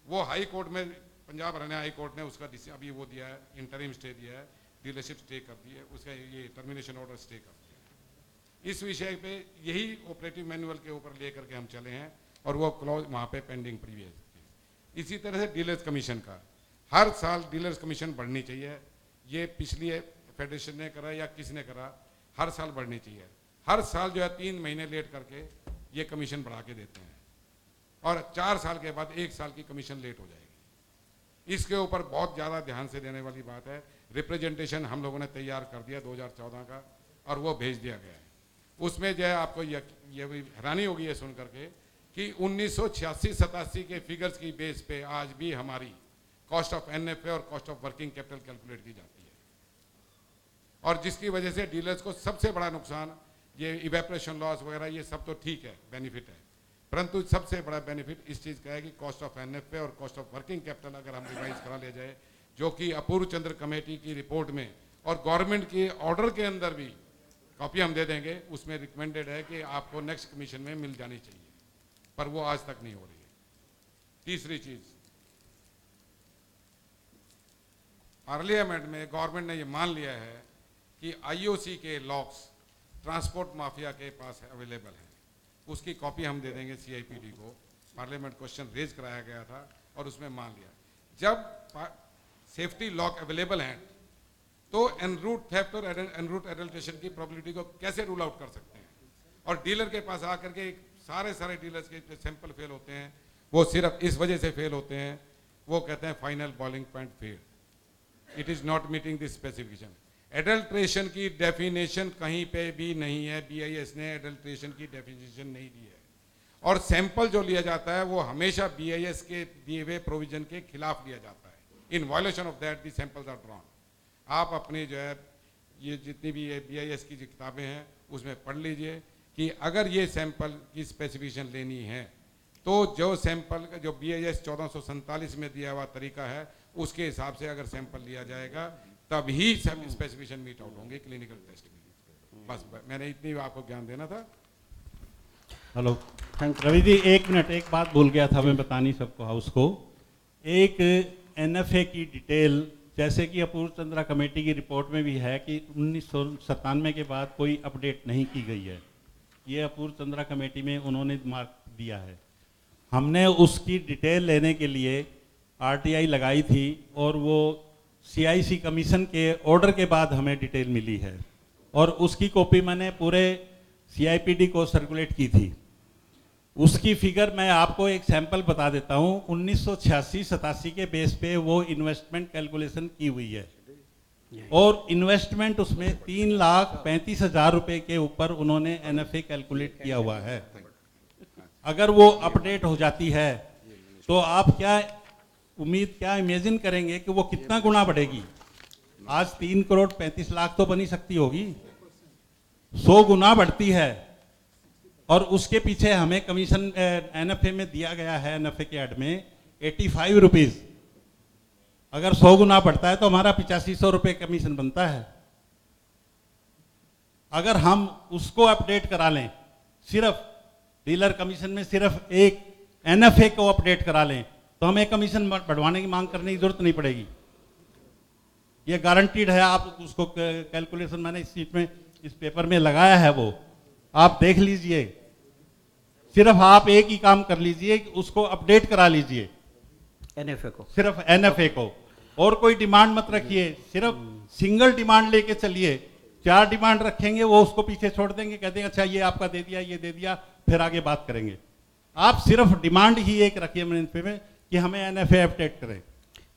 Speaker 16: वो हाई कोर्ट में, पंजाब हरियाणा हाई कोर्ट ने उसका अभी वो दिया है, इंटरिम स्टे दिया है, डीलरशिप स्टे कर दी है, उसका ये टर्मिनेशन ऑर्डर स्टे कर दिया है। इस विषय पे यही ऑपरेटिव मैनुअल के ऊपर लेकर के हम चले हैं और वो क्लॉज वहाँ पे पेंडिंग पड़ी है। इसी तरह से डीलर्स कमीशन का हर साल डीलर्स कमीशन बढ़नी चाहिए। ये पिछली फेडरेशन ने करा या किसने करा, हर साल बढ़नी चाहिए। हर साल जो है 3 महीने लेट करके ये कमीशन बढ़ा के देते हैं और 4 साल के बाद 1 साल की कमीशन लेट हो जाएगी। इसके ऊपर बहुत ज़्यादा ध्यान से देने वाली बात है। रिप्रेजेंटेशन हम लोगों ने तैयार कर दिया 2014 का और वो भेज दिया गया है। उसमें जो है आपको ये भी हैरानी होगी ये सुन करके कि 1986-87 के फिगर्स की बेस पे आज भी हमारी कॉस्ट ऑफ NFA और cost of working capital calculate की जाती है और जिसकी वजह से डीलर्स को सबसे बड़ा नुकसान, ये इवेपोरेशन लॉस वगैरह ये सब तो ठीक है, बेनिफिट है, परंतु सबसे बड़ा बेनिफिट इस चीज़ का है कि कॉस्ट ऑफ NFA और कॉस्ट ऑफ वर्किंग कैपिटल अगर हम रिवाइज करा लिया जाए, जो कि अपूर्व चंद्र कमेटी की रिपोर्ट में और गवर्नमेंट के ऑर्डर के अंदर भी कॉपी हम दे देंगे, उसमें रिकमेंडेड है कि आपको नेक्स्ट कमीशन में मिल जानी चाहिए, पर वो आज तक नहीं हो रही है। तीसरी चीज, पार्लियामेंट में गवर्नमेंट ने ये मान लिया है कि IOC के लॉक्स ट्रांसपोर्ट माफिया के पास अवेलेबल है, उसकी कॉपी हम दे देंगे CIPD को। पार्लियामेंट क्वेश्चन रेज कराया गया था और उसमें मान लिया। जब सेफ्टी लॉक अवेलेबल हैं तो एनरूट थेफ्ट और एनरूट एडल्ट्रेशन की प्रोबेबिलिटी को कैसे रूल आउट कर सकते हैं? और डीलर के पास आकर के सारे डीलर्स के जो सैंपल फेल होते हैं वो सिर्फ इस वजह से फेल होते हैं, वो कहते हैं final boiling point fail, it is not meeting this specification. Adulteration की डेफिनेशन कहीं पे भी नहीं है, BIS ने एडल्ट्रेशन की डेफिनेशन नहीं दी है और सैंपल जो लिया जाता है वो हमेशा BIS के दिए हुए प्रोविजन के खिलाफ लिया जाता है। In violation of that the samples are drawn. आप अपनी जो है ये जितनी भी ये BIS की जो किताबें हैं उसमें पढ़ लीजिए कि अगर ये सैंपल की स्पेसिफिकेशन लेनी है तो जो सैंपल जो BIS 1447 में दिया हुआ तरीका है उसके हिसाब से अगर सैंपल लिया जाएगा तब ही सब स्पेसिफिकेशन मीट आउट होंगे क्लिनिकल टेस्ट के लिए। बस मैंने इतनी आपको ज्ञान देना था।
Speaker 15: हेलो, रवि जी एक मिनट, एक बात भूल गया था मैं बतानी सबको हाउस को। एक NFA की डिटेल जैसे कि अपूर्व चंद्रा कमेटी की रिपोर्ट में भी है कि 1997 के बाद कोई अपडेट नहीं की गई है, ये अपूर्व चंद्रा कमेटी में उन्होंने मार्क दिया है। हमने उसकी डिटेल लेने के लिए RTI लगाई थी और वो CIC कमीशन के ऑर्डर के बाद हमें डिटेल मिली है और उसकी कॉपी मैंने पूरे CIPD को सर्कुलेट की थी। उसकी फिगर मैं आपको एक सैंपल बता देता हूँ। 1986-87 के बेस पे वो इन्वेस्टमेंट कैलकुलेशन की हुई है और इन्वेस्टमेंट उसमें 3,35,000 रुपए के ऊपर उन्होंने NFA कैलकुलेट किया हुआ है। अगर वो अपडेट हो जाती है तो आप क्या उम्मीद, क्या इमेजिन करेंगे कि वो कितना गुना बढ़ेगी। आज 3,35,00,000 तो बनी सकती होगी, 100 गुना बढ़ती है। और उसके पीछे हमें कमीशन NFA में दिया गया है, NFA के एड में 85 रुपीज़। अगर 100 गुना बढ़ता है तो हमारा 8500 रुपये कमीशन बनता है। अगर हम उसको अपडेट करा लें, सिर्फ डीलर कमीशन में सिर्फ एक NFA को अपडेट करा लें तो हमें कमीशन बढ़वाने की मांग करने की जरूरत नहीं पड़ेगी। ये गारंटीड है। आप उसको कैलकुलेशन मैंने इस शीट में, इस पेपर में लगाया है, वो आप देख लीजिए। सिर्फ आप एक ही काम कर लीजिए, उसको अपडेट करा लीजिए
Speaker 1: NFA को,
Speaker 15: सिर्फ NFA को, और कोई डिमांड मत रखिए। सिर्फ सिंगल डिमांड लेके चलिए। 4 डिमांड रखेंगे वो उसको पीछे छोड़ देंगे, कहते हैं अच्छा ये आपका दे दिया, ये दे दिया, फिर आगे बात करेंगे। आप सिर्फ डिमांड ही एक रखिए NFA में कि हमें NFA अपडेट करें।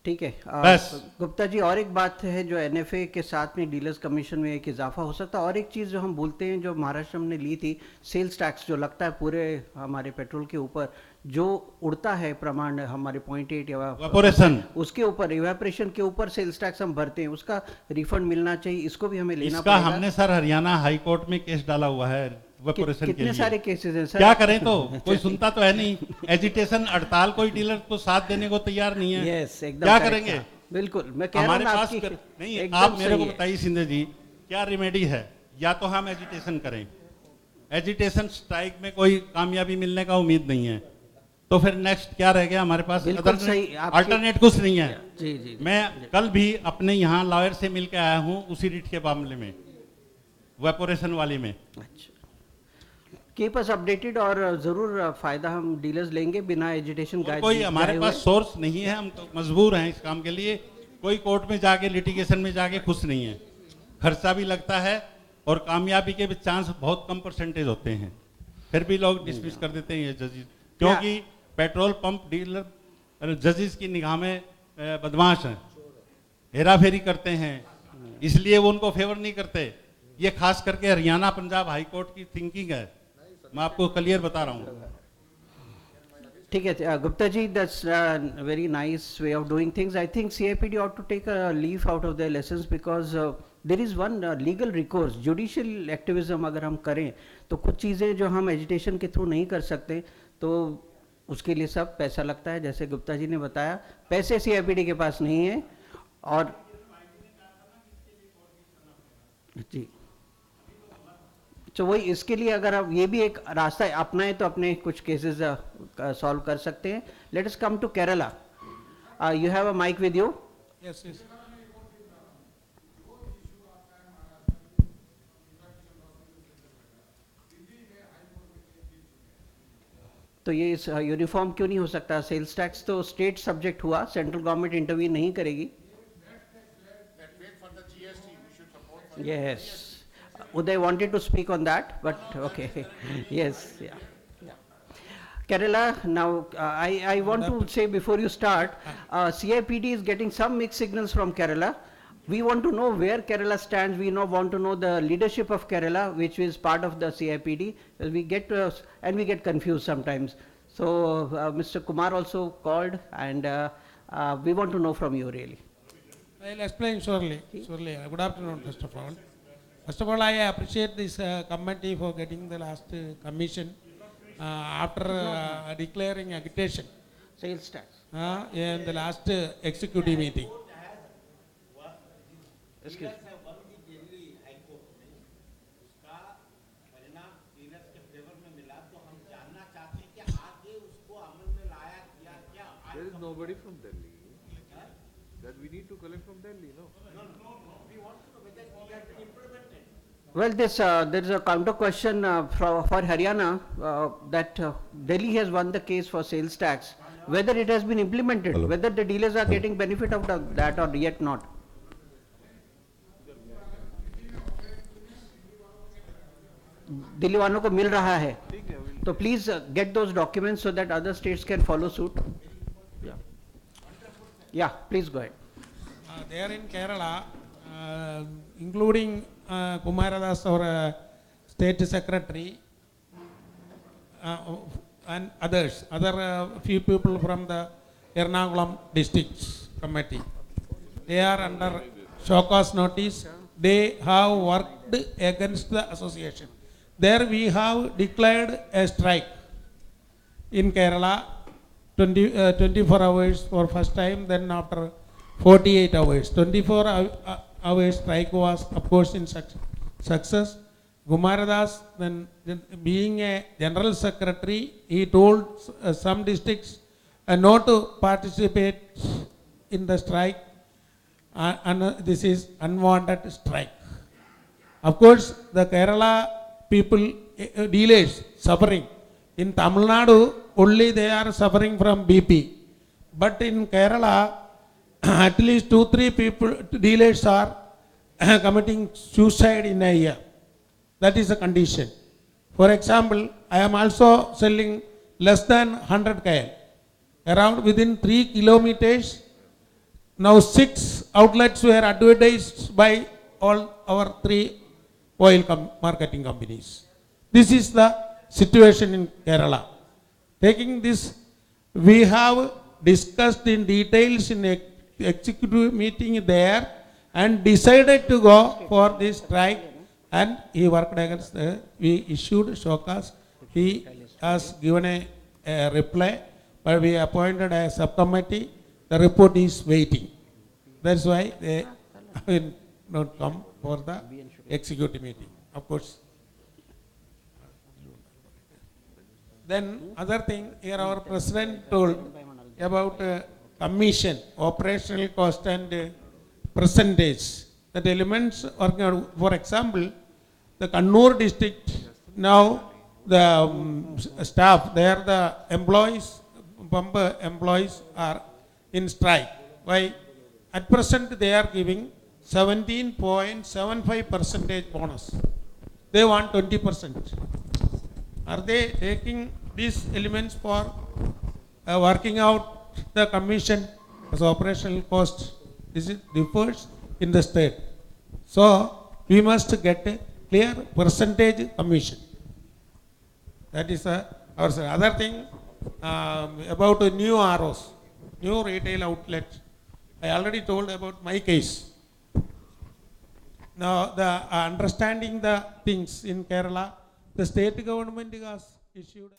Speaker 1: ठीक है।
Speaker 15: बस
Speaker 1: गुप्ता जी, और एक बात है जो NFA के साथ में डीलर्स कमीशन में एक इजाफा हो सकता है। और एक चीज़ जो हम बोलते हैं, जो महाराष्ट्र हमने ली थी, सेल्स टैक्स जो लगता है पूरे हमारे पेट्रोल के ऊपर, जो उड़ता है प्रमाण हमारे 0.8 या
Speaker 15: इवेपोरेशन,
Speaker 1: उसके ऊपर, इवेपोरेशन के ऊपर सेल्स टैक्स हम भरते हैं, उसका रिफंड मिलना चाहिए। इसको भी हमें लेना
Speaker 15: इसका
Speaker 1: पड़ेगा।
Speaker 15: हमने सर हरियाणा हाई कोर्ट में केस डाला हुआ है इवेपोरेशन के लिए।
Speaker 1: कितने सारे केसेस हैं सर?
Speaker 15: क्या करें तो कोई सुनता तो है नहीं। एजिटेशन हड़ताल, कोई डीलर को साथ देने को तैयार नहीं है।
Speaker 1: यस, एकदम
Speaker 15: क्या
Speaker 1: करेक्ट
Speaker 15: करेंगे?
Speaker 1: बिल्कुल, मैं कह रहा
Speaker 15: हमारे
Speaker 1: हूं
Speaker 15: पास
Speaker 1: आपकी
Speaker 15: नहीं,
Speaker 1: एकदम
Speaker 15: आप मेरे को
Speaker 1: सही है।
Speaker 15: बताइए शिंदे जी, क्या रेमेडी है? या तो हम एजिटेशन करें, एजिटेशन स्ट्राइक में कोई कामयाबी मिलने का उम्मीद नहीं है, तो फिर नेक्स्ट क्या रह गया हमारे पास?
Speaker 1: बिल्कुल सही,
Speaker 15: अल्टरनेट कुछ नहीं है।
Speaker 1: जी जी,
Speaker 15: मैं कल भी अपने यहाँ लॉयर से मिल के आया हूँ उसी रिट के मामले में, वेपोरेशन वाली में।
Speaker 1: अच्छा, कीप अस अपडेटेड और जरूर फायदा हम डीलर्स लेंगे बिना एजुटेशन गाइड।
Speaker 15: कोई हमारे पास सोर्स नहीं है, हम तो मजबूर हैं इस काम के लिए। कोई कोर्ट में जाके, लिटिगेशन में जाके खुश नहीं है। खर्चा भी लगता है और कामयाबी के भी चांस बहुत कम परसेंटेज होते हैं, फिर भी लोग डिसमिस कर देते हैं ये जजेस, क्योंकि पेट्रोल पंप डीलर जजेस की निगाह में बदमाश हैं, हेरा फेरी करते हैं, इसलिए वो उनको फेवर नहीं करते। ये खास करके हरियाणा पंजाब हाई कोर्ट की थिंकिंग है, मैं आपको क्लियर बता रहा हूँ।
Speaker 1: ठीक है Gupta ji, that's very nice way of doing things. I think CIPD ought to take a leaf out of their lessons because there is one legal recourse, judicial activism अगर हम करें तो कुछ चीज़ें जो हम एजिटेशन के थ्रू नहीं कर सकते, तो उसके लिए सब पैसा लगता है। जैसे गुप्ता जी ने बताया, पैसे CIPD के पास नहीं है। और जी, तो वही, इसके लिए अगर आप ये भी एक रास्ता अपनाएं तो अपने कुछ केसेस सॉल्व कर सकते हैं। Let us come to Kerala. You have a mike with you?
Speaker 17: Yes yes.
Speaker 1: तो ये यूनिफॉर्म क्यों नहीं हो सकता? सेल्स टैक्स तो स्टेट सब्जेक्ट हुआ, सेंट्रल गवर्नमेंट इंटरवीन नहीं करेगी। Yes, Uday wanted to speak on that, but okay. Yes, yeah. Kerala, now I want to say before you start, CIPD is getting some mixed signals from Kerala. We want to know where Kerala stands. We want to know the leadership of Kerala, which is part of the CIPD. We get and we get confused sometimes. So Mr. Kumar also called, and we want to know from you really.
Speaker 17: I'll explain shortly. Good afternoon, first of all. First of all, I appreciate this committee for getting the last commission after declaring agitation.
Speaker 1: Sales tax.
Speaker 17: in the last executive meeting.
Speaker 1: Excuse me.
Speaker 7: There is nobody from Delhi. That we need to collect from Delhi, no?
Speaker 1: Well, there is a counter question for Haryana that Delhi has won the case for sales tax. Whether it has been implemented, whether the dealers are getting benefit out of that or yet not. Delhi वालों को मिल रहा है, तो please get those documents so that other states can follow suit. Yeah, please go ahead.
Speaker 17: There in Kerala, including Kumaradas, our state secretary, and others, few people from the Ernakulam district committee, they are under show cause notice. They have worked against the association. There we have declared a strike in Kerala, 24 hours for first time, then after 48 hours. 24 hours strike was of course in success. Gumaradas, then being a general secretary, he told some districts not to participate in the strike, and this is unwanted strike. Of course, the Kerala people, dealers suffering. In Tamil Nadu, only they are suffering from BP. But in Kerala, at least 2-3 people, dealers are committing suicide in a year. That is a condition. For example, I am also selling less than 100 kl. Around within 3 kilometers, now 6 outlets were advertised by all our 3 oil marketing companies. This is the situation in Kerala. Taking this, we have discussed in details in a executive meeting there and decided to go for this strike, and he worked against we issued show cause. He has given a reply, but we appointed a subcommittee. The report is waiting. That's why they will not come for the executive meeting, of course. Then other thing, here our president told about commission, operational cost and percentage. That elements are, for example, the Kannur district, now the staff, there the employees, pump employees are in strike. Why? At present they are giving 17.75% bonus. They want 20%. Are they taking these elements for working out the commission as operational cost? This is differs in the state. So we must get a clear percentage commission. That is our other thing about new ROs, new retail outlets. I already told about my case. Now, the understanding the things in Kerala, the state government has issued